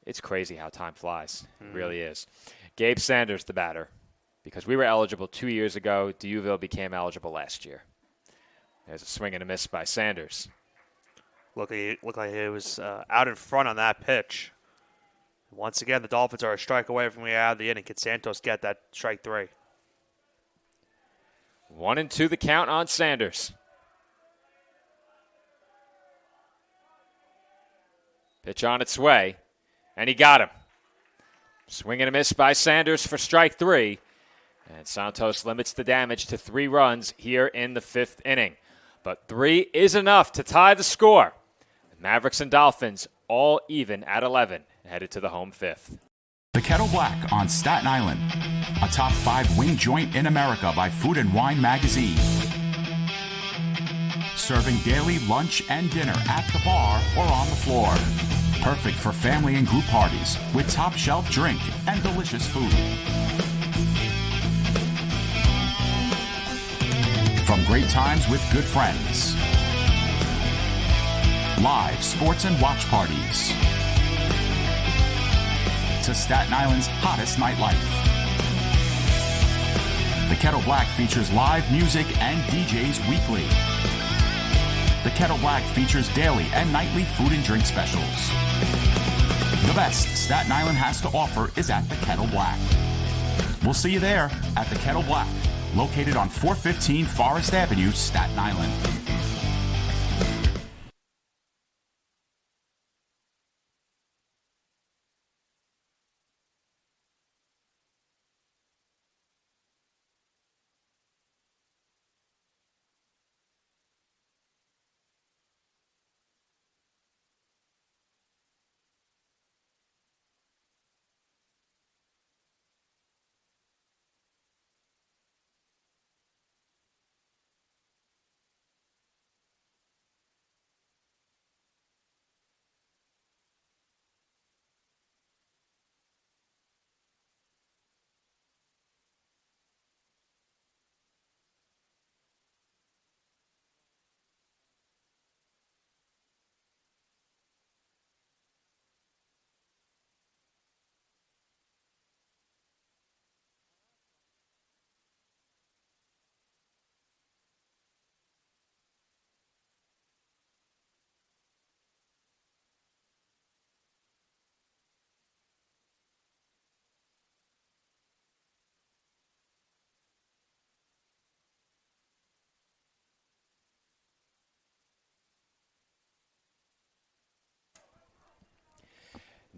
It's crazy how time flies. It really is. Gabe Sanders, the batter. Because we were eligible 2 years ago, D'Youville became eligible last year. There's a swing and a miss by Sanders. Looked like he was out in front on that pitch. Once again, the Dolphins are a strike away from getting out of the inning. Can Santos get that strike 3? 1-2 the count on Sanders. Pitch on its way, and he got him. Swing and a miss by Sanders for strike 3. And Santos limits the damage to 3 runs here in the 5th inning. But 3 is enough to tie the score. The Mavericks and Dolphins all even at 11, headed to the home 5th. The Kettle Black on Staten Island, a top 5 wing joint in America by Food and Wine magazine. Serving daily lunch and dinner at the bar or on the floor. Perfect for family and group parties with top shelf drink and delicious food. From great times with good friends. Live sports and watch parties. To Staten Island's hottest nightlife. The Kettle Black features live music and DJs weekly. The Kettle Black features daily and nightly food and drink specials. The best Staten Island has to offer is at the Kettle Black. We'll see you there at the Kettle Black, located on 415 Forest Avenue, Staten Island.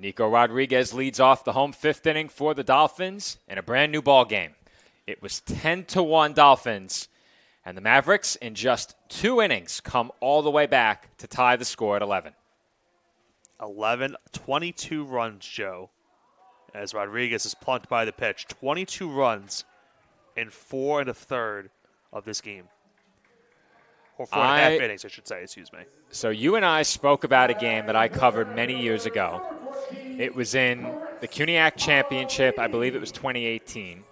Nico Rodriguez leads off the home 5th inning for the Dolphins in a brand new ball game. It was 10-1 Dolphins, and the Mavericks in just 2 innings come all the way back to tie the score at 11. 22 runs, Joe, as Rodriguez is plunked by the pitch. 22 runs in 4 1/3 of this game. Or 4.5 innings, I should say, excuse me. So you and I spoke about a game that I covered many years ago. It was in the CUNYAC Championship. I believe it was 2018.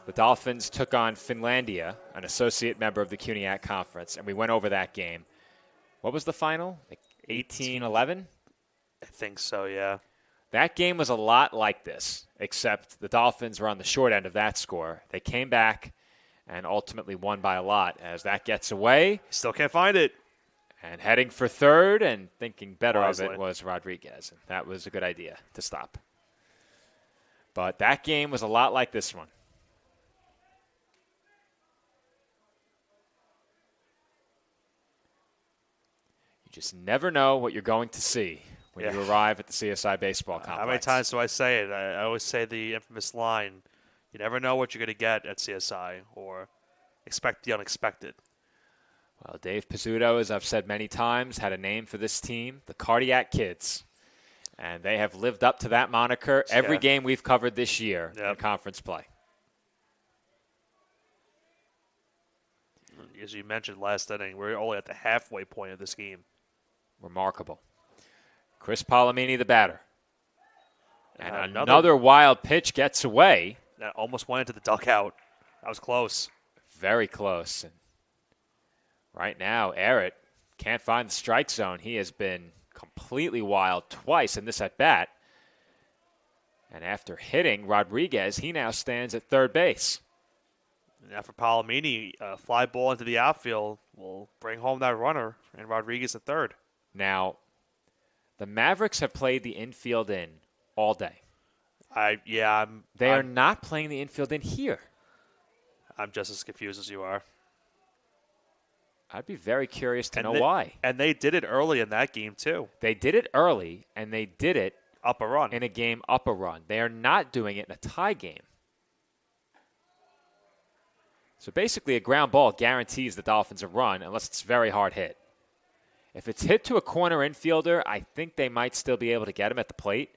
The Dolphins took on Finlandia, an associate member of the CUNYAC Conference, and we went over that game. What was the final? Like 18-11? I think so, yeah. That game was a lot like this, except the Dolphins were on the short end of that score. They came back and ultimately won by a lot. As that gets away, still can't find it. And heading for third and thinking better Wisely. of it was Rodriguez. And that was a good idea to stop. But that game was a lot like this one. You just never know what you're going to see when you arrive at the CSI Baseball Complex. How many times do I say it? I always say the infamous line, you never know what you're going to get at CSI, or expect the unexpected. Well, Dave Pizzuto, as I've said many times, had a name for this team, the Cardiac Kids. And they have lived up to that moniker every game we've covered this year in conference play. As you mentioned last inning, we're only at the halfway point of this game. Remarkable. Chris Palomini, the batter. And another wild pitch gets away. That almost went into the dugout. That was close. Very close. And right now, Errett can't find the strike zone. He has been completely wild twice in this at-bat. And after hitting Rodriguez, he now stands at third base. Now for Palomini, a fly ball into the outfield will bring home that runner, and Rodriguez at third. Now, the Mavericks have played the infield in all day. They are not playing the infield in here. I'm just as confused as you are. I'd be very curious to know why. And they did it early in that game, too. They did it early, and they did it up a run. In a game up a run. They are not doing it in a tie game. So basically, a ground ball guarantees the Dolphins a run unless it's very hard hit. If it's hit to a corner infielder, I think they might still be able to get him at the plate.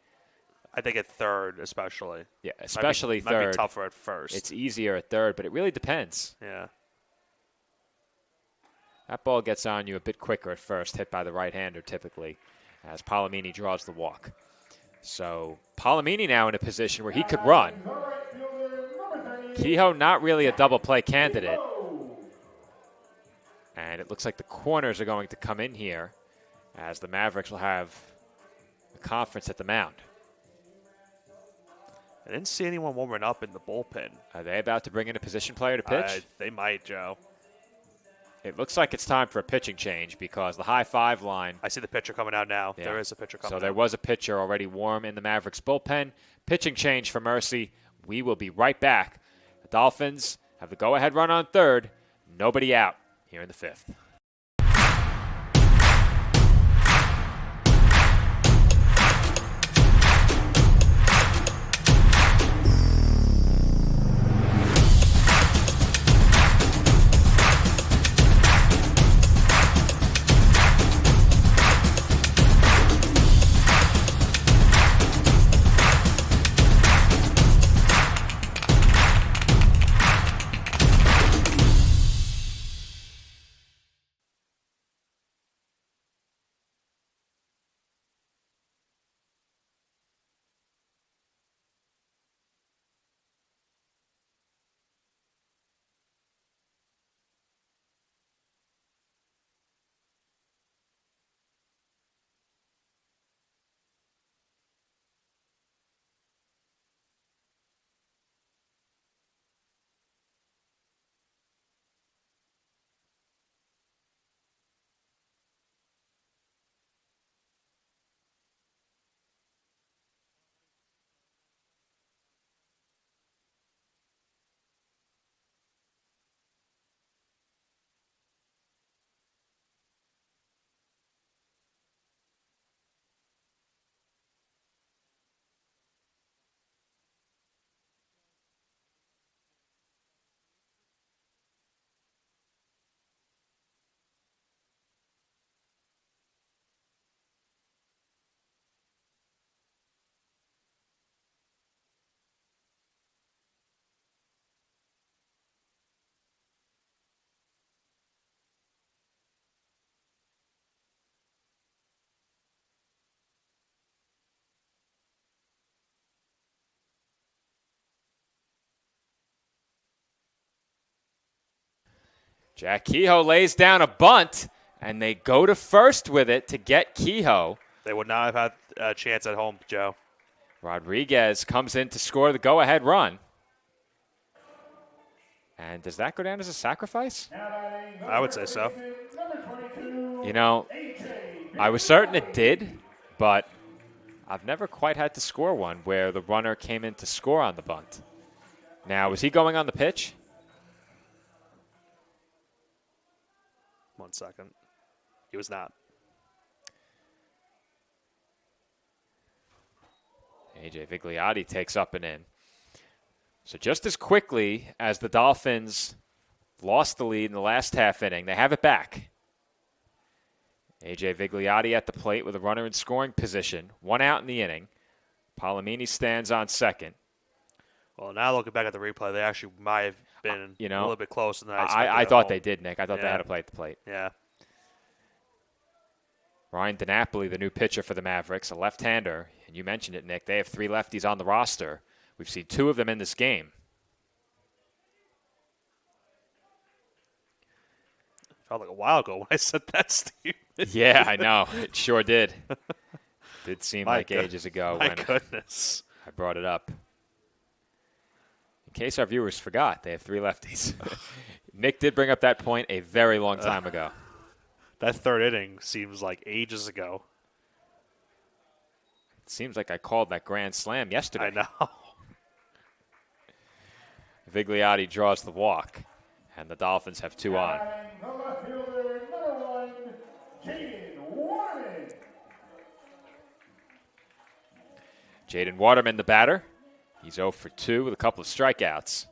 I think at third, especially. Yeah, especially third. Might be tougher at first. It's easier at third, but it really depends. Yeah. That ball gets on you a bit quicker at first, hit by the right-hander typically, as Palomini draws the walk. So Palomini now in a position where he could run. Kehoe not really a double play candidate. And it looks like the corners are going to come in here as the Mavericks will have a conference at the mound. I didn't see anyone warming up in the bullpen. Are they about to bring in a position player to pitch? They might, Joe. It looks like it's time for a pitching change because the high five line. I see the pitcher coming out now. Yeah. There is a pitcher coming out. So there was a pitcher already warm in the Mavericks bullpen. Pitching change for Mercy. We will be right back. The Dolphins have the go-ahead run on third. Nobody out here in the 5th. Jack Kehoe lays down a bunt, and they go to first with it to get Kehoe. They would not have had a chance at home, Joe. Rodriguez comes in to score the go-ahead run. And does that go down as a sacrifice? I would say so. You know, I was certain it did, but I've never quite had to score one where the runner came in to score on the bunt. Now, was he going on the pitch? 1 second. He was not. A.J. Vigliotti takes up and in. So just as quickly as the Dolphins lost the lead in the last half inning, they have it back. A.J. Vigliotti at the plate with a runner in scoring position. 1 out in the inning. Palomini stands on second. Well, now looking back at the replay, they actually might have been a little bit closer than I expected. I thought they did, Nick. I thought they had to play at the plate. Yeah. Ryan DiNapoli, the new pitcher for the Mavericks, a left-hander. And you mentioned it, Nick. They have 3 lefties on the roster. We've seen 2 of them in this game. Felt like a while ago when I said that, Steve. Yeah, I know. It sure did. Did seem like ages ago my when goodness. I brought it up. In case our viewers forgot, they have 3 lefties. Nick did bring up that point a very long time ago. That third inning seems like ages ago. It seems like I called that grand slam yesterday. I know. Vigliotti draws the walk, and the Dolphins have 2 on. Jaden Waterman, the batter. He's 0 for 2 with a couple of strikeouts.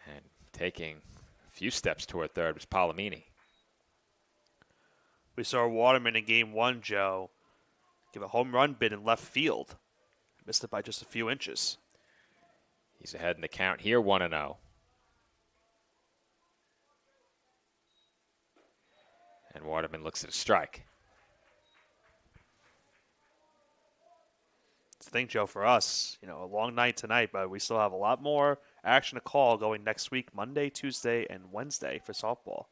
And taking a few steps toward third was Palomini. We saw Waterman in game 1, Joe, give a home run bid in left field. Missed it by just a few inches. He's ahead in the count here, 1-0. And Waterman looks at a strike. It's the thing, Joe, for us, a long night tonight, but we still have a lot more action to call going next week, Monday, Tuesday, and Wednesday for softball.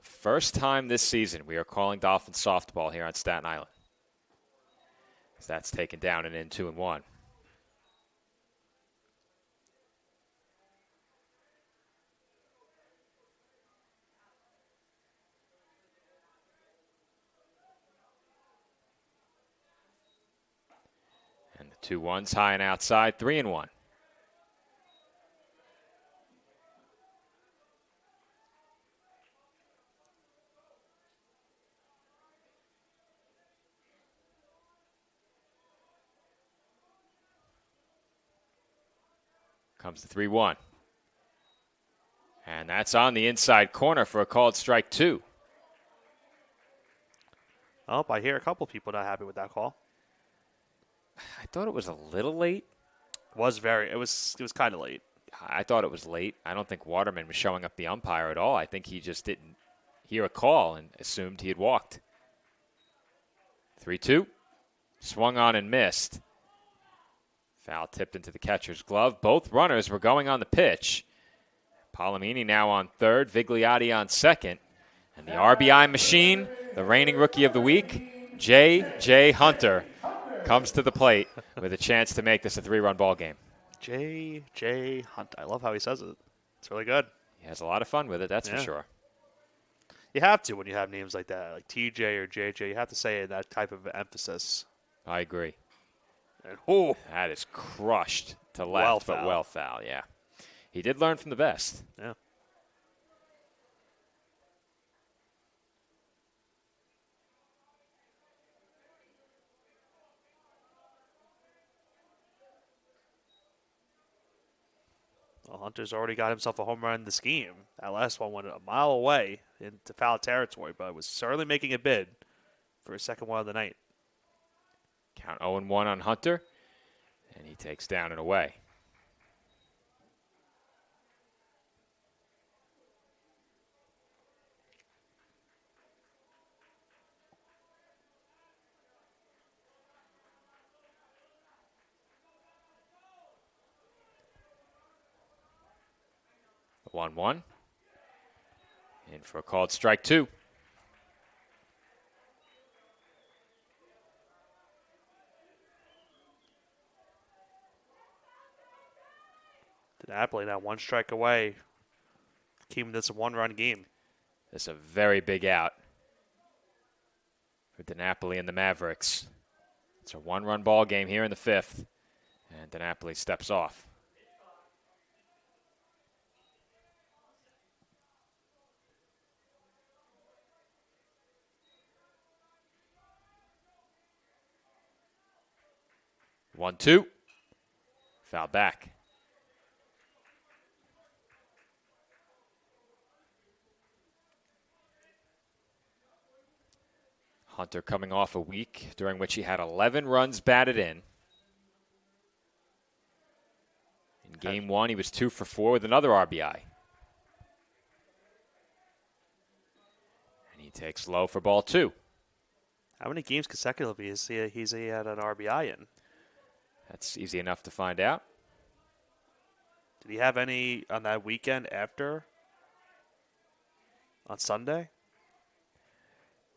The first time this season we are calling Dolphins softball here on Staten Island. As that's taken down and in 2-1. And the 2-1's high and outside, 3-1. Comes the 3-1. And that's on the inside corner for a called strike 2. Oh, I hear a couple people not happy with that call. I thought it was a little late. It was kind of late. I thought it was late. I don't think Waterman was showing up the umpire at all. I think he just didn't hear a call and assumed he had walked. 3-2. Swung on and missed. Foul tipped into the catcher's glove. Both runners were going on the pitch. Palomini now on third, Vigliotti on second. And the RBI machine, the reigning rookie of the week, J.J. Hunter, comes to the plate with a chance to make this a 3-run ball game. J.J. Hunt. I love how he says it. It's really good. He has a lot of fun with it, that's for sure. You have to when you have names like that, like TJ or JJ. You have to say that type of emphasis. I agree. And, that is crushed to left, but well foul, yeah. He did learn from the best. Yeah. Well, Hunter's already got himself a home run in this game. That last one went a mile away into foul territory, but was certainly making a bid for his second one of the night. Count 0-1 on Hunter, and he takes down and away. 1-1. In for a called strike 2. DiNapoli now 1 strike away, keeping this a 1-run game. This is a very big out for DiNapoli and the Mavericks. It's a 1-run ball game here in the 5th, and DiNapoli steps off. One, two. Foul back. Hunter coming off a week during which he had 11 runs batted in. In game 1, he was 2 for 4 with another RBI. And he takes low for ball 2. How many games consecutively has he had an RBI in? That's easy enough to find out. Did he have any on that weekend after? On Sunday?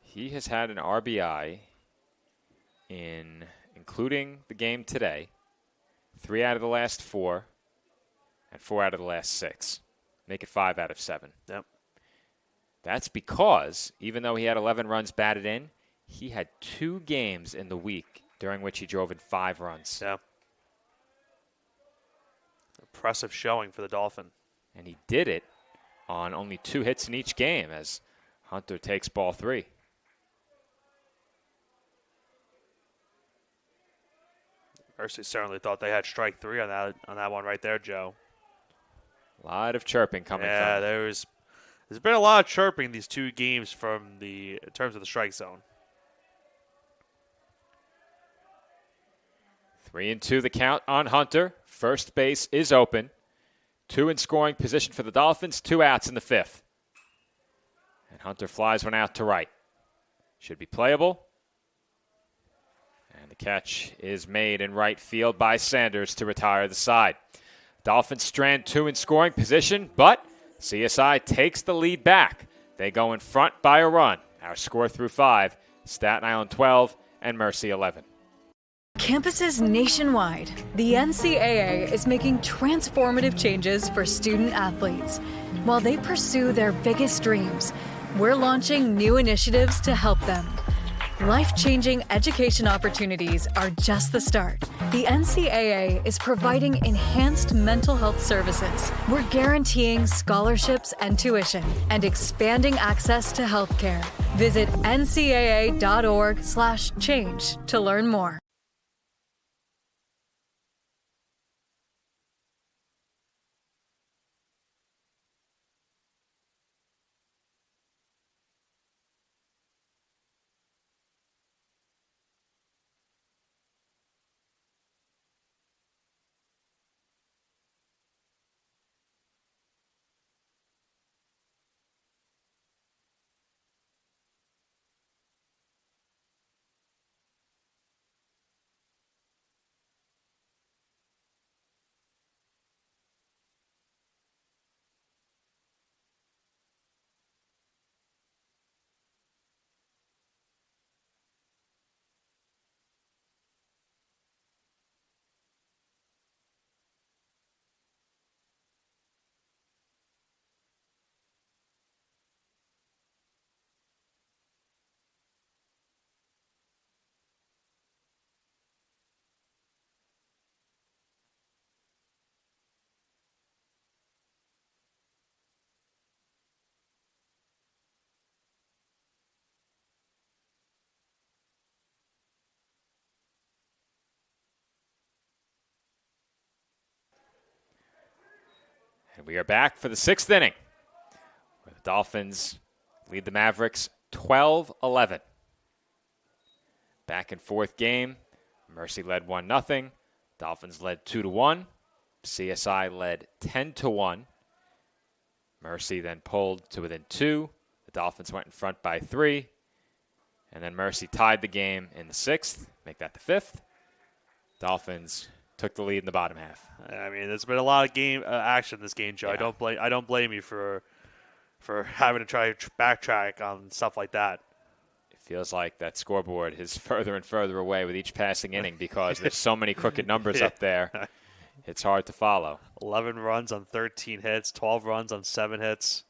He has had an RBI including the game today, 3 out of the last 4, and 4 out of the last 6. Make it 5 out of 7. Yep. That's because, even though he had 11 runs batted in, he had 2 games in the week during which he drove in 5 runs. Yeah. Impressive showing for the Dolphin. And he did it on only 2 hits in each game as Hunter takes ball 3. Mercy certainly thought they had strike 3 on that one right there, Joe. A lot of chirping coming from him. there's been a lot of chirping these 2 games in terms of the strike zone. 3-2 the count on Hunter. First base is open. 2 in scoring position for the Dolphins. 2 outs in the 5th. And Hunter flies one out to right. Should be playable. And the catch is made in right field by Sanders to retire the side. Dolphins strand 2 in scoring position, but CSI takes the lead back. They go in front by a run. Our score through 5, Staten Island 12 and Mercy 11. Campuses nationwide, the NCAA is making transformative changes for student athletes. While they pursue their biggest dreams, we're launching new initiatives to help them. Life-changing education opportunities are just the start. The NCAA is providing enhanced mental health services. We're guaranteeing scholarships and tuition and expanding access to healthcare. Visit ncaa.org/change to learn more. And we are back for the 6th inning, where the Dolphins lead the Mavericks 12-11. Back in 4th game, Mercy led 1-0. Dolphins led 2-1. CSI led 10-1. Mercy then pulled to within 2. The Dolphins went in front by 3. And then Mercy tied the game in the 6th, make that the 5th. Dolphins took the lead in the bottom half. I mean, there's been a lot of game action in this game, Joe. Yeah. I don't blame you for having to try to backtrack on stuff like that. It feels like that scoreboard is further and further away with each passing inning because there's so many crooked numbers up there. It's hard to follow. 11 runs on 13 hits, 12 runs on 7 hits.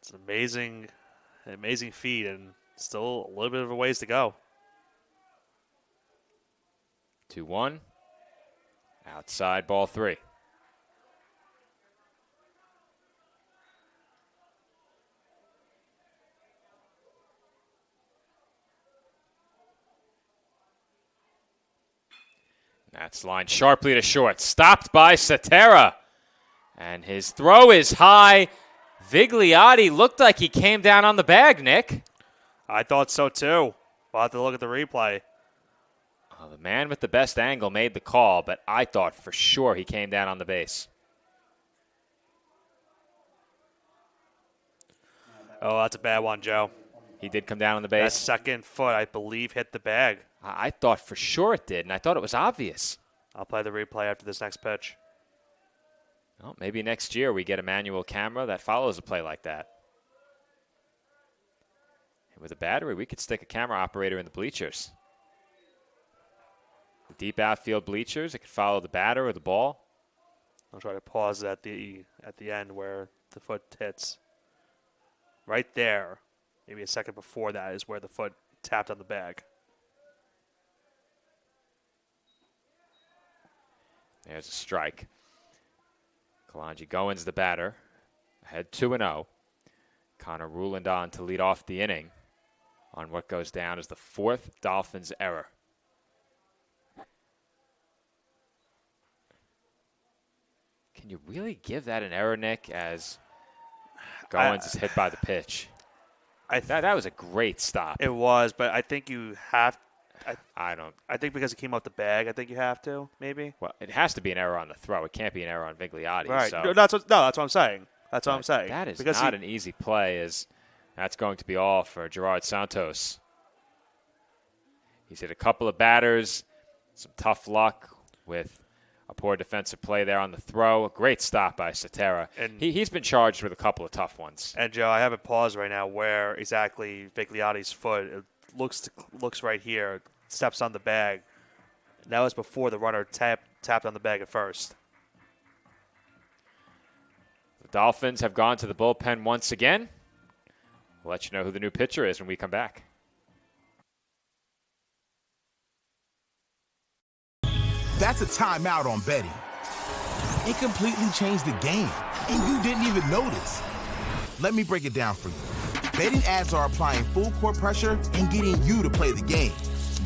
It's an amazing feat, and still a little bit of a ways to go. 2-1. Outside, ball 3. That's lined sharply to short. Stopped by Cetera. And his throw is high. Vigliotti looked like he came down on the bag, Nick. I thought so, too. We'll have to look at the replay. The man with the best angle made the call, but I thought for sure he came down on the base. Oh, that's a bad one, Joe. He did come down on the That base. second foot, I believe, hit the bag. I thought for sure it did, and I thought it was obvious. I'll play the replay after this next pitch. Well, maybe next year we get a manual camera that follows a play like that. And with a battery, we could stick a camera operator in the bleachers. The deep outfield bleachers, it could follow the batter or the ball. I'll try to pause at the end where the foot hits. Right there, maybe a second before that, is where the foot tapped on the bag. There's a strike. Kalanji Goins, the batter, ahead 2-0. Connor Ruland on to lead off the inning on what goes down as the 4th Dolphins error. Can you really give that an error, Nick, as Goins is hit by the pitch? That was a great stop. It was, but I think you have. I don't. I think because it came off the bag, I think you have to, maybe. Well, it has to be an error on the throw. It can't be an error on Vigliotti. Right. So. No, that's what I'm saying. That's what I'm saying. That is because not an easy play, as that's going to be all for Gerard Santos. He's hit a couple of batters, some tough luck with a poor defensive play there on the throw. A great stop by Cetera. And he's been charged with a couple of tough ones. And, Joe, I have it paused right now where exactly Vigliotti's foot looks right here, steps on the bag. And that was before the runner tapped on the bag at first. The Dolphins have gone to the bullpen once again. We'll let you know who the new pitcher is when we come back. That's a timeout on betting. It completely changed the game, and you didn't even notice. Let me break it down for you. Betting ads are applying full court pressure and getting you to play the game.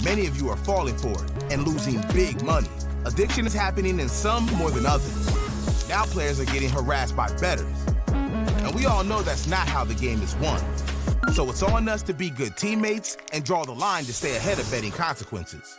Many of you are falling for it and losing big money. Addiction is happening in some more than others. Now players are getting harassed by bettors. And we all know that's not how the game is won. So it's on us to be good teammates and draw the line to stay ahead of betting consequences.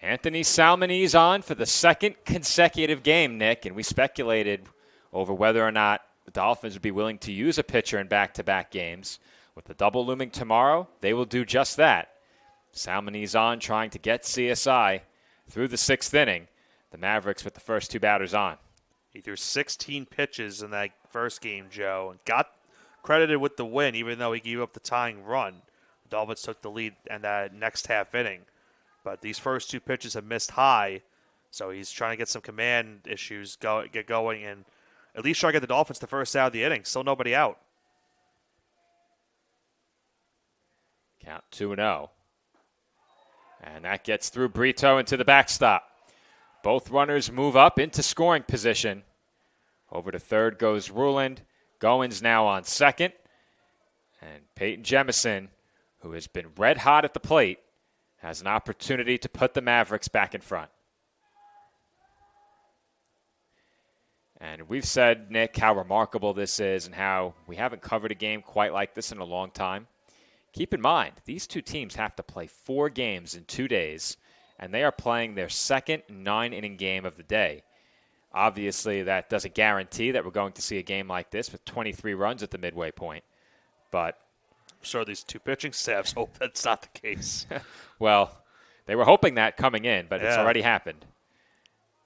Anthony Salmonese on for the second consecutive game, Nick, and we speculated over whether or not the Dolphins would be willing to use a pitcher in back-to-back games. With the double looming tomorrow, they will do just that. Salmonese on trying to get CSI through the 6th inning. The Mavericks with the first 2 batters on. He threw 16 pitches in that first game, Joe, and got credited with the win, even though he gave up the tying run. The Dolphins took the lead in that next half inning. But these first 2 pitches have missed high, so he's trying to get some command issues get going and at least try to get the Dolphins the first out of the inning. Still nobody out. Count 2-0. And that gets through Brito into the backstop. Both runners move up into scoring position. Over to third goes Ruland. Goins now on second. And Peyton Jemison, who has been red hot at the plate, has an opportunity to put the Mavericks back in front. And we've said, Nick, how remarkable this is and how we haven't covered a game quite like this in a long time. Keep in mind, these 2 teams have to play 4 games in 2 days, and they are playing their second 9-inning game of the day. Obviously, that doesn't guarantee that we're going to see a game like this with 23 runs at the midway point. But I'm sure these 2 pitching staffs hope that's not the case. Well, they were hoping that coming in, but it's Yeah. already happened.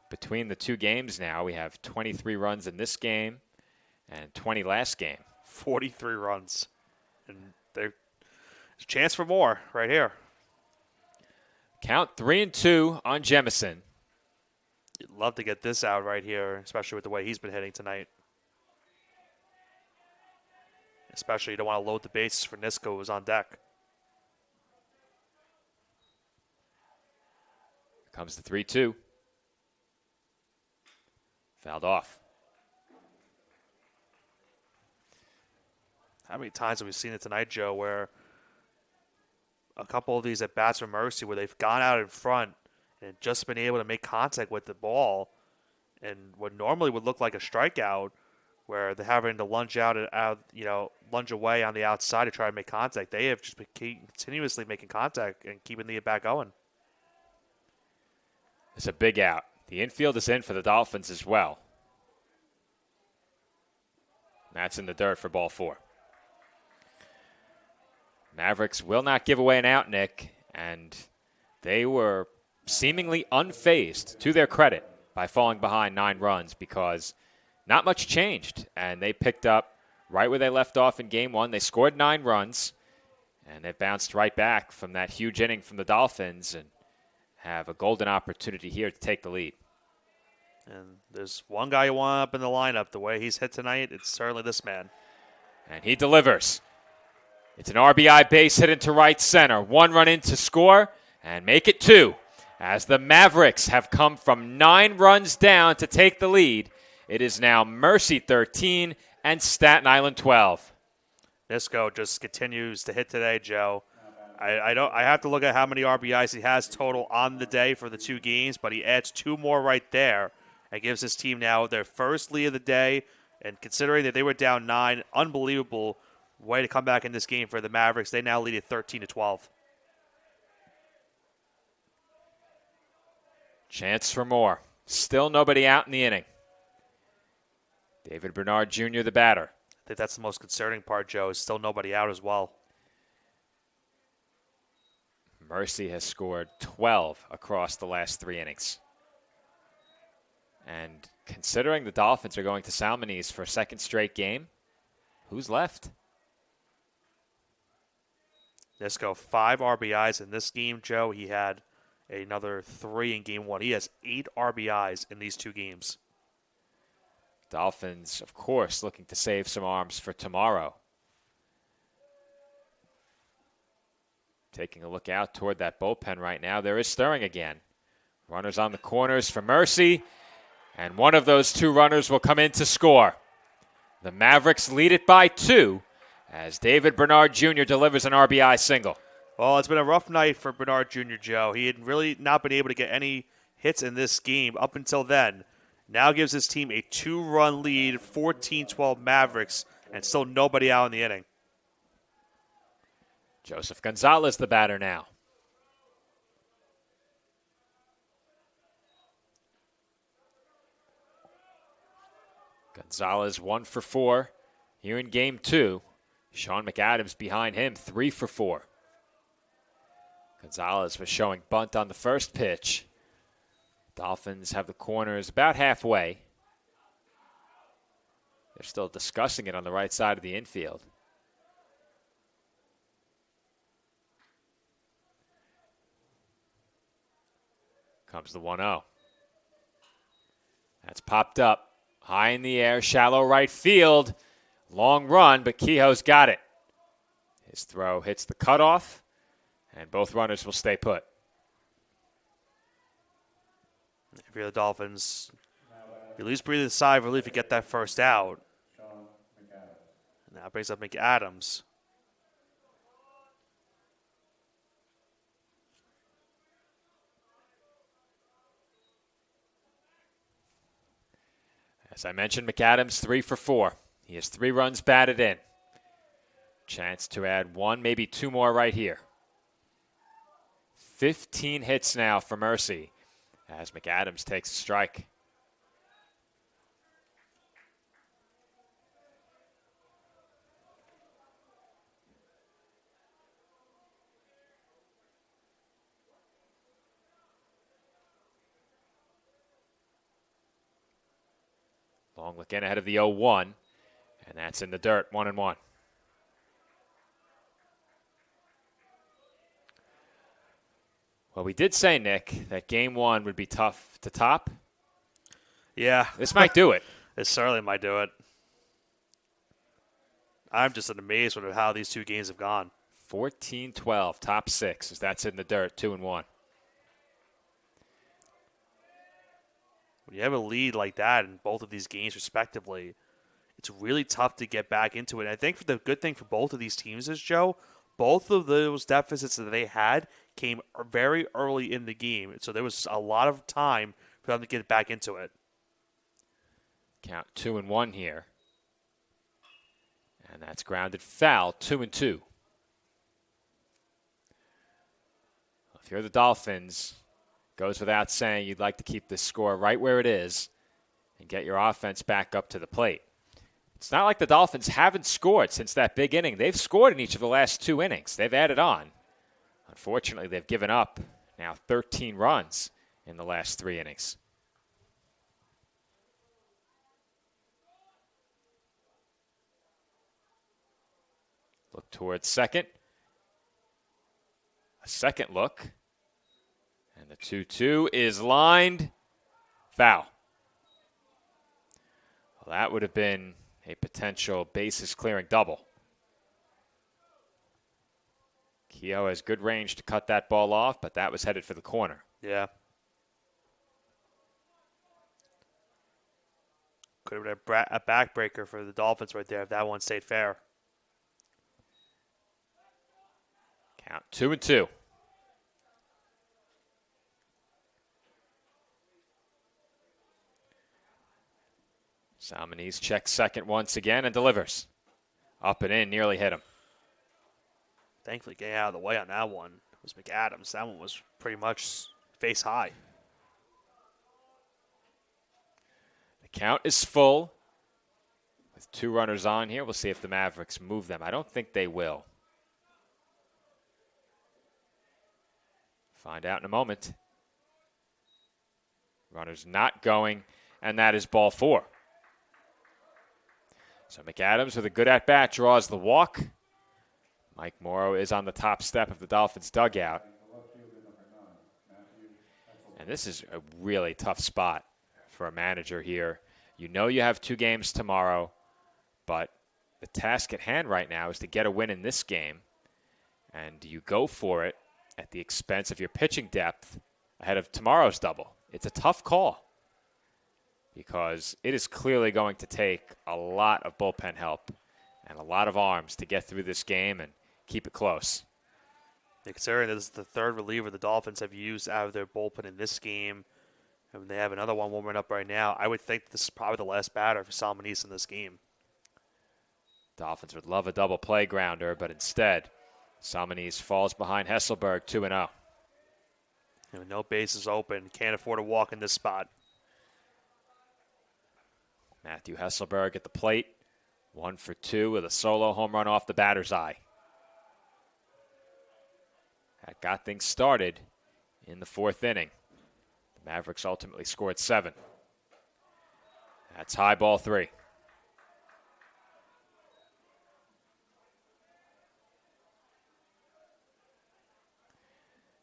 Between the 2 games now, we have 23 runs in this game and 20 last game. 43 runs. And there's a chance for more right here. Count 3-2 on Jemison. You'd love to get this out right here, especially with the way he's been hitting tonight. Especially you don't want to load the bases for Nisko, who's on deck. Comes the 3-2. Fouled off. How many times have we seen it tonight, Joe, where a couple of these at-bats for Mercy where they've gone out in front and just been able to make contact with the ball, and what normally would look like a strikeout, where they're having to lunge lunge away on the outside to try to make contact. They have just been continuously making contact and keeping the at-bat going. It's a big out. The infield is in for the Dolphins as well. That's in the dirt for ball 4. Mavericks will not give away an out, Nick, and they were seemingly unfazed, to their credit, by falling behind 9 runs because not much changed, and they picked up right where they left off in Game 1. They scored 9 runs, and they bounced right back from that huge inning from the Dolphins and have a golden opportunity here to take the lead. And there's one guy you want up in the lineup. The way he's hit tonight, it's certainly this man. And he delivers. It's an RBI base hit into right center. 1 run in to score and make it 2. As the Mavericks have come from 9 runs down to take the lead, it is now Mercy 13 and Staten Island 12. Nisko just continues to hit today, Joe. I have to look at how many RBIs he has total on the day for the 2 games, but he adds 2 more right there and gives his team now their first lead of the day. And considering that they were down 9, unbelievable way to come back in this game for the Mavericks. They now lead at 13-12. Chance for more. Still nobody out in the inning. David Bernard Jr., the batter. I think that's the most concerning part, Joe, is still nobody out as well. Mercy has scored 12 across the last 3 innings. And considering the Dolphins are going to Salmonese for a second straight game, who's left? Nisko, 5 RBIs in this game, Joe. He had another 3 in Game 1. He has 8 RBIs in these 2 games. Dolphins, of course, looking to save some arms for tomorrow. Taking a look out toward that bullpen right now. There is stirring again. Runners on the corners for Mercy. And one of those 2 runners will come in to score. The Mavericks lead it by 2 as David Bernard Jr. delivers an RBI single. Well, it's been a rough night for Bernard Jr., Joe. He had really not been able to get any hits in this game up until then. Now gives his team a 2-run lead, 14-12 Mavericks, and still nobody out in the inning. Joseph Gonzalez, the batter now. Gonzalez 1 for 4 here in game 2. Sean McAdams behind him 3 for 4. Gonzalez was showing bunt on the first pitch. Dolphins have the corners about halfway. They're still discussing it on the right side of the infield. Comes the 1-0. That's popped up. High in the air, shallow right field. Long run, but Kehoe's got it. His throw hits the cutoff, and both runners will stay put. If you're the Dolphins, you at least breathe a sigh of relief to get that first out. Now brings up McAdams. As I mentioned, McAdams 3 for 4. He has 3 runs batted in. Chance to add 1, maybe 2 more right here. 15 hits now for Mercy as McAdams takes a strike. Long look in ahead of the 0-1, and that's in the dirt, 1-1. Well, we did say, Nick, that game 1 would be tough to top. Yeah. This might do it. It certainly might do it. I'm just amazed with how these 2 games have gone. 14-12, top 6, as that's in the dirt, 2-1. When you have a lead like that in both of these games respectively, it's really tough to get back into it. And I think the good thing for both of these teams is, Joe, both of those deficits that they had came very early in the game. So there was a lot of time for them to get back into it. Count 2-1 here. And that's grounded foul, 2-2. If you're the Dolphins, goes without saying you'd like to keep this score right where it is and get your offense back up to the plate. It's not like the Dolphins haven't scored since that big inning. They've scored in each of the last 2 innings. They've added on. Unfortunately, they've given up now 13 runs in the last 3 innings. Look towards second. A second look. And the 2-2 is lined. Foul. Well, that would have been a potential bases clearing double. Kehoe has good range to cut that ball off, but that was headed for the corner. Yeah. Could have been a backbreaker for the Dolphins right there if that one stayed fair. Count 2-2. Salmonese checks second once again and delivers. Up and in, nearly hit him. Thankfully, getting out of the way on that one was McAdams. That one was pretty much face high. The count is full. With 2 runners on here, we'll see if the Mavericks move them. I don't think they will. Find out in a moment. Runners not going, and that is ball 4. So McAdams with a good at-bat draws the walk. Mike Morrow is on the top step of the Dolphins dugout. And this is a really tough spot for a manager here. You know you have 2 games tomorrow, but the task at hand right now is to get a win in this game. And do you go for it at the expense of your pitching depth ahead of tomorrow's double? It's a tough call, because it is clearly going to take a lot of bullpen help and a lot of arms to get through this game and keep it close. Considering this is the 3rd reliever the Dolphins have used out of their bullpen in this game, and they have another one warming up right now, I would think this is probably the last batter for Salmonese in this game. Dolphins would love a double play grounder, but instead, Salmonese falls behind Hesselberg 2-0. And no bases open, can't afford a walk in this spot. Matthew Hesselberg at the plate. 1 for 2 with a solo home run off the batter's eye. That got things started in the 4th inning. The Mavericks ultimately scored 7. That's high ball 3.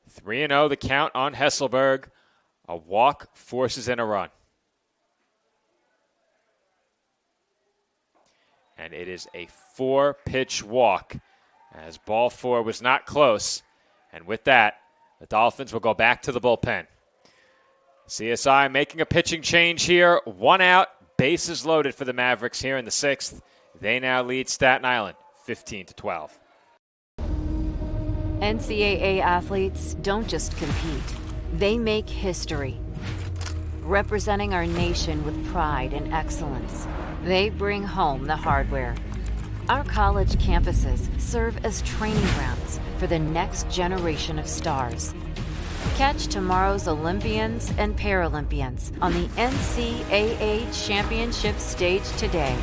Three and 0 the count on Hesselberg. A walk forces in a run. And it is a 4-pitch walk, as ball 4 was not close. And with that, the Dolphins will go back to the bullpen. CSI making a pitching change here. 1 out, bases loaded for the Mavericks here in the 6th. They now lead Staten Island 15-12. NCAA athletes don't just compete, they make history. Representing our nation with pride and excellence, they bring home the hardware. Our college campuses serve as training grounds for the next generation of stars. Catch tomorrow's Olympians and Paralympians on the NCAA Championship stage today.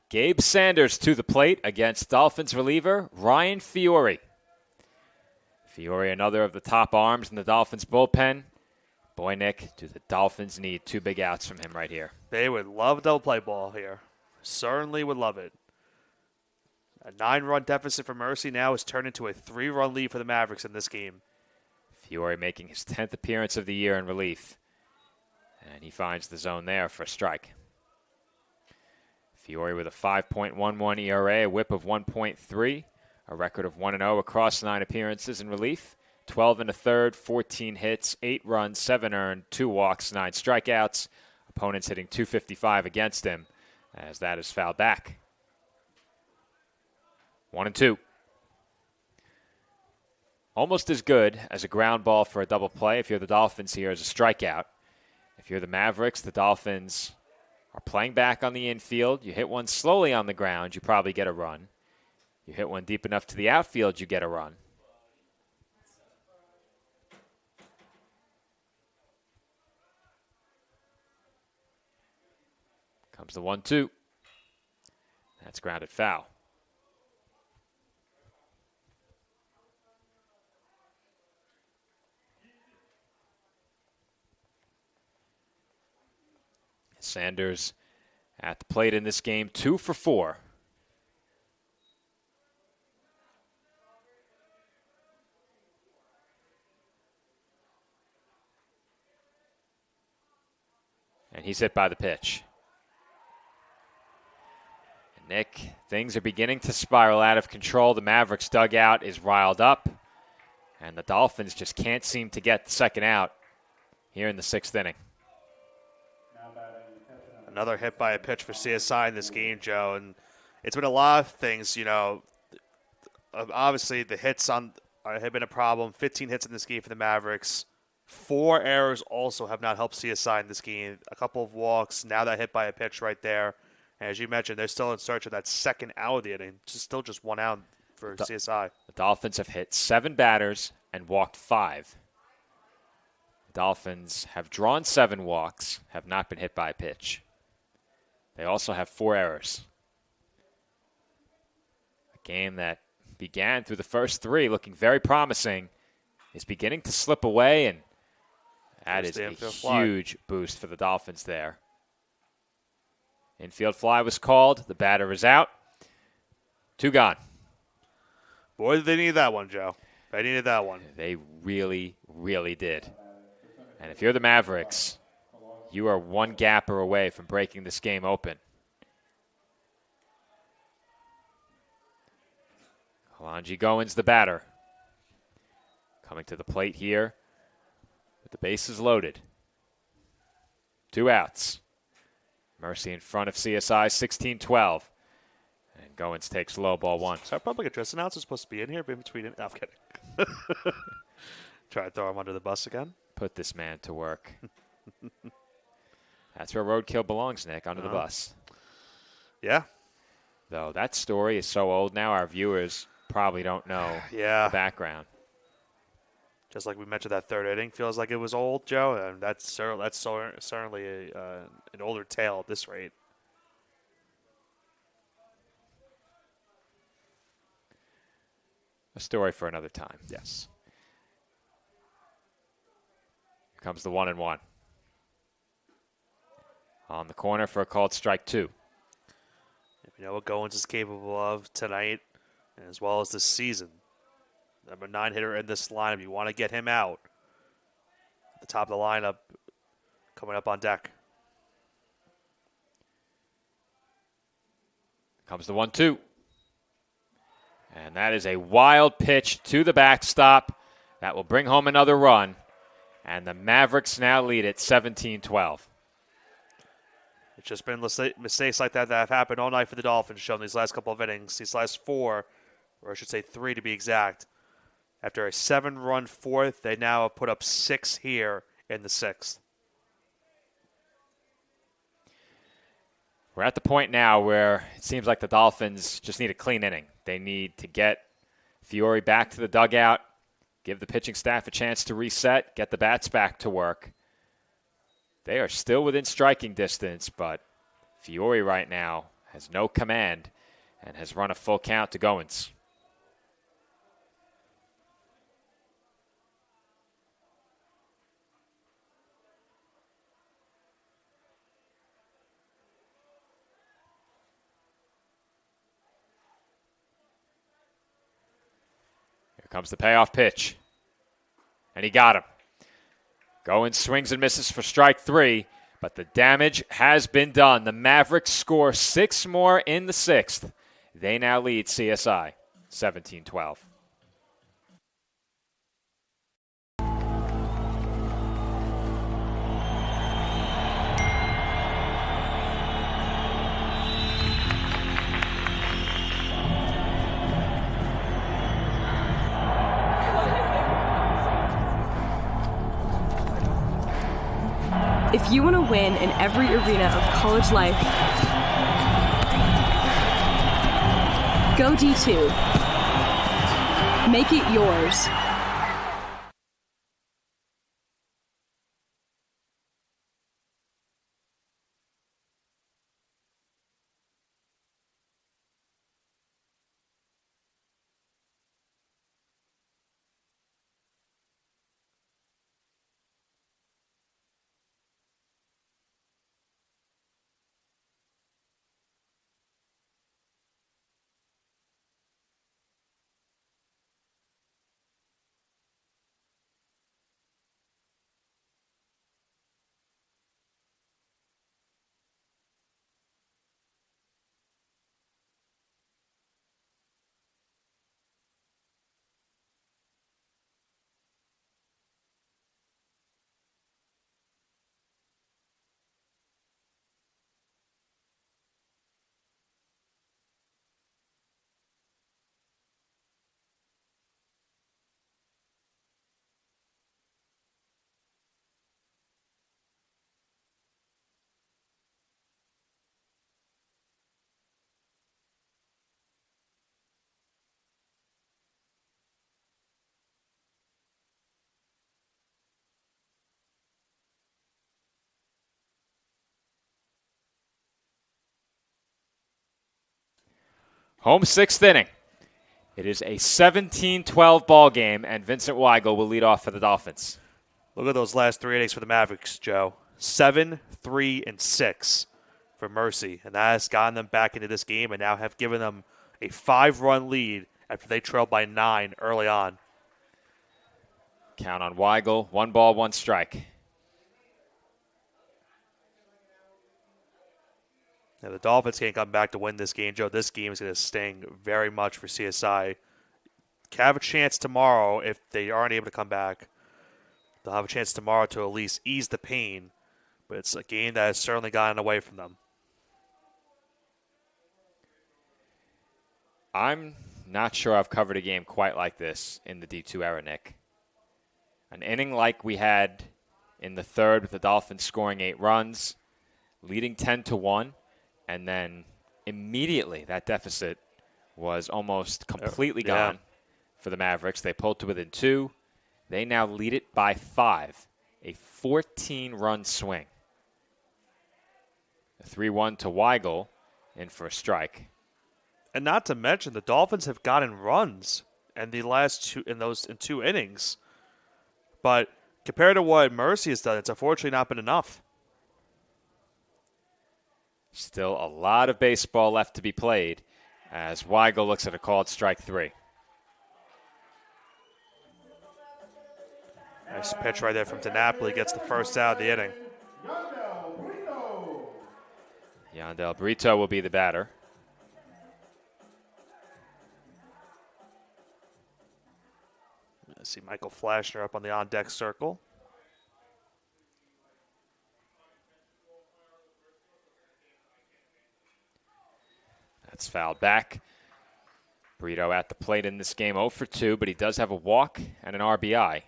Gabe Sanders to the plate against Dolphins reliever Ryan Fiore. Fiore, another of the top arms in the Dolphins bullpen. Boy, Nick, do the Dolphins need 2 big outs from him right here. They would love double play ball here. Certainly would love it. A 9-run deficit for Mercy now is turned into a 3-run lead for the Mavericks in this game. Fiore making his 10th appearance of the year in relief. And he finds the zone there for a strike. Fiore with a 5.11 ERA, a whip of 1.3, a record of 1-0 across 9 appearances in relief. 12 1/3, 14 hits, 8 runs, 7 earned, 2 walks, 9 strikeouts. Opponents hitting .255 against him, as that is fouled back. 1-2. Almost as good as a ground ball for a double play if you're the Dolphins here as a strikeout. If you're the Mavericks, the Dolphins are playing back on the infield. You hit one slowly on the ground, you probably get a run. You hit one deep enough to the outfield, you get a run. Comes the 1-2. That's grounded foul. Sanders at the plate in this game, 2 for 4. And he's hit by the pitch. And Nick, things are beginning to spiral out of control. The Mavericks dugout is riled up, and the Dolphins just can't seem to get the second out here in the 6th inning. Another hit by a pitch for CSI in this game, Joe, and it's been a lot of things. Obviously the hits have been a problem. 15 hits in this game for the Mavericks. 4 errors also have not helped CSI in this game. A couple of walks. Now that hit by a pitch right there. And as you mentioned, they're still in search of that second out of the inning. Still just 1 out for CSI. The Dolphins have hit 7 batters and walked 5. The Dolphins have drawn 7 walks, have not been hit by a pitch. They also have 4 errors. A game that began through the first 3 looking very promising is beginning to slip away, and that is a huge boost for the Dolphins there. Infield fly was called. The batter is out. 2 gone. Boy, did they need that one, Joe. They needed that one. They really, really did. And if you're the Mavericks, you are 1 gapper away from breaking this game open. Kalonji Goins, the batter. Coming to the plate here with the bases loaded. 2 outs. Mercy in front of CSI, 16-12. And Goins takes low, ball 1. Is our public address announcer supposed to be in here in between? No, I'm kidding. Try to throw him under the bus again. Put this man to work. That's where roadkill belongs, Nick, under the bus. Yeah. Though that story is so old now, our viewers probably don't know the background. Just like we mentioned, that 3rd inning feels like it was old, Joe, and that's certainly an older tale at this rate. A story for another time. Yes. Here comes the 1-1. On the corner for a called strike 2. You know what Goins is capable of tonight, as well as this season. Number 9 hitter in this lineup. You want to get him out. At the top of the lineup, coming up on deck. Comes the 1-2. And that is a wild pitch to the backstop. That will bring home another run. And the Mavericks now lead at 17-12. It's just been mistakes like that have happened all night for the Dolphins, shown these last couple of innings, these last 4, or I should say 3 to be exact. After a 7-run 4th, they now have put up 6 here in the 6th. We're at the point now where it seems like the Dolphins just need a clean inning. They need to get Fiore back to the dugout, give the pitching staff a chance to reset, get the bats back to work. They are still within striking distance, but Fiore right now has no command and has run a full count to Goins. Here comes the payoff pitch. And he got him. Goins swings and misses for strike 3, but the damage has been done. The Mavericks score 6 more in the 6th. They now lead CSI 17-12. If you want to win in every arena of college life, go D2. Make it yours. Home sixth inning. It is a 17-12 ball game, and Vincent Weigel will lead off for the Dolphins. Look at those last 3 innings for the Mavericks, Joe. 7, 3, and 6 for Mercy. And that has gotten them back into this game and now have given them a 5-run lead after they trailed by 9 early on. Count on Weigel. 1 ball, 1 strike. Now, the Dolphins can't come back to win this game, Joe. This game is going to sting very much for CSI. Have a chance tomorrow if they aren't able to come back. They'll have a chance tomorrow to at least ease the pain. But it's a game that has certainly gotten away from them. I'm not sure I've covered a game quite like this in the D2 era, Nick. An inning like we had in the third with the Dolphins scoring 8 runs, leading 10-1, and then immediately that deficit was almost completely gone for the Mavericks. They pulled to within 2. They now lead it by 5, a 14-run swing. A 3-1 to Weigel, in for a strike. And not to mention, the Dolphins have gotten runs in the last 2 innings. But compared to what Mercy has done, it's unfortunately not been enough. Still a lot of baseball left to be played as Weigel looks at a called strike 3. Nice pitch right there from DiNapoli. Gets the first out of the inning. Yandel Brito will be the batter. I see Michael Flashner up on the on-deck circle. That's fouled back. Brito at the plate in this game 0 for 2, but he does have a walk and an RBI.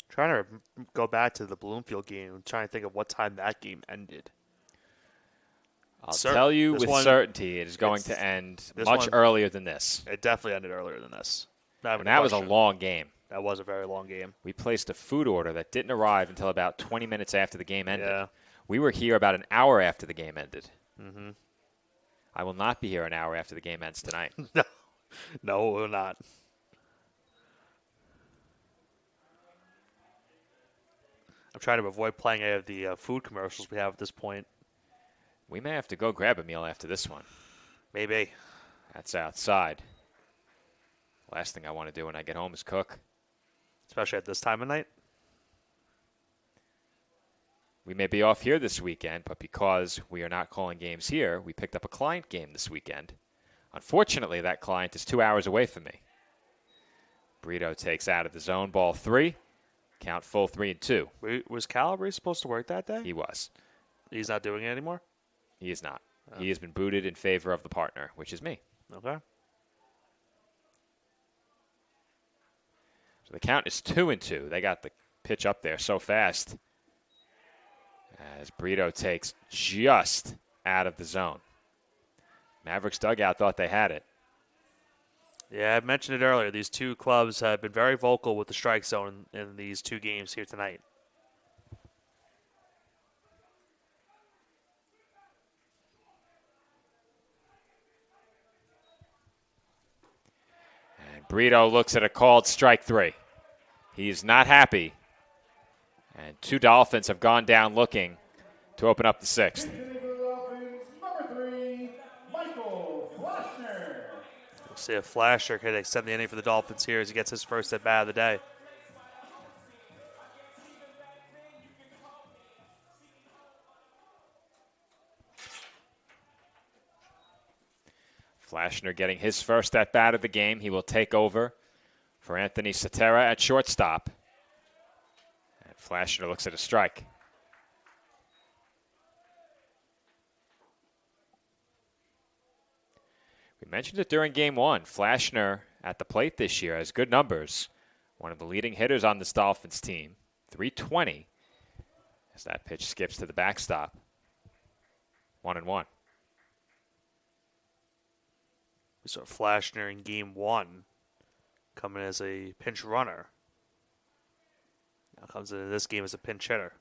Trying to go back to the Bloomfield game, trying to think of what time that game ended. I'll tell you with certainty it is going to end much earlier than this. It definitely ended earlier than this. And that was a long game. That was a very long game. We placed a food order that didn't arrive until about 20 minutes after the game ended. Yeah. We were here about an hour after the game ended. Mm-hmm. I will not be here an hour after the game ends tonight. No, we will not. I'm trying to avoid playing any of the food commercials we have at this point. We may have to go grab a meal after this one. Maybe. That's outside. Last thing I want to do when I get home is cook. Especially at this time of night. We may be off here this weekend, but because we are not calling games here, we picked up a client game this weekend. Unfortunately, that client is 2 hours away from me. Brito takes out of the zone, ball 3. Count full 3-2. Was Calabrese supposed to work that day? He was. He's not doing it anymore? He is not. He has been booted in favor of the partner, which is me. Okay. So the count is 2-2. They got the pitch up there so fast as Brito takes just out of the zone. Mavericks dugout thought they had it. Yeah, I mentioned it earlier. These two clubs have been very vocal with the strike zone in these 2 games here tonight. And Brito looks at a called strike 3. He's not happy. And 2 Dolphins have gone down looking to open up the 6th. We'll see if Flasher can extend the inning for the Dolphins here as he gets his first at bat of the day. Flashner getting his first at bat of the game. He will take over for Anthony Cetera at shortstop. And Flashner looks at a strike. We mentioned it during game 1. Flashner at the plate this year has good numbers. One of the leading hitters on this Dolphins team. 320 as that pitch skips to the backstop. 1-1. We saw Flashner in game 1 coming as a pinch runner. Now comes into this game as a pinch hitter.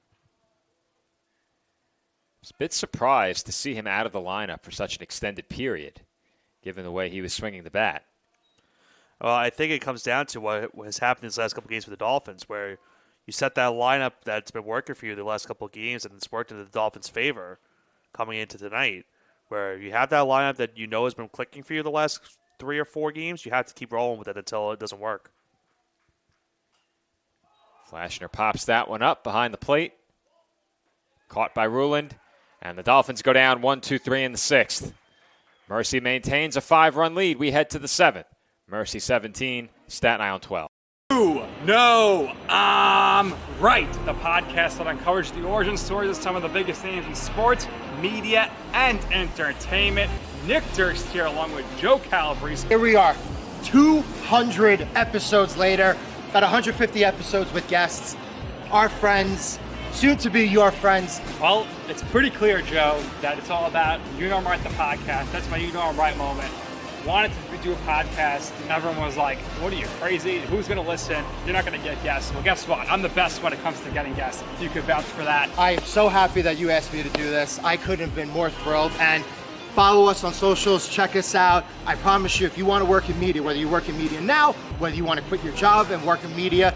was a bit surprised to see him out of the lineup for such an extended period, given the way he was swinging the bat. Well, I think it comes down to what has happened in these last couple of games for the Dolphins, where you set that lineup that's been working for you the last couple of games, and it's worked in the Dolphins' favor coming into tonight, where you have that lineup that you know has been clicking for you the last 3 or 4 games. You have to keep rolling with it until it doesn't work. Flashner pops that one up behind the plate. Caught by Ruland. And the Dolphins go down 1-2-3 in the 6th. Mercy maintains a 5-run lead. We head to the 7th. Mercy 17, Staten Island 12. No, I'm right. The podcast that uncovers the origin stories of some of the biggest names in sports, media, and entertainment. Nick Durst here along with Joe Calabrese. Here we are, 200 episodes later, about 150 episodes with guests, our friends, soon to be your friends. Well, it's pretty clear, Joe, that it's all about You Know I'm Right, the podcast. That's my You Know I'm Right moment. Wanted to do a podcast, and everyone was like, what are you, crazy? Who's going to listen? You're not going to get guests. Well, guess what? I'm the best when it comes to getting guests. You could vouch for that. I am so happy that you asked me to do this. I couldn't have been more thrilled. And follow us on socials, check us out. I promise you, if you want to work in media, whether you work in media now, whether you want to quit your job and work in media,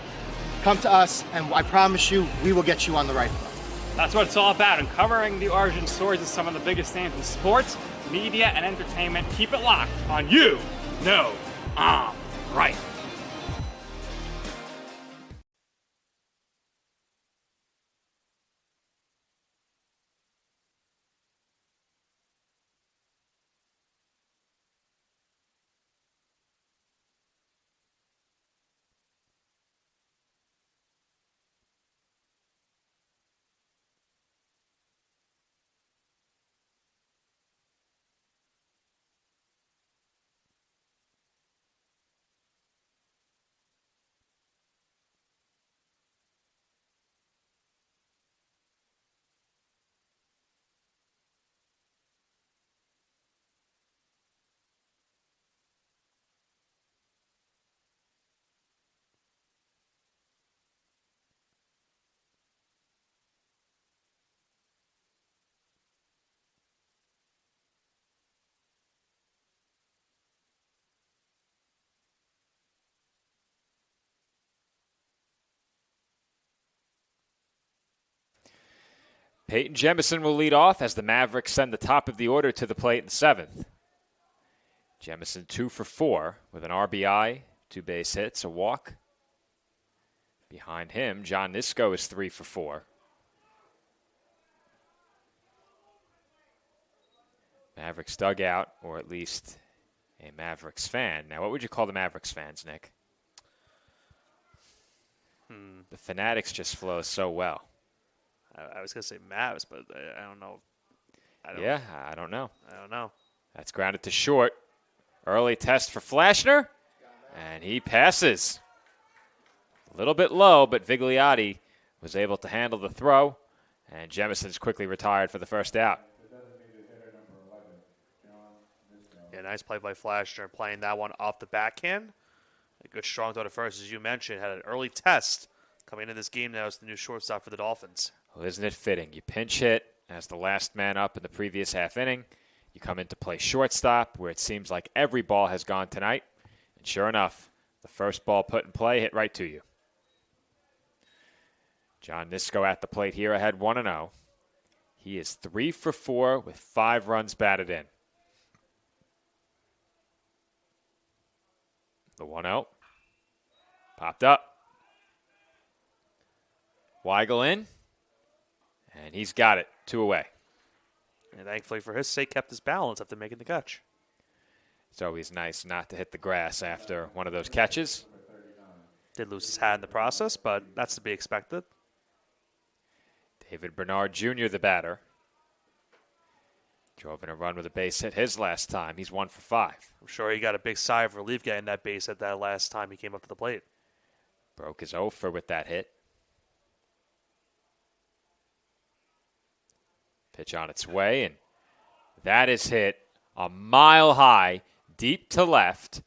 come to us, and I promise you, we will get you on the right foot. That's what it's all about, uncovering the origin stories of some of the biggest names in sports, media, and entertainment. Keep it locked on You Know I'm Right. Peyton Jemison will lead off as the Mavericks send the top of the order to the plate in the 7th. Jemison 2 for 4 with an RBI, 2 base hits, a walk. Behind him, John Nisko is 3 for 4. Mavericks dugout, or at least a Mavericks fan. Now, what would you call the Mavericks fans, Nick? The Fanatics just flow so well. I was going to say Mavs, but I don't know. I don't know. I don't know. That's grounded to short. Early test for Flashner, and he passes. A little bit low, but Vigliotti was able to handle the throw, and Jemison's quickly retired for the first out. Yeah, nice play by Flashner, playing that one off the backhand. A good strong throw to first, as you mentioned. Had an early test coming into this game now as the new shortstop for the Dolphins. Well, isn't it fitting? You pinch hit as the last man up in the previous half inning. You come in to play shortstop, where it seems like every ball has gone tonight. And sure enough, the first ball put in play hit right to you. John Nisko at the plate here, ahead 1-0. He is 3 for 4 with 5 runs batted in. The 1-0. Popped up. Weigel in. And he's got it. 2 away. And thankfully for his sake, kept his balance after making the catch. It's always nice not to hit the grass after one of those catches. Did lose his hat in the process, but that's to be expected. David Bernard Jr., the batter. Drove in a run with a base hit his last time. He's 1 for 5. I'm sure he got a big sigh of relief getting that base hit that last time he came up to the plate. Broke his offer with that hit. Pitch on its way, and that is hit a mile high, deep to left.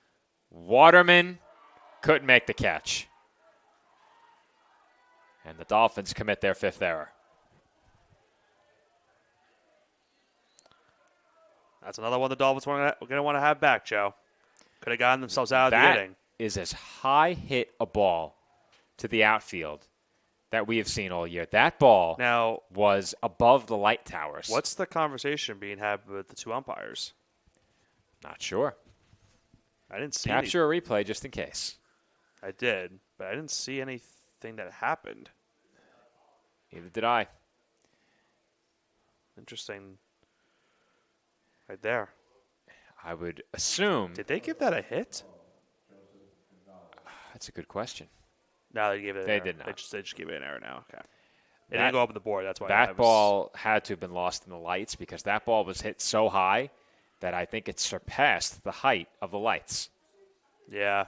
Waterman couldn't make the catch. And the Dolphins commit their 5th error. That's another one the Dolphins are going to want to have back, Joe. Could have gotten themselves out of the inning. That is as high hit a ball to the outfield that we have seen all year. That ball now was above the light towers. What's the conversation being had with the two umpires? Not sure. I didn't see Capture a replay just in case. I did, but I didn't see anything that happened. Neither did I. Interesting. Right there. I would assume. Did they give that a hit? That's a good question. No, they gave it an They error. did not. They just gave it an error now. Okay. It didn't go up on the board. That's why. That ball had to have been lost in the lights because that ball was hit so high that I think it surpassed the height of the lights. Yeah.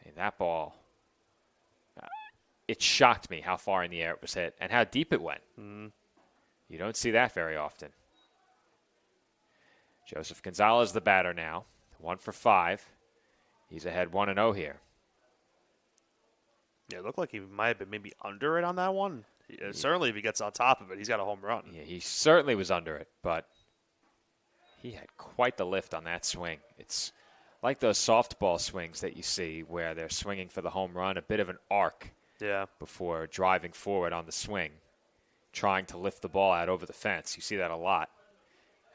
Hey, that ball, it shocked me how far in the air it was hit and how deep it went. Mm. You don't see that very often. Joseph Gonzalez, the batter now, 1 for 5. He's ahead 1-0 here. Yeah, it looked like he might have been maybe under it on that one. Certainly, if he gets on top of it, he's got a home run. Yeah, he certainly was under it, but he had quite the lift on that swing. It's like those softball swings that you see where they're swinging for the home run, a bit of an arc before driving forward on the swing, trying to lift the ball out over the fence. You see that a lot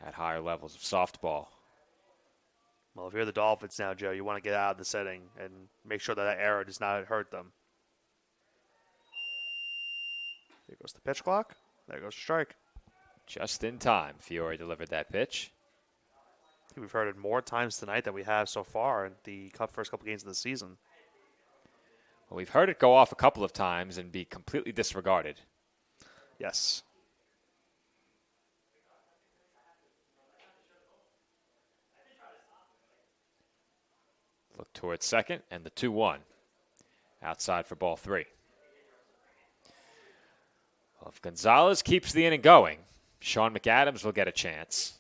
at higher levels of softball. Well, if you're the Dolphins now, Joe, you want to get out of the setting and make sure that error does not hurt them. There goes the pitch clock. There goes strike. Just in time, Fiore delivered that pitch. I think we've heard it more times tonight than we have so far in the first couple games of the season. Well, we've heard it go off a couple of times and be completely disregarded. Yes. Look towards second and the 2-1. Outside for ball 3. Well, if Gonzalez keeps the inning going, Sean McAdams will get a chance.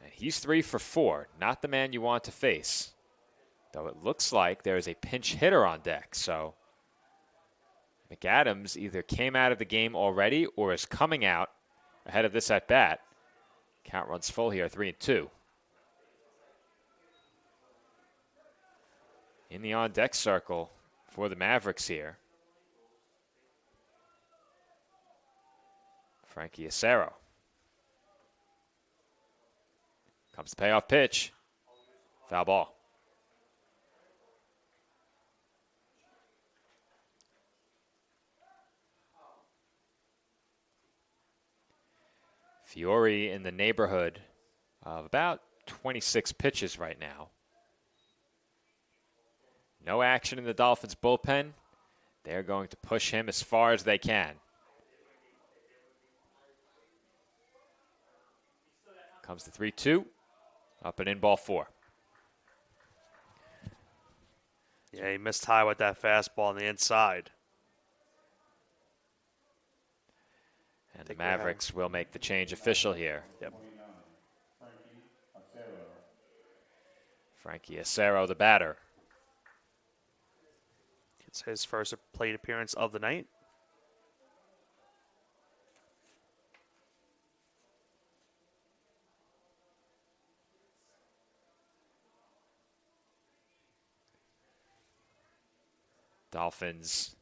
And he's 3 for 4. Not the man you want to face. Though it looks like there is a pinch hitter on deck. So McAdams either came out of the game already or is coming out ahead of this at bat. Count runs full here, 3-2. In the on-deck circle for the Mavericks here, Frankie Acero. Comes the payoff pitch. Foul ball. Fiore in the neighborhood of about 26 pitches right now. No action in the Dolphins bullpen. They're going to push him as far as they can. Comes the 3-2. Up and in, ball 4. Yeah, he missed high with that fastball on the inside. And the Mavericks will make the change official here. Yep. Frankie Acero, the batter. It's his first plate appearance of the night. Dolphins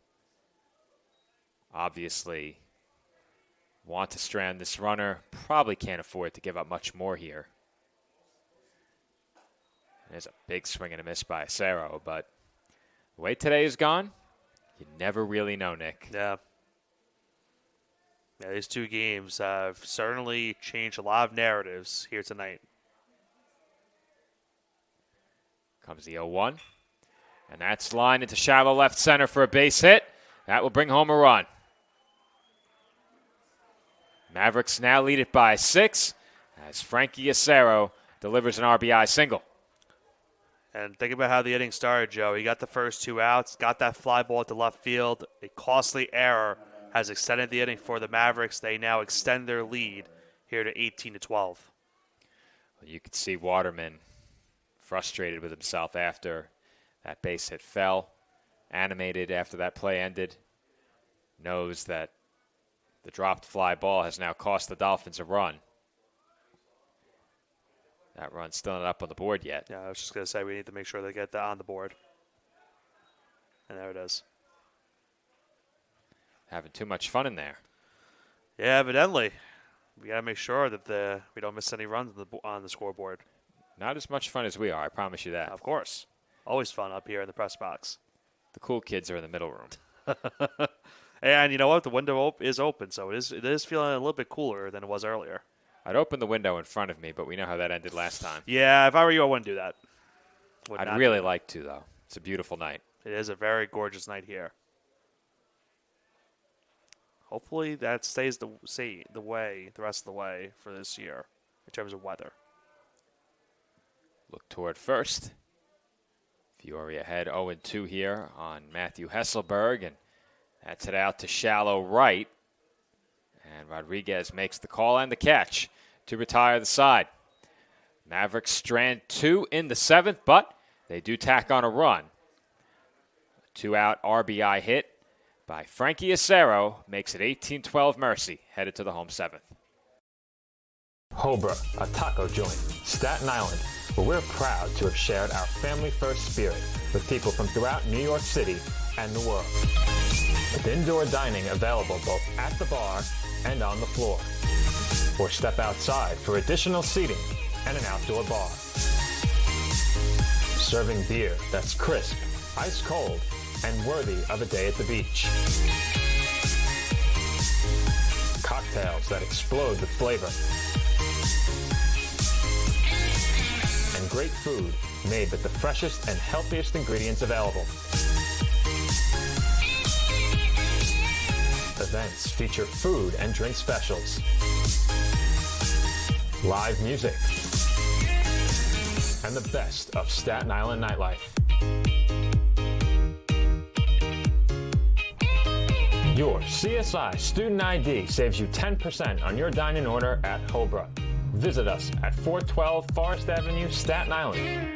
obviously want to strand this runner. Probably can't afford to give up much more here. There's a big swing and a miss by Acero, but the way today has gone, you never really know, Nick. Yeah. Yeah, these two games have certainly changed a lot of narratives here tonight. Comes the 0-1. And that's lined into shallow left center for a base hit. That will bring home a run. Mavericks now lead it by 6 as Frankie Acero delivers an RBI single. And think about how the inning started, Joe. He got the first 2 outs, got that fly ball to left field. A costly error has extended the inning for the Mavericks. They now extend their lead here to 18-12. Well, you could see Waterman frustrated with himself after that base hit fell, animated after that play ended, knows that the dropped fly ball has now cost the Dolphins a run. That run's still not up on the board yet. Yeah, I was just going to say we need to make sure they get that on the board. And there it is. Having too much fun in there. Yeah, evidently. We got to make sure that we don't miss any runs on the scoreboard. Not as much fun as we are, I promise you that. Of course. Always fun up here in the press box. The cool kids are in the middle room. And you know what? The window is open, so it is feeling a little bit cooler than it was earlier. I'd open the window in front of me, but we know how that ended last time. Yeah, if I were you, I wouldn't do that. I'd really like to, though. It's a beautiful night. It is a very gorgeous night here. Hopefully that stays the rest of the way for this year in terms of weather. Look toward first. Fiore ahead 0-2 here on Matthew Hesselberg, and that's it out to shallow right. And Rodriguez makes the call and the catch to retire the side. Mavericks strand 2 in the 7th, but they do tack on a run. A 2-out RBI hit by Frankie Acero makes it 18-12 Mercy, headed to the home 7th. Hobra, a taco joint, Staten Island, where we're proud to have shared our family-first spirit with people from throughout New York City and the world. With indoor dining available both at the bar and on the floor. Or step outside for additional seating and an outdoor bar. Serving beer that's crisp, ice cold, and worthy of a day at the beach. Cocktails that explode with flavor. And great food made with the freshest and healthiest ingredients available. Events feature food and drink specials, live music, and the best of Staten Island nightlife. Your CSI Student ID saves you 10% on your dine-in order at Hobra. Visit us at 412 Forest Avenue, Staten Island.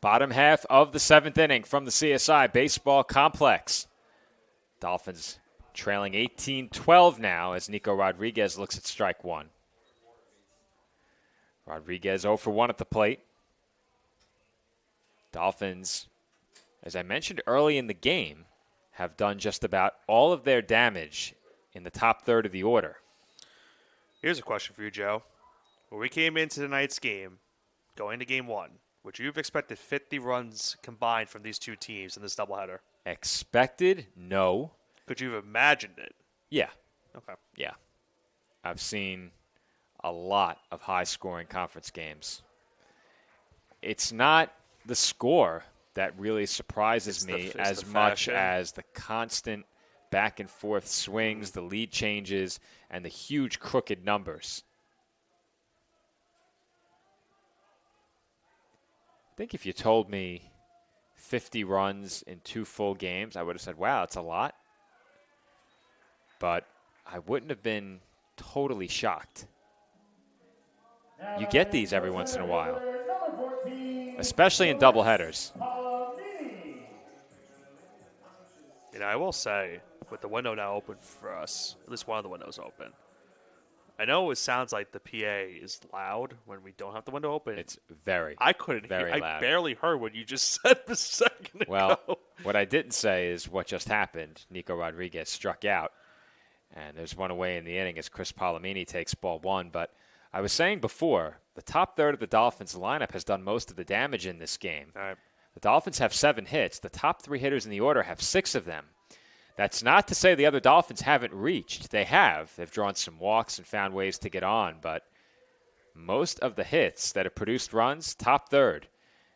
Bottom half of the 7th inning from the CSI Baseball Complex. Dolphins trailing 18-12 now as Nico Rodriguez looks at strike one. Rodriguez 0 for 1 at the plate. Dolphins, as I mentioned early in the game, have done just about all of their damage in the top third of the order. Here's a question for you, Joe. When we came into tonight's game, going to game one, would you have expected 50 runs combined from these two teams in this doubleheader? Expected? No. Could you have imagined it? Yeah. Okay. Yeah. I've seen a lot of high-scoring conference games. It's not the score that really surprises me as much as the constant back-and-forth swings, the lead changes, and the huge crooked numbers. I think if you told me 50 runs in 2 full games, I would have said, wow, that's a lot. But I wouldn't have been totally shocked. You get these every once in a while, especially in doubleheaders. You know, I will say, with the window now open for us, at least one of the windows open, I know it sounds like the PA is loud when we don't have the window open. It's very, I couldn't very hear. loud. I barely heard what you just said a second ago. Well, what I didn't say is what just happened. Nico Rodriguez struck out, and there's one away in the inning as Chris Palomini takes ball one. But I was saying before, the top third of the Dolphins lineup has done most of the damage in this game. All right. The Dolphins have 7 hits. The top 3 hitters in the order have 6 of them. That's not to say the other Dolphins haven't reached. They have. They've drawn some walks and found ways to get on, but most of the hits that have produced runs, top third.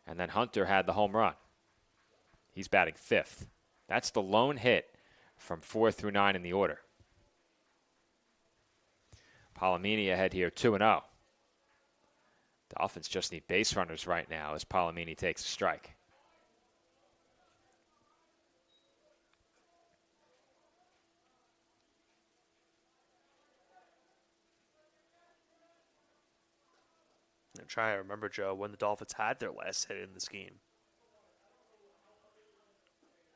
And then Hunter had the home run. He's batting fifth. That's the lone hit from 4 through 9 in the order. Palomini ahead here, 2-0. Dolphins just need base runners right now as Palomini takes a strike. I'm trying to remember, Joe, when the Dolphins had their last hit in this game.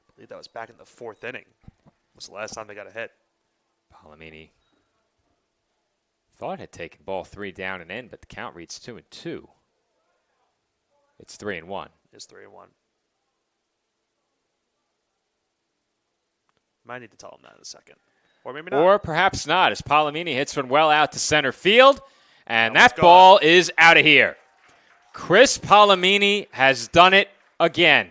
I believe that was back in the 4th inning. Was the last time they got a hit. Palomini thought had taken ball 3 down and in, but the count reads 2-2. It's 3-1. It's 3-1. Might need to tell him that in a second. Or maybe not. Or perhaps not, as Palomini hits one well out to center field, and that ball is out of here. Chris Palomini has done it again.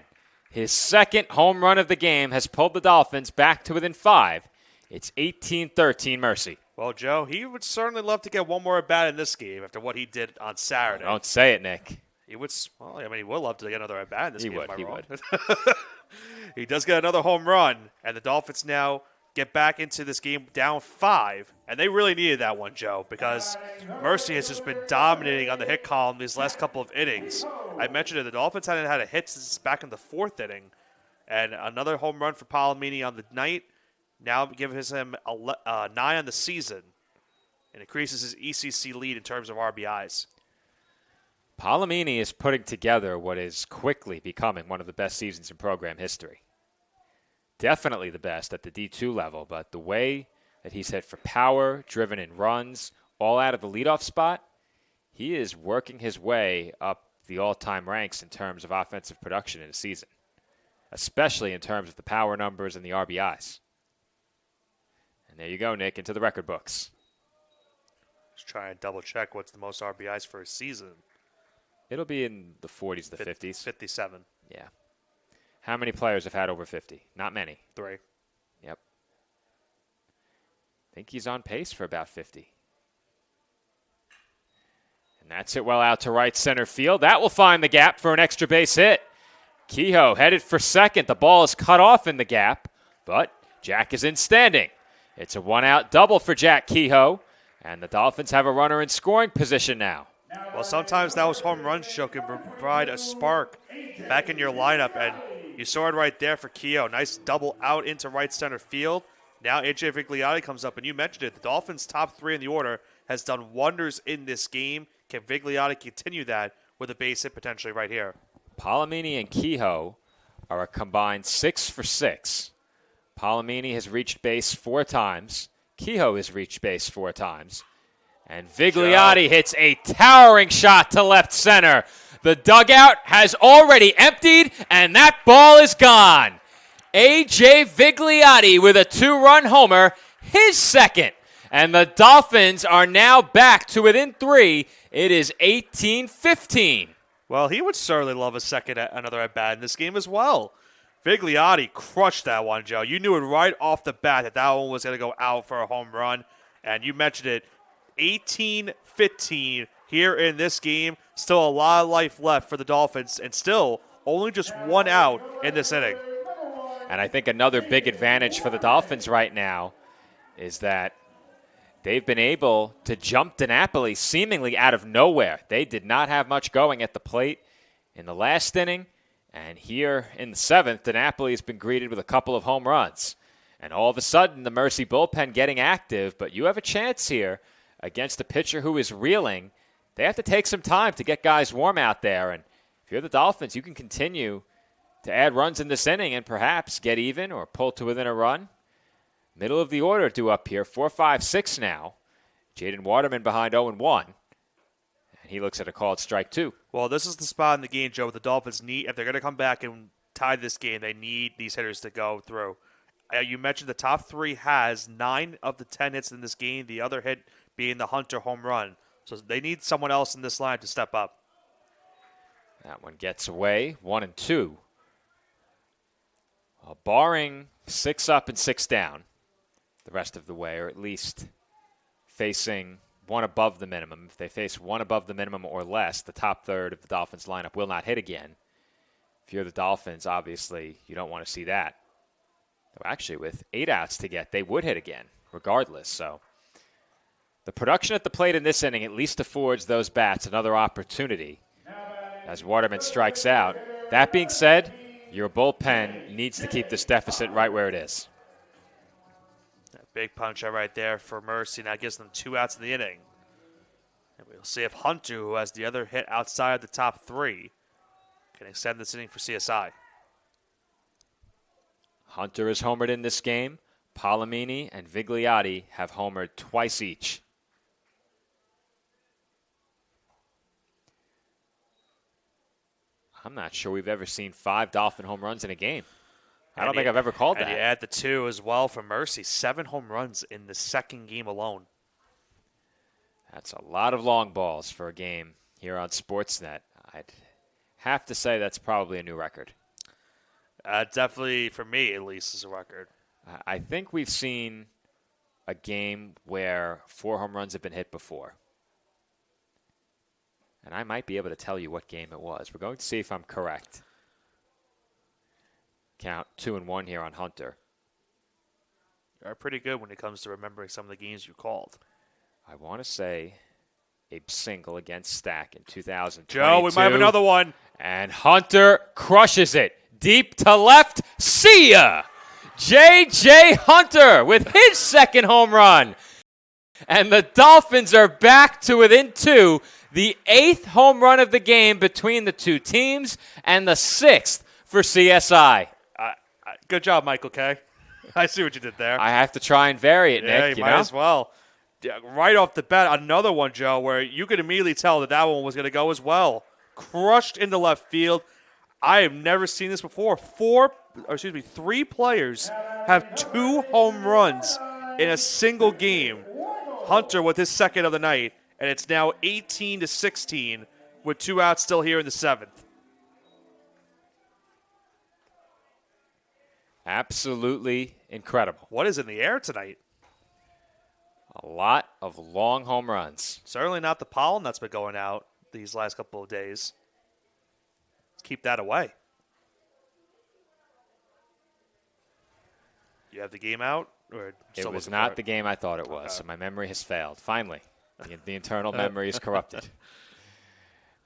His second home run of the game has pulled the Dolphins back to within 5. It's 18-13 Mercy. Well, Joe, he would certainly love to get one more at bat in this game after what he did on Saturday. Don't say it, Nick. He would. Well, I mean, he would love to get another at bat in this game. He would. He does get another home run, and the Dolphins now get back into this game down 5, and they really needed that one, Joe, because Mercy has just been dominating on the hit column these last couple of innings. I mentioned it, the Dolphins hadn't had a hit since back in the 4th inning, and another home run for Palomini on the night now gives him 9 on the season and increases his ECC lead in terms of RBIs. Palomini is putting together what is quickly becoming one of the best seasons in program history. Definitely the best at the D2 level, but the way that he's hit for power, driven in runs, all out of the leadoff spot, he is working his way up the all-time ranks in terms of offensive production in a season, especially in terms of the power numbers and the RBIs. And there you go, Nick, into the record books. Just trying to double-check what's the most RBIs for a season. It'll be in the 40s, the 50s. 57. Yeah. How many players have had over 50? Not many. 3. Yep. I think he's on pace for about 50. And that's it well out to right center field. That will find the gap for an extra base hit. Kehoe headed for second. The ball is cut off in the gap, but Jack is in standing. It's a 1-out double for Jack Kehoe, and the Dolphins have a runner in scoring position now. Well, sometimes those home runs, Joe, can provide a spark back in your lineup, and you saw it right there for Kehoe. Nice double out into right center field. Now A.J. Vigliotti comes up, and you mentioned it. The Dolphins' top 3 in the order has done wonders in this game. Can Vigliotti continue that with a base hit potentially right here? Palomini and Kehoe are a combined 6 for 6. Palomini has reached base 4 times. Kehoe has reached base 4 times. And Vigliotti hits a towering shot to left center. The dugout has already emptied, and that ball is gone. A.J. Vigliotti with a 2-run homer, his second. And the Dolphins are now back to within 3. It is 18-15. Well, he would certainly love another at-bat in this game as well. Vigliotti crushed that one, Joe. You knew it right off the bat that one was going to go out for a home run. And you mentioned it, 18-15 here in this game. Still a lot of life left for the Dolphins, and still only just 1 out in this inning. And I think another big advantage for the Dolphins right now is that they've been able to jump DiNapoli seemingly out of nowhere. They did not have much going at the plate in the last inning, and here in the 7th, DiNapoli has been greeted with a couple of home runs. And all of a sudden, the Mercy bullpen getting active, but you have a chance here against a pitcher who is reeling. They have to take some time to get guys warm out there, and if you're the Dolphins, you can continue to add runs in this inning and perhaps get even or pull to within a run. Middle of the order due up here, 4, 5, 6 now. Jaden Waterman behind 0-1. And he looks at a called strike 2. Well, this is the spot in the game, Joe, the Dolphins need, if they're going to come back and tie this game, they need these hitters to go through. You mentioned the top 3 has 9 of the 10 hits in this game, the other hit being the Hunter home run. So they need someone else in this line to step up. That one gets away, 1-2. Well, barring 6 up and 6 down the rest of the way, or at least facing one above the minimum. If they face one above the minimum or less, the top third of the Dolphins lineup will not hit again. If you're the Dolphins, obviously, you don't want to see that. Actually, with 8 outs to get, they would hit again, regardless. So the production at the plate in this inning at least affords those bats another opportunity as Waterman strikes out. That being said, your bullpen needs to keep this deficit right where it is. Big punch out right there for Mercy. Now gives them 2 outs in the inning. And we'll see if Hunter, who has the other hit outside of the top 3, can extend this inning for CSI. Hunter has homered in this game. Palomini and Vigliotti have homered twice each. I'm not sure we've ever seen 5 Dolphin home runs in a game. I don't think I've ever called that. And you add the 2 as well for Mercy. 7 home runs in the second game alone. That's a lot of long balls for a game here on Sportsnet. I'd have to say that's probably a new record. Definitely, for me at least, is a record. I think we've seen a game where 4 home runs have been hit before. And I might be able to tell you what game it was. We're going to see if I'm correct. Count 2-1 here on Hunter. You're pretty good when it comes to remembering some of the games you called. I want to say a single against Stack in 2022. Joe, we might have another one. And Hunter crushes it. Deep to left. See ya! J.J. Hunter with his second home run. And the Dolphins are back to within 2. The 8th home run of the game between the two teams and the 6th for CSI. Good job, Michael K. I see what you did there. I have to try and vary it, yeah, Nick. You might as well. Yeah, right off the bat, another one, Joe, where you could immediately tell that one was going to go as well. Crushed into left field. I have never seen this before. 3 players have 2 home runs in a single game. Hunter with his second of the night, and it's now 18-16 with 2 outs still here in the 7th. Absolutely incredible. What is in the air tonight? A lot of long home runs. Certainly not the pollen that's been going out these last couple of days. Keep that away. You have the game out? Or it was not the game I thought it was, okay. So my memory has failed. Finally, the internal memory is corrupted.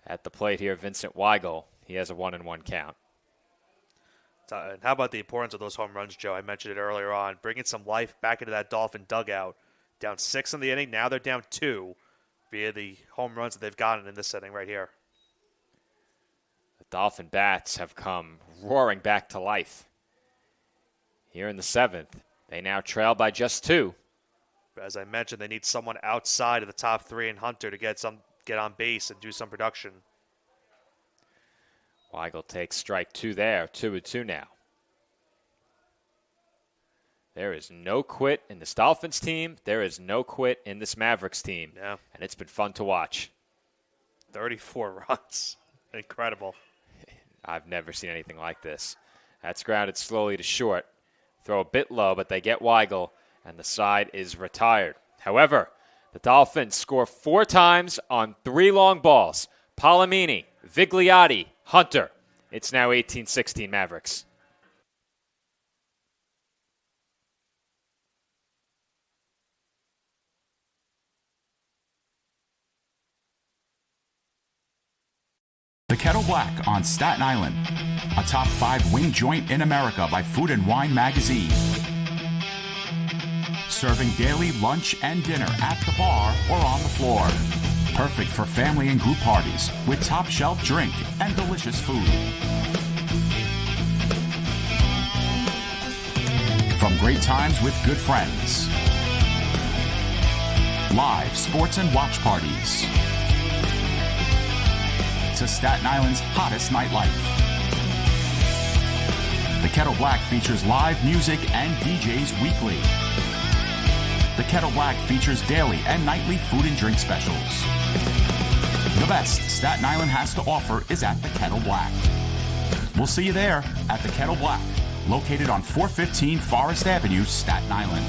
At the plate here, Vincent Weigel. He has a 1-1 count. And how about the importance of those home runs, Joe? I mentioned it earlier on. Bringing some life back into that Dolphin dugout. Down 6 in the inning. Now they're down 2 via the home runs that they've gotten in this inning right here. The Dolphin bats have come roaring back to life. Here in the 7th, they now trail by just 2. As I mentioned, they need someone outside of the top 3 in Hunter to get on base and do some production. Weigel takes strike 2 there, 2-2 now. There is no quit in this Dolphins team. There is no quit in this Mavericks team. Yeah. And it's been fun to watch. 34 runs. Incredible. I've never seen anything like this. That's grounded slowly to short. Throw a bit low, but they get Weigel, and the side is retired. However, the Dolphins score 4 times on 3 long balls. Palomini, Vigliotti, Hunter. It's now 18-16 Mavericks. The Kettle Black on Staten Island, a top 5 wing joint in America by Food and Wine magazine. Serving daily lunch and dinner at the bar or on the floor. Perfect for family and group parties with top shelf drink and delicious food. From great times with good friends. Live sports and watch parties. To Staten Island's hottest nightlife. The Kettle Black features live music and DJs weekly. The Kettle Black features daily and nightly food and drink specials. The best Staten Island has to offer is at the Kettle Black. We'll see you there at the Kettle Black located on 415 Forest Avenue, Staten Island.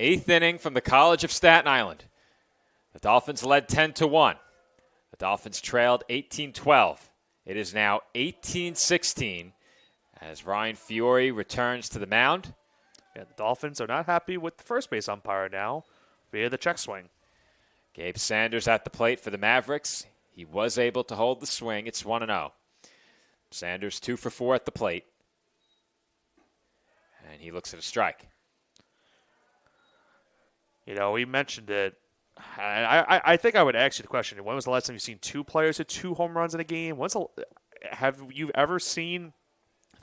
Eighth inning from the College of Staten Island. The Dolphins led 10-1. The Dolphins trailed 18-12. It is now 18-16 as Ryan Fiore returns to the mound. Yeah, the Dolphins are not happy with the first base umpire now via the check swing. Gabe Sanders at the plate for the Mavericks. He was able to hold the swing. It's 1-0. Sanders 2 for 4 at the plate. And he looks at a strike. You know, we mentioned it. I think I would ask you the question. When was the last time you've seen two players hit 2 home runs in a game? Have you ever seen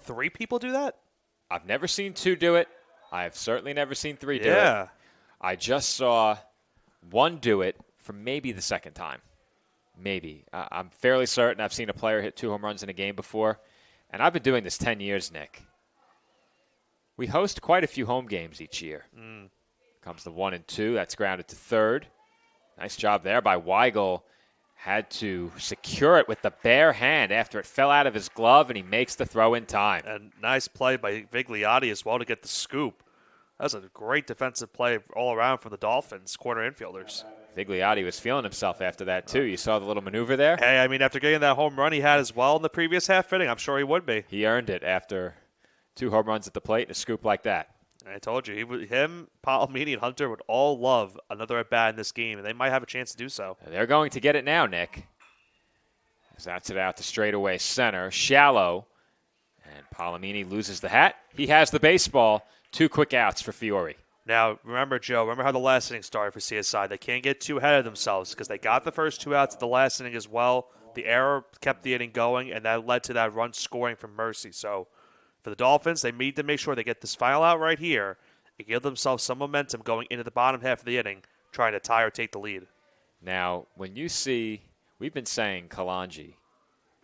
3 people do that? I've never seen 2 do it. I've certainly never seen 3 do it. I just saw 1 do it for maybe the second time. Maybe. I'm fairly certain I've seen a player hit 2 home runs in a game before. And I've been doing this 10 years, Nick. We host quite a few home games each year. Comes the 1 and 2. That's grounded to third. Nice job there by Weigel. Had to secure it with the bare hand after it fell out of his glove, and he makes the throw in time. And nice play by Vigliotti as well to get the scoop. That was a great defensive play all around from the Dolphins, corner infielders. Vigliotti was feeling himself after that, too. You saw the little maneuver there? Hey, I mean, after getting that home run he had as well in the previous half inning, I'm sure he would be. He earned it after 2 home runs at the plate and a scoop like that. I told you, him, Palomini, and Hunter would all love another at-bat in this game, and they might have a chance to do so. They're going to get it now, Nick. As that's it out to straightaway center. Shallow. And Palomini loses the hat. He has the baseball. 2 quick outs for Fiore. Now, remember, Joe, remember how the last inning started for CSI. They can't get too ahead of themselves because they got the first 2 outs at the last inning as well. The error kept the inning going, and that led to that run scoring from Mercy. So, for the Dolphins, they need to make sure they get this final out right here and give themselves some momentum going into the bottom half of the inning, trying to tie or take the lead. Now, when you see, we've been saying Kalanji.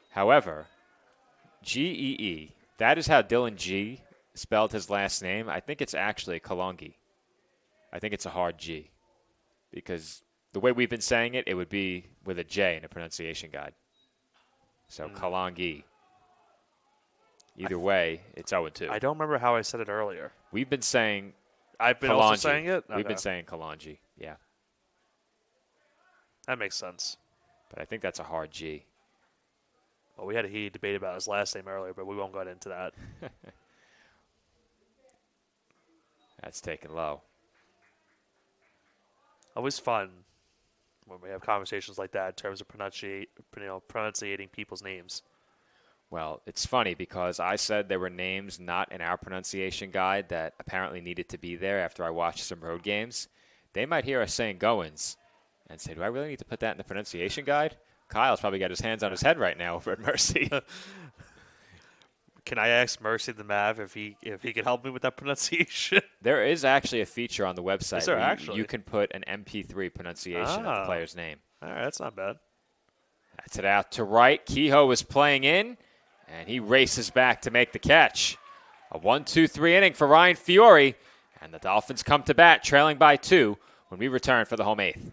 However, G-E-E, that is how Dylan G spelled his last name. I think it's actually Kalangi. I think it's a hard G. Because the way we've been saying it, it would be with a J in a pronunciation guide. So, Kalangi. Either way, it's 0-2. I don't remember how I said it earlier. We've been saying I've been Kalanji. also saying it? We've been saying Kalanji, yeah. That makes sense. But I think that's a hard G. Well, we had a heated debate about his last name earlier, but we won't go into that. That's taken low. Always fun when we have conversations like that in terms of pronunciating people's names. Well, it's funny because I said there were names not in our pronunciation guide that apparently needed to be there after I watched some road games. They might hear us saying Goins and say, do I really need to put that in the pronunciation guide? Kyle's probably got his hands on his head right now over at Mercy. Can I ask Mercy the Mav if he can help me with that pronunciation? There is actually a feature on the website. Is there where actually? You can put an MP3 pronunciation of the player's name. All right, that's not bad. That's it out to right. Kehoe is playing in, and he races back to make the catch. A 1-2-3 inning for Ryan Fiore, and the Dolphins come to bat, trailing by 2 when we return for the home 8th.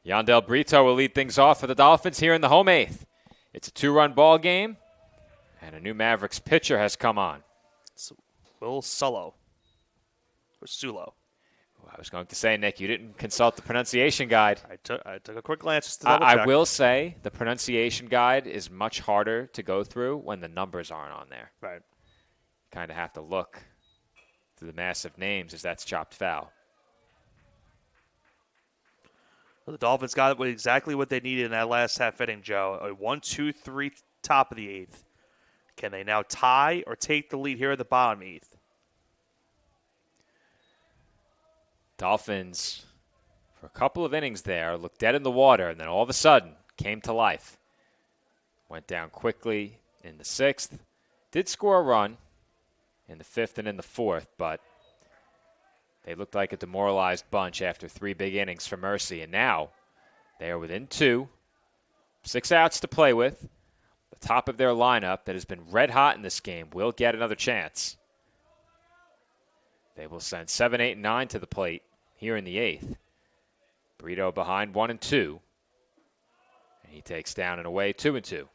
Yandel Brito will lead things off for the Dolphins here in the home eighth. It's a 2-run ball game, and a new Mavericks pitcher has come on. Will Sulo. Or Sulo. I was going to say, Nick, you didn't consult the pronunciation guide. I took a quick glance just to double I check. will say the pronunciation guide is much harder to go through when the numbers aren't on there. Right. Kind of have to look through the massive names as that's chopped foul. Well, the Dolphins got exactly what they needed in that last half inning, Joe. A 1-2-3 top of the eighth. Can they now tie or take the lead here at the bottom eighth? Dolphins, for a couple of innings there, looked dead in the water, and then all of a sudden came to life. Went down quickly in the sixth. Did score a run in the fifth and in the fourth, but they looked like a demoralized bunch after 3 big innings for Mercy, and now they are within 2. 6 outs to play with. The top of their lineup that has been red hot in this game will get another chance. They will send 7, 8, and 9 to the plate here in the eighth. Brito behind 1 and 2. And he takes down and away 2 and 2.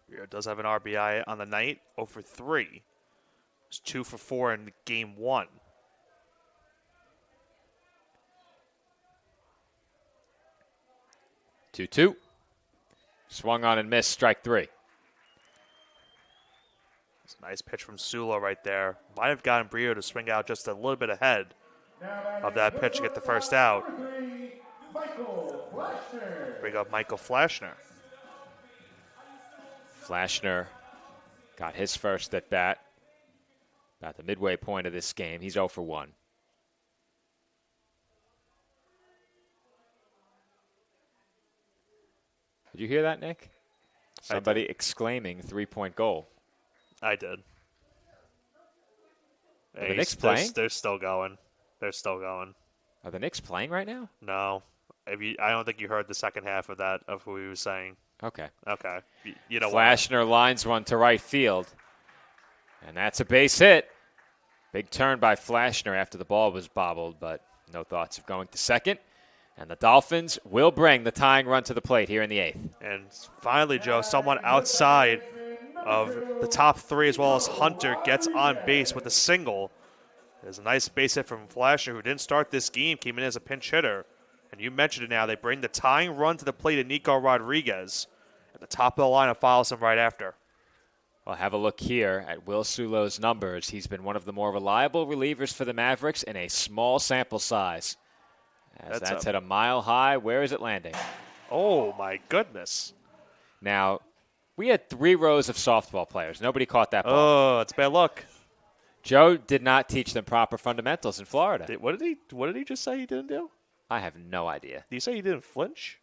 Brito does have an RBI on the night, 0 for 3. It's 2 for 4 in game 1. Two. Swung on and missed, strike 3. It's a nice pitch from Sula right there. Might have gotten Brito to swing out just a little bit ahead of that pitch to get the first out. Bring up Michael Flashner. Flashner got his first at bat about the midway point of this game. He's 0 for 1. Did you hear that, Nick? Somebody exclaiming 3-point goal. I did. Are the Knicks playing? They're still going. They're still going. Are the Knicks playing right now? No. I don't think you heard the second half of that, of what he was saying. Okay. Okay. You know Flashner lines one to right field. And that's a base hit. Big turn by Flashner after the ball was bobbled, but no thoughts of going to second. And the Dolphins will bring the tying run to the plate here in the eighth. And finally, Joe, someone outside of the top 3 as well as Hunter gets on base with a single. There's a nice base hit from Flashner, who didn't start this game, came in as a pinch hitter. And you mentioned it now. They bring the tying run to the plate of Nico Rodriguez. At the top of the lineup follows him right after. Well, have a look here at Will Sulo's numbers. He's been one of the more reliable relievers for the Mavericks in a small sample size. As that's at a mile high. Where is it landing? Oh, my goodness. Now, we had 3 rows of softball players. Nobody caught that ball. Oh, it's bad luck. Joe did not teach them proper fundamentals in Florida. What did he just say he didn't do? I have no idea. Did he say he didn't flinch?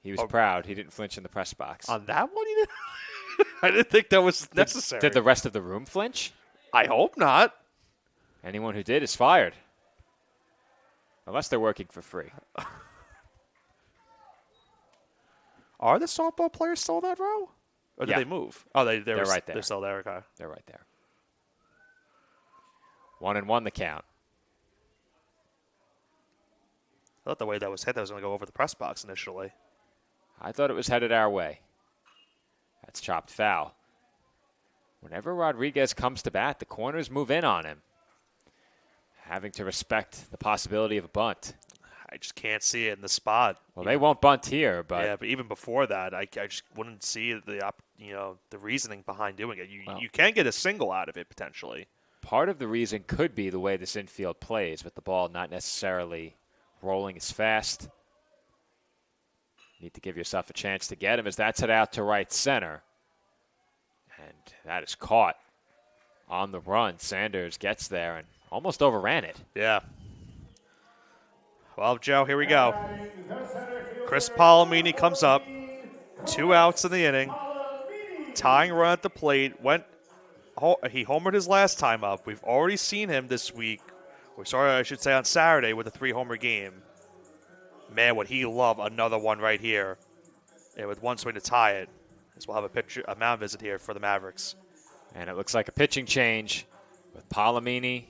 He was proud. He didn't flinch in the press box. On that one, he didn't? I didn't think that was necessary. Did the rest of the room flinch? I hope not. Anyone who did is fired. Unless they're working for free. Are the softball players still in that row? Or did they move? Oh, they're right there. They're still there, okay. They're right there. 1-1 the count. I thought the way that was hit, that was going to go over the press box initially. I thought it was headed our way. That's chopped foul. Whenever Rodriguez comes to bat, the corners move in on him, having to respect the possibility of a bunt. I just can't see it in the spot. Well, they won't bunt here, but yeah, but even before that, I just wouldn't see the reasoning behind doing it. You can get a single out of it potentially. Part of the reason could be the way this infield plays, with the ball not necessarily rolling as fast. Need to give yourself a chance to get him as that's hit out to right center. And that is caught on the run. Sanders gets there and almost overran it. Yeah. Well, Joe, here we go. Chris Palomini comes up. 2 outs in the inning. Tying run at the plate. He homered his last time up. We've already seen him this week. I should say on Saturday with a 3-homer game. Man, would he love another one right here. And with one swing to tie it. As we'll have a mound visit here for the Mavericks. And it looks like a pitching change with Palomini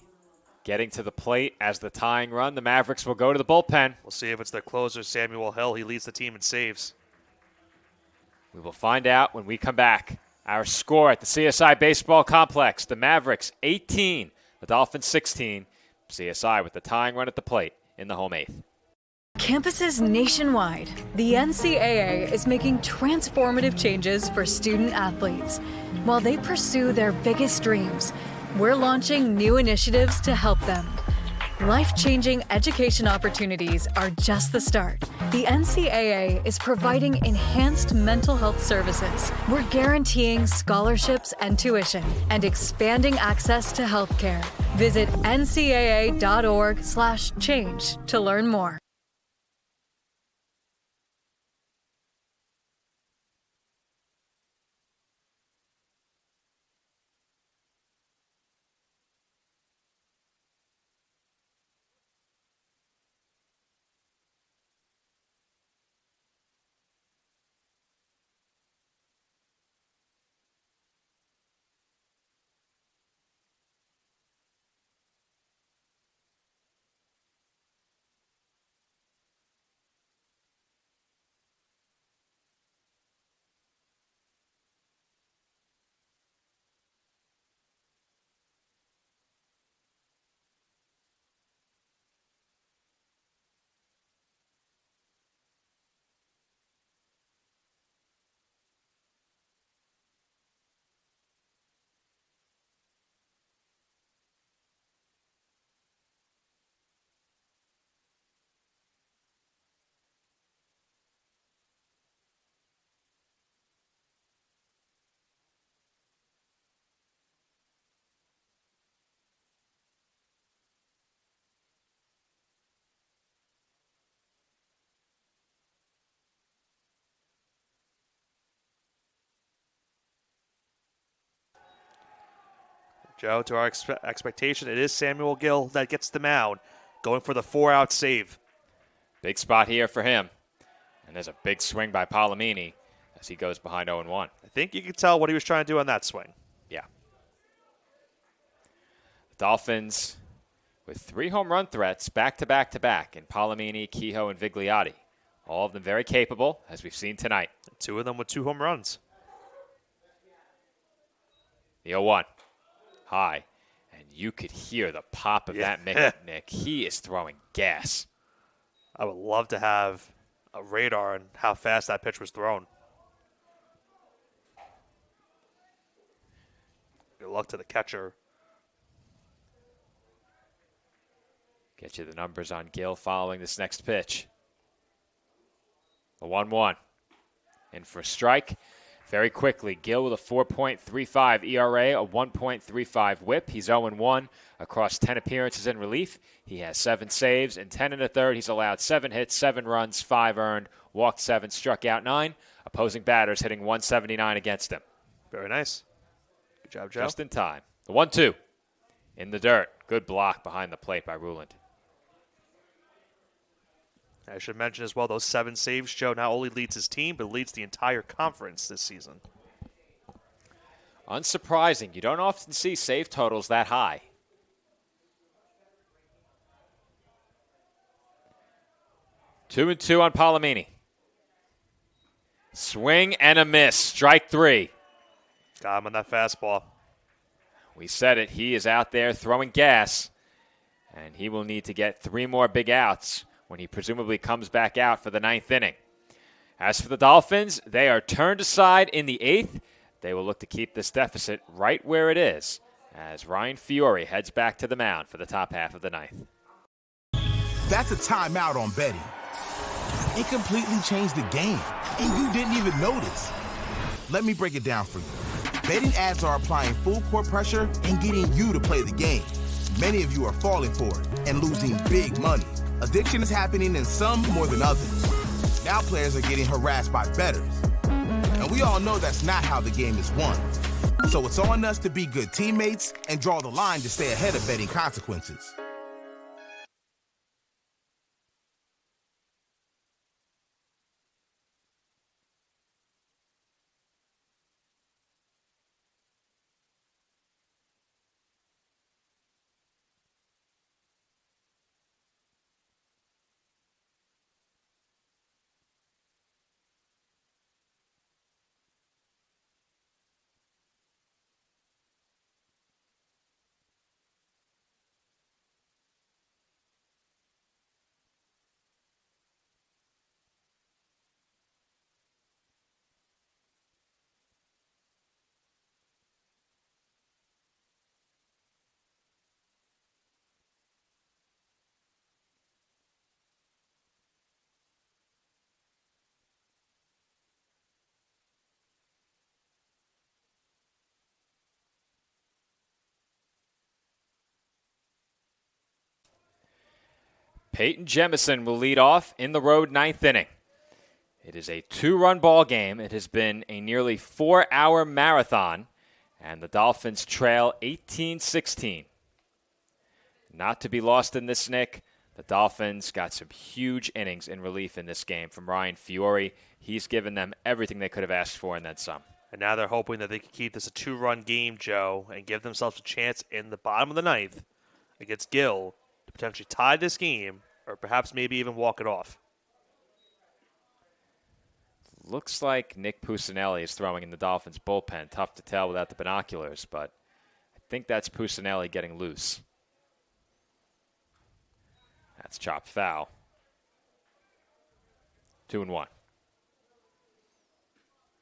getting to the plate as the tying run. The Mavericks will go to the bullpen. We'll see if it's their closer, Samuel Hill. He leads the team in saves. We will find out when we come back. Our score at the CSI Baseball Complex, the Mavericks 18, the Dolphins 16. CSI with the tying run at the plate in the home eighth. Campuses nationwide, the NCAA is making transformative changes for student athletes. While they pursue their biggest dreams, we're launching new initiatives to help them. Life-changing education opportunities are just the start. The NCAA is providing enhanced mental health services. We're guaranteeing scholarships and tuition and expanding access to healthcare. Visit ncaa.org/change to learn more. Joe, to our expectation, it is Samuel Gill that gets the mound, going for the 4-out save. Big spot here for him. And there's a big swing by Palomini as he goes behind 0-1. I think you can tell what he was trying to do on that swing. Yeah. The Dolphins with 3 home run threats back-to-back-to-back in Palomini, Kehoe, and Vigliotti. All of them very capable, as we've seen tonight. 2 of them with 2 home runs. The 0-1. High. And you could hear the pop of that Nick. He is throwing gas. I would love to have a radar on how fast that pitch was thrown. Good luck to the catcher. Get you the numbers on Gill following this next pitch. The 1-1. In for a strike. Very quickly, Gill with a 4.35 ERA, a 1.35 whip. He's 0-1 across 10 appearances in relief. He has 7 saves and 10 1/3. He's allowed 7 hits, 7 runs, 5 earned, walked 7, struck out 9. Opposing batters hitting 179 against him. Very nice. Good job, Joe. Just in time. The 1-2 in the dirt. Good block behind the plate by Ruland. I should mention as well, those 7 saves, Joe not only leads his team, but leads the entire conference this season. Unsurprising. You don't often see save totals that high. Two and two on Palomini. Swing and a miss. Strike 3. Got him on that fastball. We said it. He is out there throwing gas, and he will need to get 3 more big outs when he presumably comes back out for the 9th inning. As for the Dolphins, they are turned aside in the 8th. They will look to keep this deficit right where it is as Ryan Fiore heads back to the mound for the top half of the 9th. That's a timeout on betting. It completely changed the game, and you didn't even notice. Let me break it down for you. Betting ads are applying full court pressure and getting you to play the game. Many of you are falling for it and losing big money. Addiction is happening in some more than others. Now players are getting harassed by bettors. And we all know that's not how the game is won. So it's on us to be good teammates and draw the line to stay ahead of betting consequences. Peyton Jemison will lead off in the road 9th inning. It is a 2-run ball game. It has been a nearly 4-hour marathon, and the Dolphins trail 18-16. Not to be lost in this, Nick, the Dolphins got some huge innings in relief in this game from Ryan Fiore. He's given them everything they could have asked for and then some. And now they're hoping that they can keep this a 2-run game, Joe, and give themselves a chance in the bottom of the 9th against Gill to potentially tie this game or perhaps maybe even walk it off. Looks like Nick Pusinelli is throwing in the Dolphins' bullpen. Tough to tell without the binoculars, but I think that's Pusinelli getting loose. That's chopped foul. 2-1.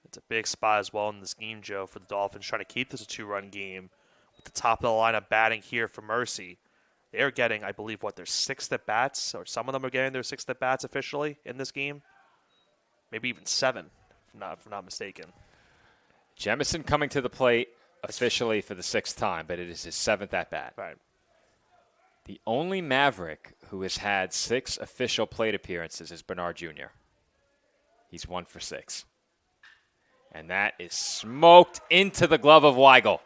It's a big spot as well in this game, Joe, for the Dolphins trying to keep this a 2-run game with the top of the lineup batting here for Mercy. They're getting, I believe, their 6th at-bats, or some of them are getting their 6th at-bats officially in this game. Maybe even 7, if I'm not mistaken. Jemison coming to the plate officially for the 6th time, but it is his 7th at-bat. Right. The only Maverick who has had 6 official plate appearances is Bernard Jr. He's 1 for 6. And that is smoked into the glove of Weigel.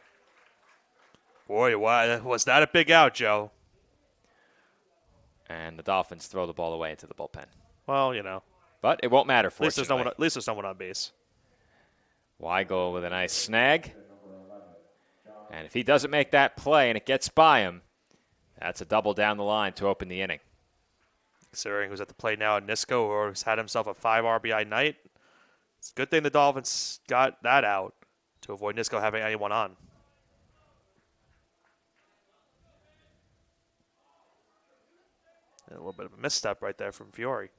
Boy, was that a big out, Joe? And the Dolphins throw the ball away into the bullpen. Well, you know. But it won't matter, At least fortunately. there's someone on base. Weigel with a nice snag. And if he doesn't make that play and it gets by him, that's a double down the line to open the inning. Considering who's at the plate now, Nisco, who's had himself a 5 RBI night. It's a good thing the Dolphins got that out to avoid Nisco having anyone on. And a little bit of a misstep right there from Fiore.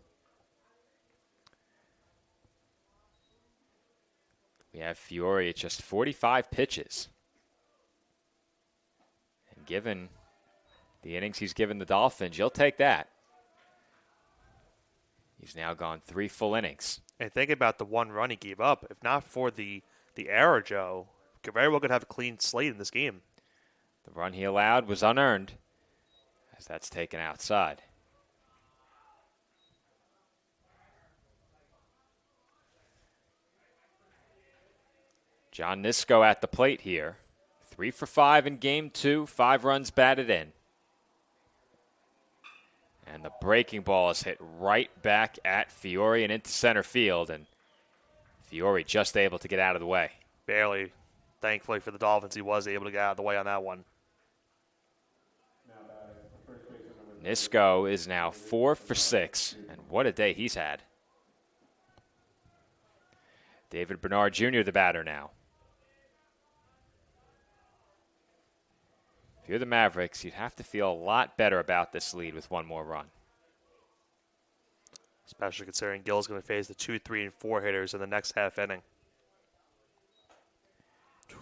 We have Fiore at just 45 pitches. And given the innings he's given the Dolphins, you'll take that. He's now gone 3 full innings. And think about the 1 run he gave up. If not for the error, Joe, very well could have a clean slate in this game. The run he allowed was unearned, as that's taken outside. John Nisco at the plate here. 3 for 5 in game 2, 5 runs batted in. And the breaking ball is hit right back at Fiore and into center field. And Fiore just able to get out of the way. Barely. Thankfully for the Dolphins, he was able to get out of the way on that one. Nisco is now 4 for 6. And what a day he's had. David Bernard Jr. the batter now. If you're the Mavericks, you'd have to feel a lot better about this lead with 1 more run. Especially considering Gill's going to face the 2, 3, and 4 hitters in the next half inning.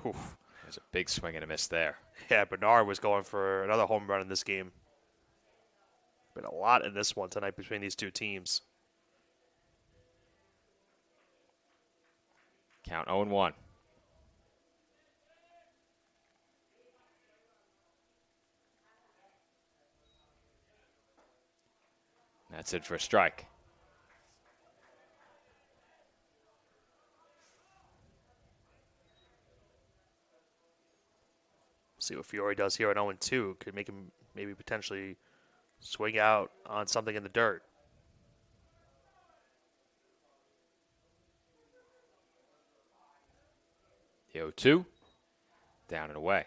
Oof. There's a big swing and a miss there. Yeah, Bernard was going for another home run in this game. Been a lot in this one tonight between these two teams. Count 0-1. That's it for a strike. See what Fiore does here at 0-2. Could make him maybe potentially swing out on something in the dirt. The 0-2. Down and away.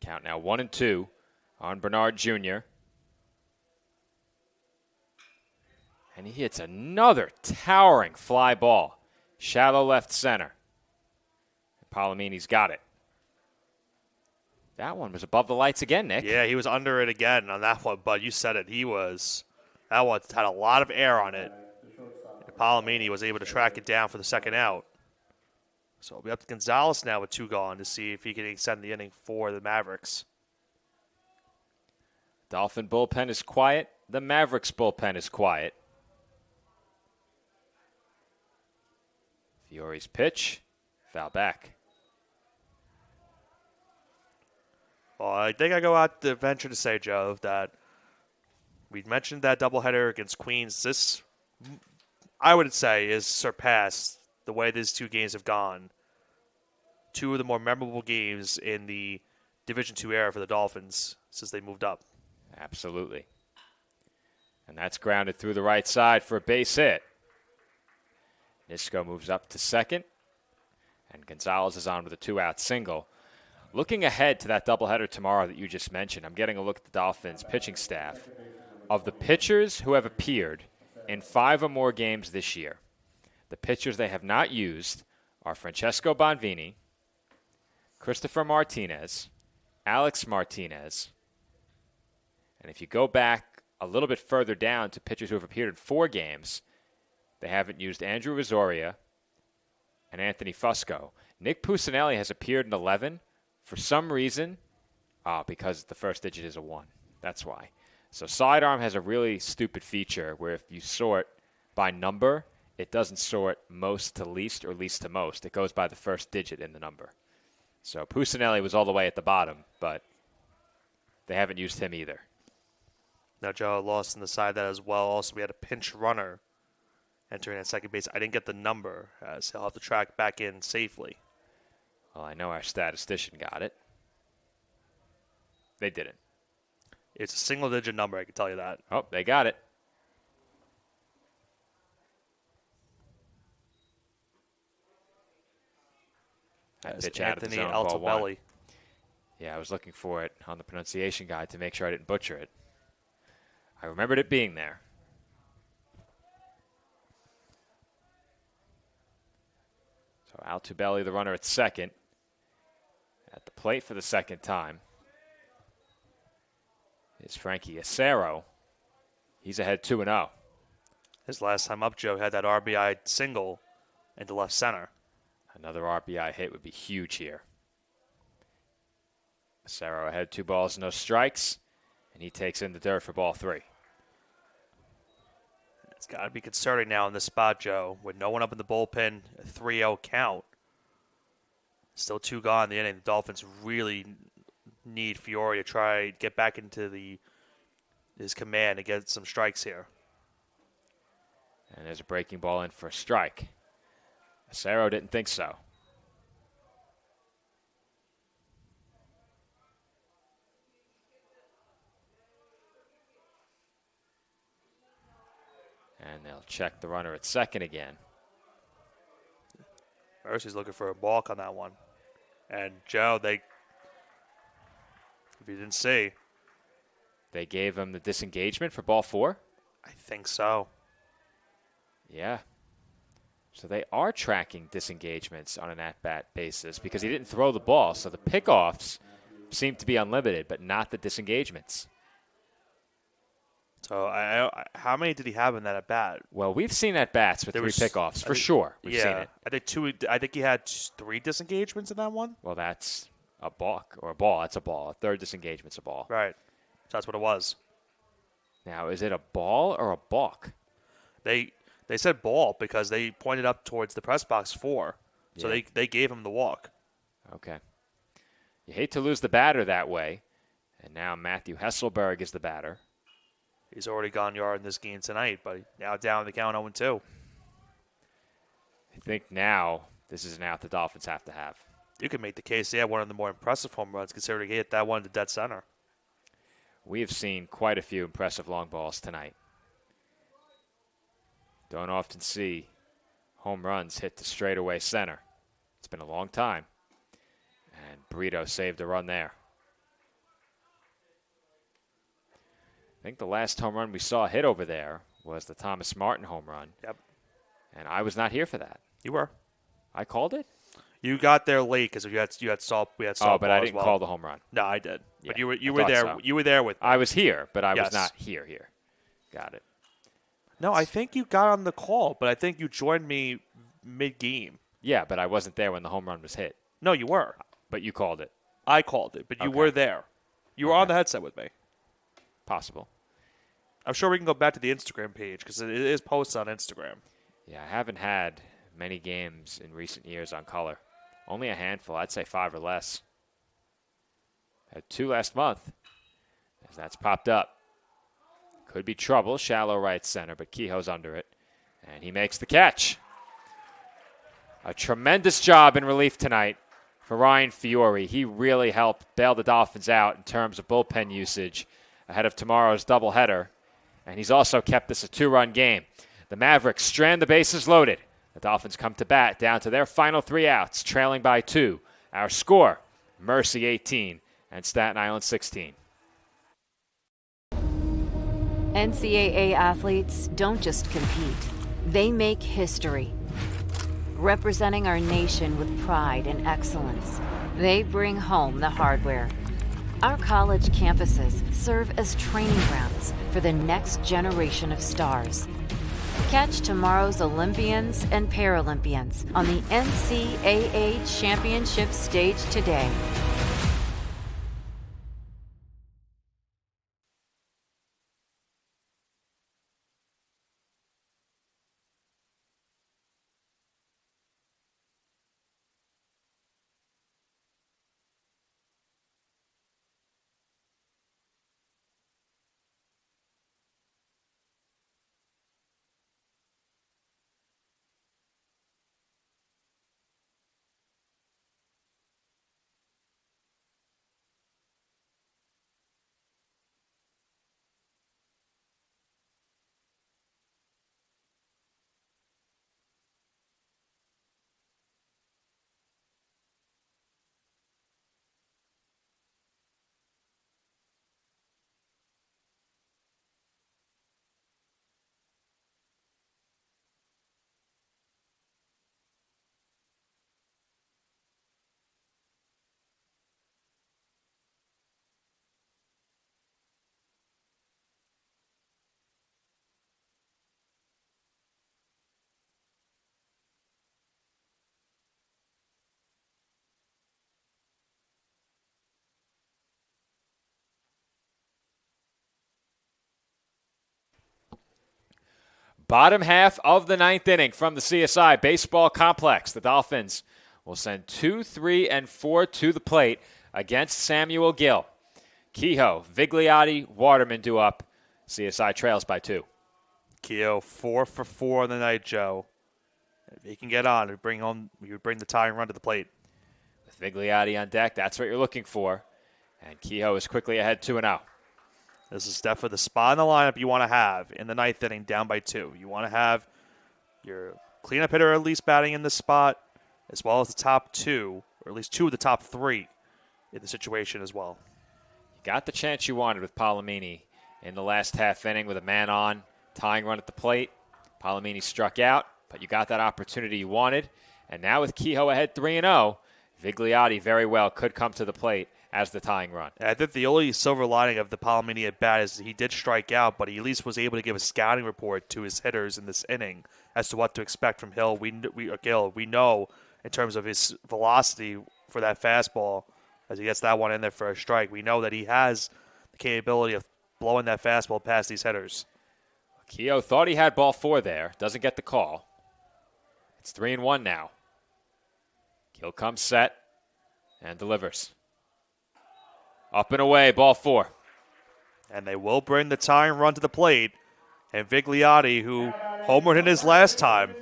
Count now 1-2 on Bernard Jr. And he hits another towering fly ball. Shallow left center. Palomini's got it. That one was above the lights again, Nick. Yeah, he was under it again on that one, but you said it. That one had a lot of air on it. And Palomini was able to track it down for the second out. So it'll be up to Gonzalez now with 2 gone to see if he can extend the inning for the Mavericks. Dolphin bullpen is quiet. The Mavericks bullpen is quiet. Fiore's pitch, foul back. Well, I think I go out to venture to say, Joe, that we mentioned that doubleheader against Queens. This, I would say, is surpassed the way these two games have gone. Two of the more memorable games in the Division II era for the Dolphins since they moved up. Absolutely. And that's grounded through the right side for a base hit. Nisko moves up to second, and Gonzalez is on with a 2-out single. Looking ahead to that doubleheader tomorrow that you just mentioned, I'm getting a look at the Dolphins' pitching staff. Of the pitchers who have appeared in 5 or more games this year, the pitchers they have not used are Francesco Bonvini, Christopher Martinez, Alex Martinez, and if you go back a little bit further down to pitchers who have appeared in 4 games, they haven't used Andrew Rizoria and Anthony Fusco. Nick Pusinelli has appeared in 11. For some reason, because the first digit is a 1. That's why. So sidearm has a really stupid feature where if you sort by number, it doesn't sort most to least or least to most. It goes by the first digit in the number. So Pusinelli was all the way at the bottom, but they haven't used him either. Now, Joe lost on the side of that as well. Also, we had a pinch runner entering at second base. I didn't get the number, as he'll have to track back in safely. Well, I know our statistician got it. They didn't. It's a single-digit number, I can tell you that. Oh, they got it. That's pitch out of the Anthony zone, ball 1. Altobelli. Yeah, I was looking for it on the pronunciation guide to make sure I didn't butcher it. I remembered it being there. So Altobelli, the runner at second, at the plate for the second time is Frankie Acero. He's ahead 2-0. His last time up, Joe had that RBI single into left center. Another RBI hit would be huge here. Acero ahead 2 balls, no strikes, and he takes in the dirt for ball 3. It's got to be concerning now in this spot, Joe, with no one up in the bullpen, a 3-0 count. Still 2 gone in the inning. The Dolphins really need Fiore to try to get back into his command and get some strikes here. And there's a breaking ball in for a strike. Acero didn't think so. And they'll check the runner at second again. First, he's looking for a balk on that one. And Joe, if you didn't see, they gave him the disengagement for ball 4? I think so. Yeah. So they are tracking disengagements on an at-bat basis because he didn't throw the ball. So the pickoffs seem to be unlimited, but not the disengagements. So how many did he have in that at-bat? Well, we've seen at-bats with 3 pickoffs, for sure. We've seen it. I think he had 3 disengagements in that one. Well, that's a balk or a ball. That's a ball. A third disengagement's a ball. Right. So that's what it was. Now, is it a ball or a balk? They said ball because they pointed up towards the press box 4. So Yeah. they gave him the walk. Okay. You hate to lose the batter that way. And now Matthew Hesselberg is the batter. He's already gone yard in this game tonight, but now down the count 0-2. I think now this is an out the Dolphins have to have. You can make the case they had one of the more impressive home runs, considering he hit that one to dead center. We have seen quite a few impressive long balls tonight. Don't often see home runs hit to straightaway center. It's been a long time. And Brito saved a run there. I think the last home run we saw hit over there was the Thomas Martin home run. Yep. And I was not here for that. You were. I called it? You got there late because we had softball. Oh, but I didn't call the home run. No, I did. Yeah, but you I were there. thought so. You were there with me. I was here, but I Yes. was not here. Got it. No, I think you got on the call, but I think you joined me mid-game. Yeah, but I wasn't there when the home run was hit. No, you were. But you called it. I called it, but you Okay. were there. You were on the headset with me. Possible. I'm sure we can go back to the Instagram page because it is posted on Instagram. Yeah, I haven't had many games in recent years on color. Only a handful, I'd say 5 or less. Had 2 last month, as that's popped up. Could be trouble, shallow right center, but Kehoe's under it. And he makes the catch. A tremendous job in relief tonight for Ryan Fiore. He really helped bail the Dolphins out in terms of bullpen usage ahead of tomorrow's doubleheader. And he's also kept this a 2-run game. The Mavericks strand the bases loaded. The Dolphins come to bat down to their final 3 outs, trailing by 2. Our score, Mercy 18 and Staten Island 16. NCAA athletes don't just compete, they make history. Representing our nation with pride and excellence, they bring home the hardware. Our college campuses serve as training grounds for the next generation of stars. Catch tomorrow's Olympians and Paralympians on the NCAA Championship stage today. Bottom half of the 9th inning from the CSI Baseball Complex. The Dolphins will send 2, 3, and 4 to the plate against Samuel Gill. Kehoe, Vigliotti, Waterman due up. CSI trails by 2. Kehoe 4 for 4 on the night, Joe. If he can get on, he would bring the tying run to the plate. With Vigliotti on deck, that's what you're looking for. And Kehoe is quickly ahead 2-0. This is definitely the spot in the lineup you want to have in the 9th inning, down by 2. You want to have your cleanup hitter at least batting in this spot, as well as the top 2, or at least 2 of the top 3 in the situation as well. You got the chance you wanted with Palomini in the last half inning with a man on, tying run at the plate. Palomini struck out, but you got that opportunity you wanted. And now with Kehoe ahead 3-0, Vigliotti very well could come to the plate as the tying run. I think the only silver lining of the Palomini at bat is he did strike out, but he at least was able to give a scouting report to his hitters in this inning as to what to expect from Gill. We know in terms of his velocity for that fastball, as he gets that one in there for a strike, we know that he has the capability of blowing that fastball past these hitters. Kehoe thought he had ball 4 there, doesn't get the call. It's 3-1 now. Gill comes set and delivers. Up and away, ball 4. And they will bring the tying run to the plate. And Vigliotti, who homered in his last time.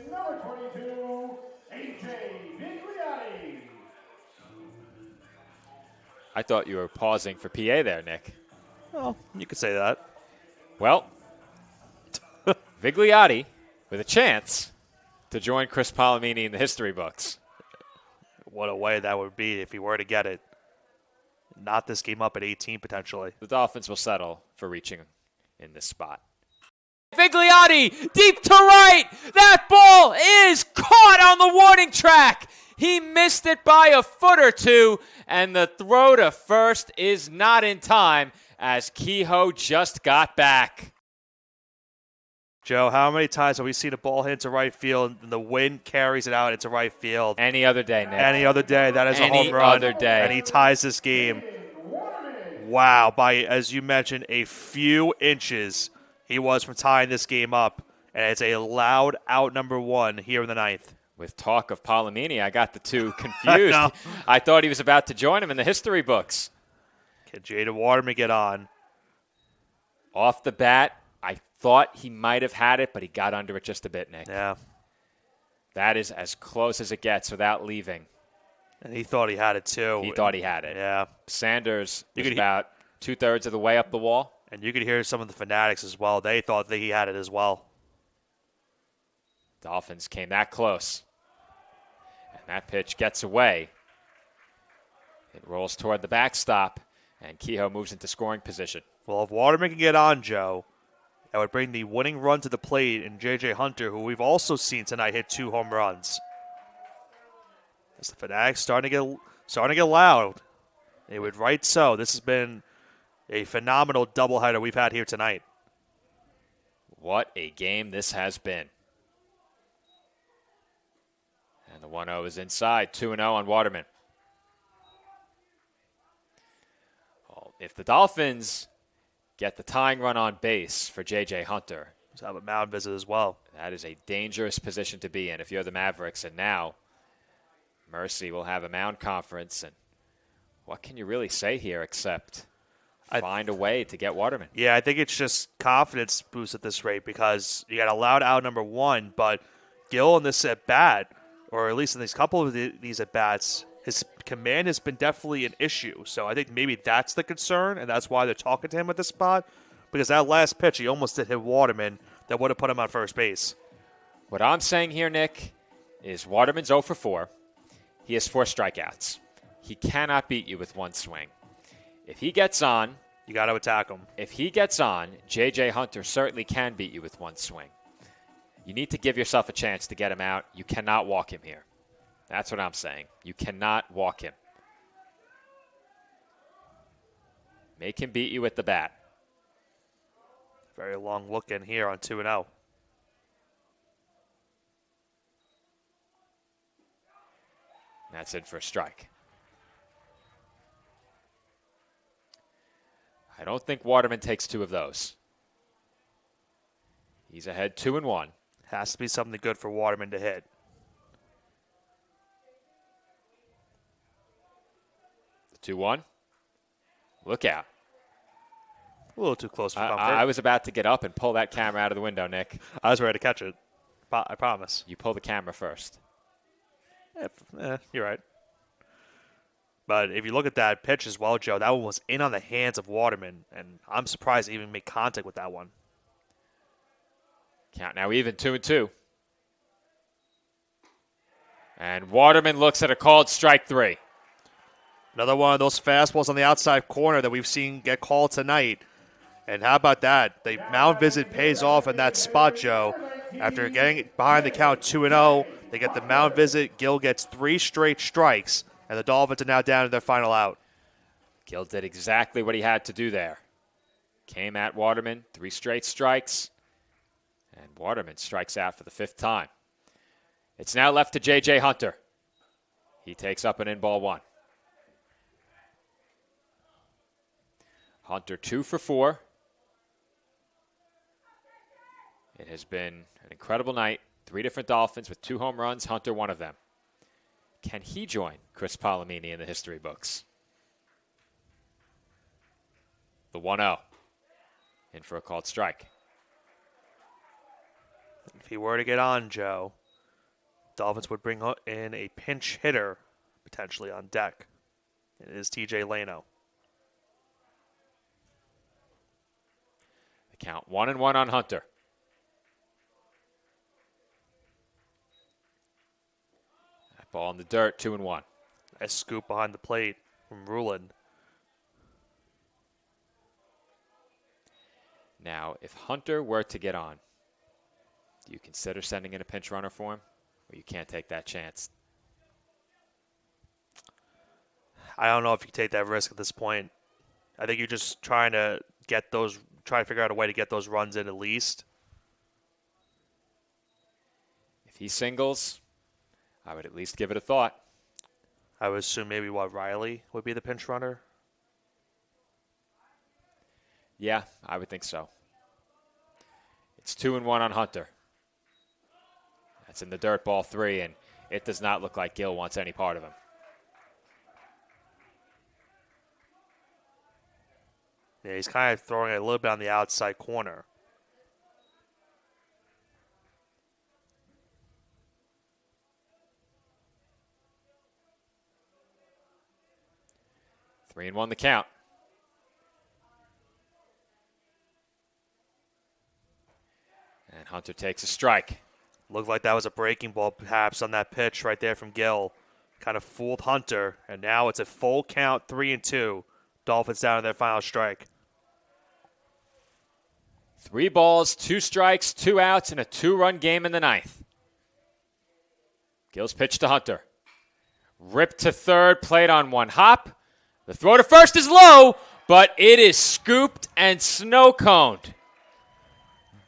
I thought you were pausing for PA there, Nick. Well, you could say that. Well, Vigliotti with a chance to join Chris Palomini in the history books. What a way that would be if he were to get it. Knot this game up at 18 potentially. The Dolphins will settle for reaching in this spot. Vigliotti deep to right. That ball is caught on the warning track. He missed it by a foot or 2, and the throw to first is not in time as Kehoe just got back. Joe, how many times have we seen a ball hit into right field and the wind carries it out into right field? Any other day, Nick. Any other day. That is a home run. Any other day. And he ties this game. Wow. By, as you mentioned, a few inches he was from tying this game up. And it's a loud out number 1 here in the 9th. With talk of Palomini, I got the two confused. I thought he was about to join him in the history books. Can Jaden Waterman get on? Off the bat, I thought he might have had it, but he got under it just a bit, Nick. Yeah. That is as close as it gets without leaving. And he thought he had it, too. He thought he had it. Yeah. Sanders was about 2/3 of the way up the wall. And you could hear some of the fanatics as well. They thought that he had it as well. Dolphins came that close. And that pitch gets away. It rolls toward the backstop, and Kehoe moves into scoring position. Well, if Waterman can get on, Joe, that would bring the winning run to the plate in J.J. Hunter, who we've also seen tonight hit 2 home runs. As the fanatics starting to get loud. They would right so. This has been a phenomenal doubleheader we've had here tonight. What a game this has been. And the 1-0 is inside, 2-0 on Waterman. Well, if the Dolphins get the tying run on base for J.J. Hunter, let's have a mound visit as well. That is a dangerous position to be in if you're the Mavericks. And now Mercy will have a mound conference. And what can you really say here except find a way to get Waterman? Yeah, I think it's just confidence boost at this rate because you got a loud out number 1, but Gil in this at bat, or at least in these couple of these at bats, his command has been definitely an issue. So I think maybe that's the concern, and that's why they're talking to him at this spot. Because that last pitch, he almost did hit Waterman. That would have put him on first base. What I'm saying here, Nick, is Waterman's 0 for 4. He has 4 strikeouts. He cannot beat you with one swing. If he gets on, you got to attack him. If he gets on, J.J. Hunter certainly can beat you with one swing. You need to give yourself a chance to get him out. You cannot walk him here. That's what I'm saying. You cannot walk him. Make him beat you with the bat. Very long look in here on 2-0. That's in for a strike. I don't think Waterman takes 2 of those. He's ahead 2-1. Has to be something good for Waterman to hit. The 2-1. Look out. A little too close for comfort. I was about to get up and pull that camera out of the window, Nick. I was ready to catch it. I promise. You pull the camera first. You're right. But if you look at that pitch as well, Joe, that one was in on the hands of Waterman, and I'm surprised he even made contact with that one. Count now even, 2-2. And Waterman looks at a called strike 3. Another one of those fastballs on the outside corner that we've seen get called tonight. And how about that? The mound visit pays off in that spot, Joe. After getting behind the count 2-0, they get the mound visit. Gil gets 3 straight strikes, and the Dolphins are now down to their final out. Gil did exactly what he had to do there. Came at Waterman, 3 straight strikes, and Waterman strikes out for the 5th time. It's now left to J.J. Hunter. He takes up an in-ball 1. Hunter 2 for 4. It has been an incredible night. 3 different Dolphins with 2 home runs. Hunter, one of them. Can he join Chris Palomini in the history books? The 1-0. In for a called strike. If he were to get on, Joe, Dolphins would bring in a pinch hitter potentially on deck. It is TJ Leno. The count 1-1 on Hunter. That ball in the dirt, 2-1. Nice scoop behind the plate from Ruland. Now, if Hunter were to get on, do you consider sending in a pinch runner for him? Or you can't take that chance? I don't know if you can take that risk at this point. I think you're just trying to figure out a way to get those runs in at least. If he singles, I would at least give it a thought. I would assume maybe Riley would be the pinch runner. Yeah, I would think so. It's 2-1 on Hunter. That's in the dirt, ball 3, and it does not look like Gill wants any part of him. Yeah, he's kind of throwing it a little bit on the outside corner. Three and one the count. And Hunter takes a strike. Looked like that was a breaking ball perhaps on that pitch right there from Gill. Kind of fooled Hunter, and now it's a full count, 3-2. Dolphins down to their final strike. 3 balls, 2 strikes, 2 outs, and a 2-run game in the ninth. Gill's pitch to Hunter. Ripped to third, played on one hop. The throw to first is low, but it is scooped and snow-coned.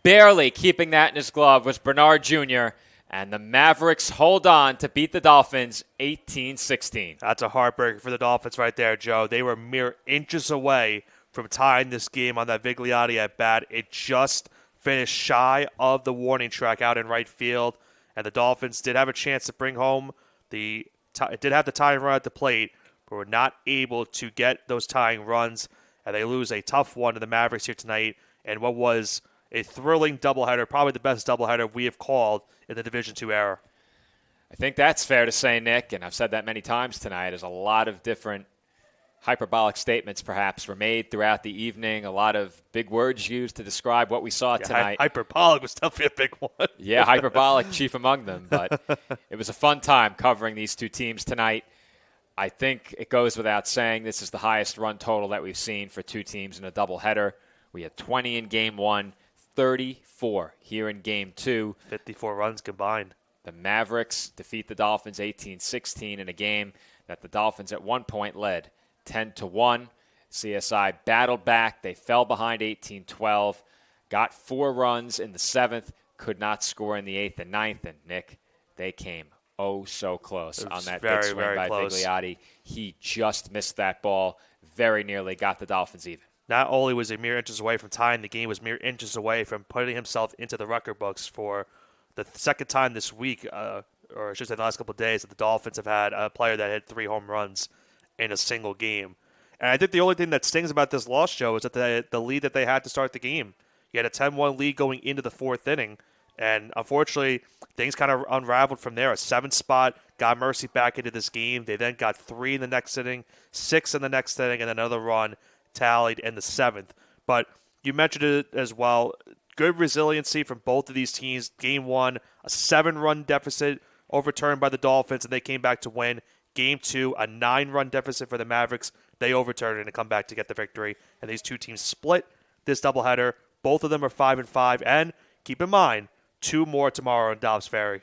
Barely keeping that in his glove was Bernard Jr., and the Mavericks hold on to beat the Dolphins 18-16. That's a heartbreaker for the Dolphins right there, Joe. They were mere inches away from tying this game on that Vigliotti at bat. It just finished shy of the warning track out in right field, and the Dolphins did have a chance to bring home it did have the tying run at the plate, but were not able to get those tying runs, and they lose a tough one to the Mavericks here tonight, and what was a thrilling doubleheader, probably the best doubleheader we have called in the Division II era. I think that's fair to say, Nick, and I've said that many times tonight, as a lot of different hyperbolic statements perhaps were made throughout the evening, a lot of big words used to describe what we saw tonight. Hyperbolic was definitely a big one. Yeah, hyperbolic chief among them, but it was a fun time covering these two teams tonight. I think it goes without saying this is the highest run total that we've seen for two teams in a doubleheader. We had 20 in Game 1, 34 here in Game 2. 54 runs combined. The Mavericks defeat the Dolphins 18-16 in a game that the Dolphins at one point led 10-1. CSI battled back. They fell behind 18-12, got 4 runs in the 7th, could not score in the 8th and 9th. And, Nick, they came so close on that big swing by Vigliotti. He just missed that ball, very nearly got the Dolphins even. Not only was he mere inches away from tying the game, was mere inches away from putting himself into the record books for the second time this week, or I should say the last couple of days, that the Dolphins have had a player that hit 3 home runs in a single game. And I think the only thing that stings about this loss, Joe, is that the lead that they had to start the game. You had a 10-1 lead going into the 4th inning, and unfortunately, things kind of unraveled from there. A 7th spot got Mercy back into this game. They then got 3 in the next inning, 6 in the next inning, and another run tallied in the 7th. But you mentioned it as well. Good resiliency from both of these teams. Game 1, a 7-run deficit overturned by the Dolphins, and they came back to win. Game 2, a 9-run deficit for the Mavericks. They overturned it and come back to get the victory. And these two teams split this doubleheader. Both of them are 5-5. And keep in mind, 2 more tomorrow in Dobbs Ferry.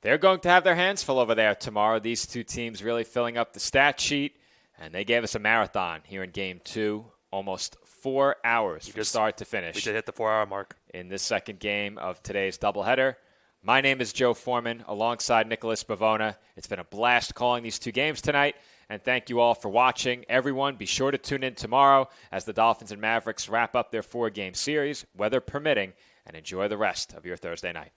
They're going to have their hands full over there tomorrow. These two teams really filling up the stat sheet. And they gave us a marathon here in Game 2. Almost 4 hours from start to finish. We did hit the 4-hour mark. In this second game of today's doubleheader. My name is Joe Foreman, alongside Nicholas Bavona. It's been a blast calling these two games tonight, and thank you all for watching. Everyone, be sure to tune in tomorrow as the Dolphins and Mavericks wrap up their 4-game series, weather permitting, and enjoy the rest of your Thursday night.